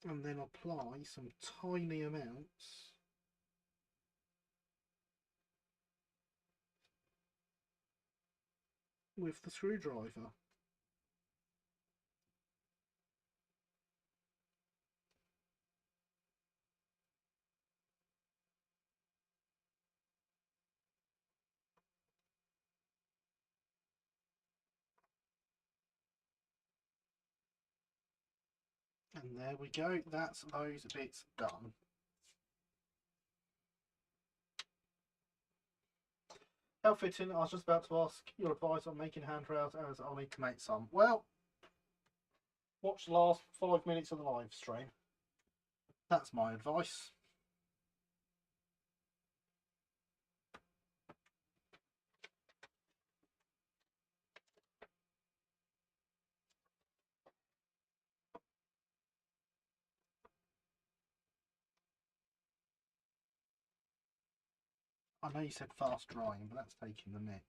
and then apply some tiny amounts with the screwdriver. And there we go, that's those bits done. How fitting, I was just about to ask your advice on making handrails as I'll need to make some. Well, watch the last 5 minutes of the live stream. That's my advice. I know you said fast drying, but that's taking the mick.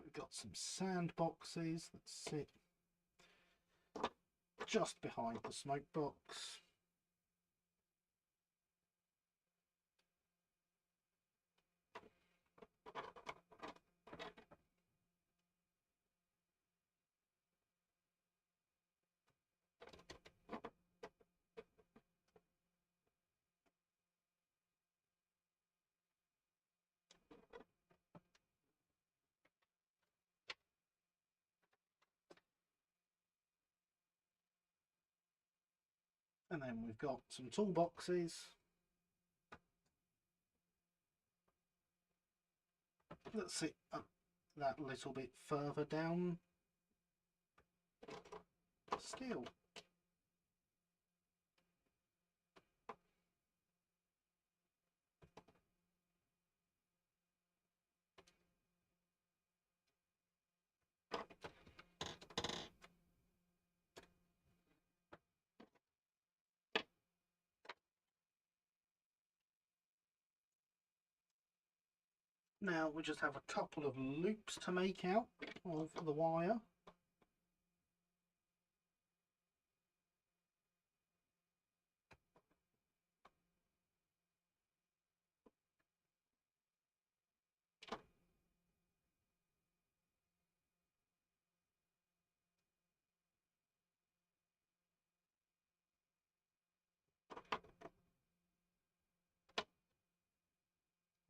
We've got some sand boxes that sit just behind the smoke box. And then we've got some toolboxes that sit that little bit further down still. Now we just have a couple of loops to make out of the wire.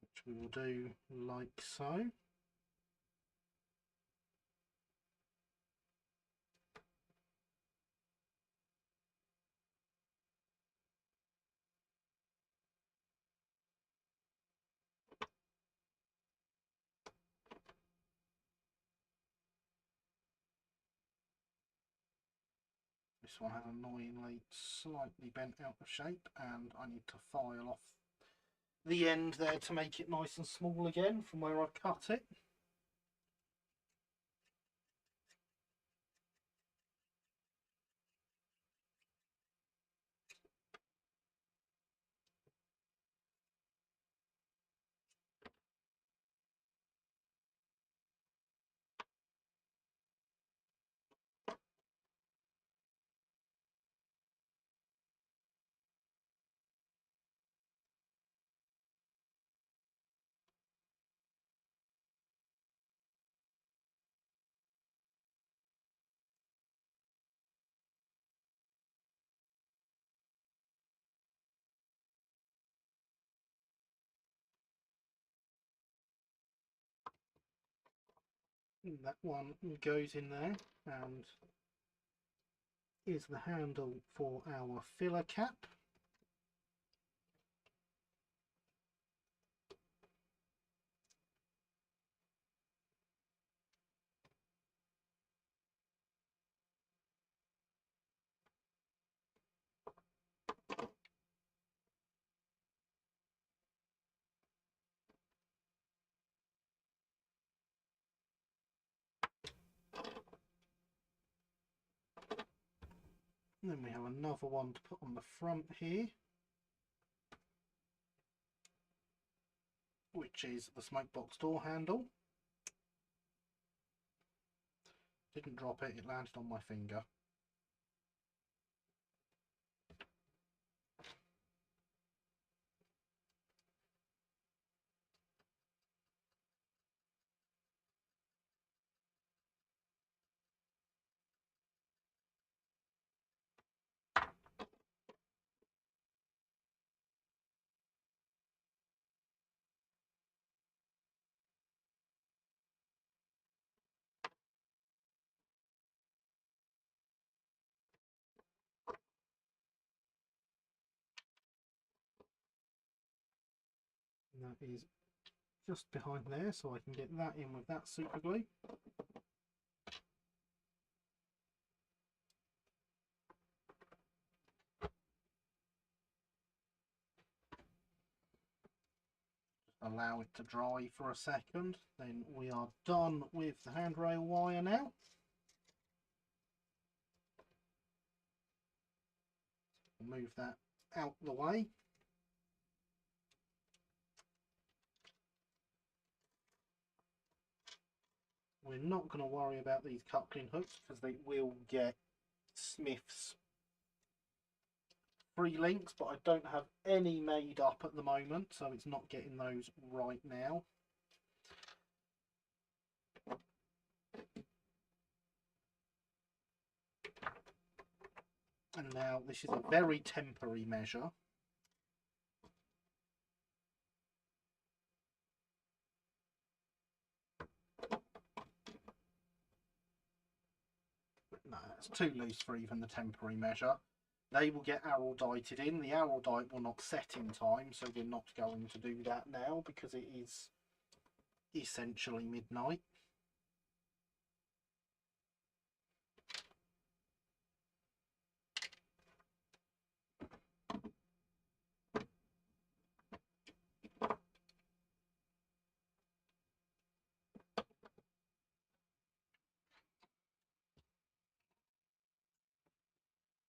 Which we will do like so. This one has annoyingly slightly bent out of shape and I need to file off the end there to make it nice and small again from where I cut it. That one goes in there and is the handle for our filler cap. And then we have another one to put on the front here, which is the smoke box door handle. Didn't drop it, it landed on my finger. And that is just behind there, so I can get that in with that super glue. Allow it to dry for a second, then we are done with the handrail wire now. Move that out the way. We're not going to worry about these coupling hooks because they will get Smith's free links, but I don't have any made up at the moment, so it's not getting those right now. And now this is a very temporary measure. No, it's too loose for even the temporary measure. They will get araldited in. The araldite will not set in time, so we're not going to do that now because it is essentially midnight.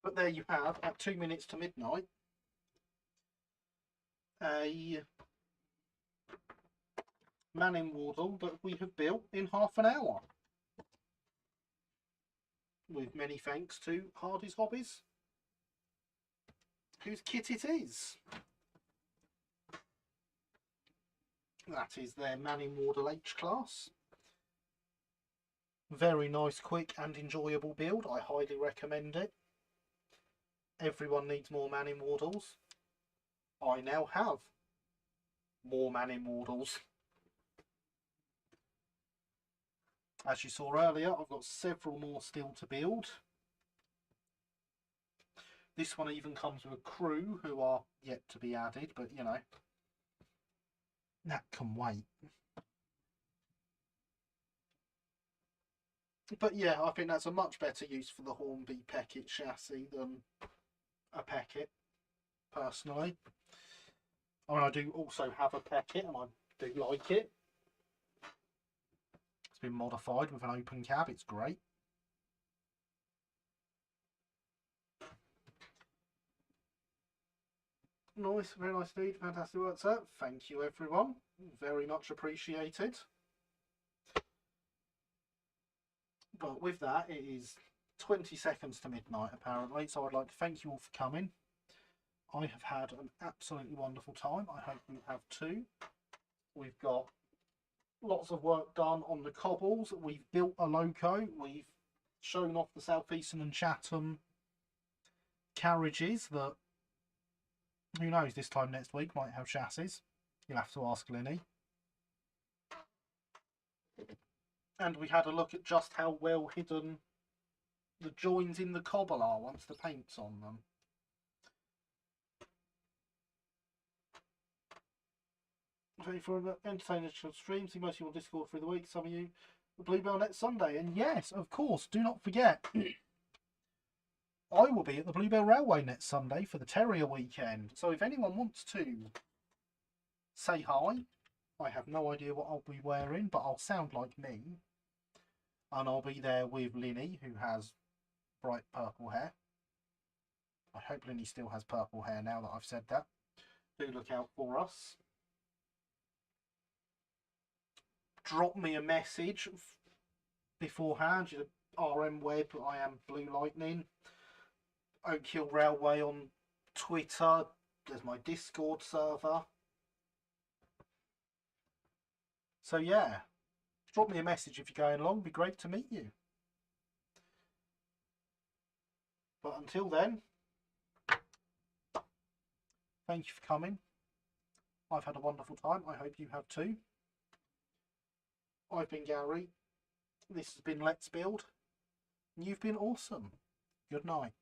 But there you have, at 2 minutes to midnight, a Manning Wardle that we have built in half an hour. With many thanks to Hardy's Hobbies, whose kit it is. That is their Manning Wardle H class. Very nice, quick and enjoyable build. I highly recommend it. Everyone needs more Manning Wardles. I now have more Manning Wardles. As you saw earlier, I've got several more still to build. This one even comes with a crew who are yet to be added, but you know, that can wait. But yeah, I think that's a much better use for the Hornby Peckett chassis than a Peckett, personally. I mean, I do also have a Peckett and I do like it. It's been modified with an open cab, it's great. Nice, very nice indeed, fantastic work, sir. Thank you, everyone. Very much appreciated. But with that, it is 20 seconds to midnight, apparently, so I'd like to thank you all for coming. I have had an absolutely wonderful time. I hope you have too. We've got lots of work done on the cobbles. We've built a loco. We've shown off the Southeastern and Chatham carriages that, who knows, this time next week might have chassis. You'll have to ask Lenny. And we had a look at just how well hidden the joins in the cobble are once the paint's on them. For an entertaining stream, see most of you on Discord through the week, some of you the Bluebell next Sunday. And yes, of course, do not forget, I will be at the Bluebell Railway next Sunday for the Terrier weekend. So if anyone wants to say hi, I have no idea what I'll be wearing, but I'll sound like me. And I'll be there with Linny, who has bright purple hair. I hope Linny still has purple hair now that I've said that. Do look out for us. Drop me a message beforehand. RM Web, I am Blue Lightning. Oak Hill Railway on Twitter. There's my Discord server. So yeah, drop me a message if you're going along. It'd be great to meet you. But until then, thank you for coming. I've had a wonderful time. I hope you have too. I've been Gary. This has been Let's Build. You've been awesome. Good night.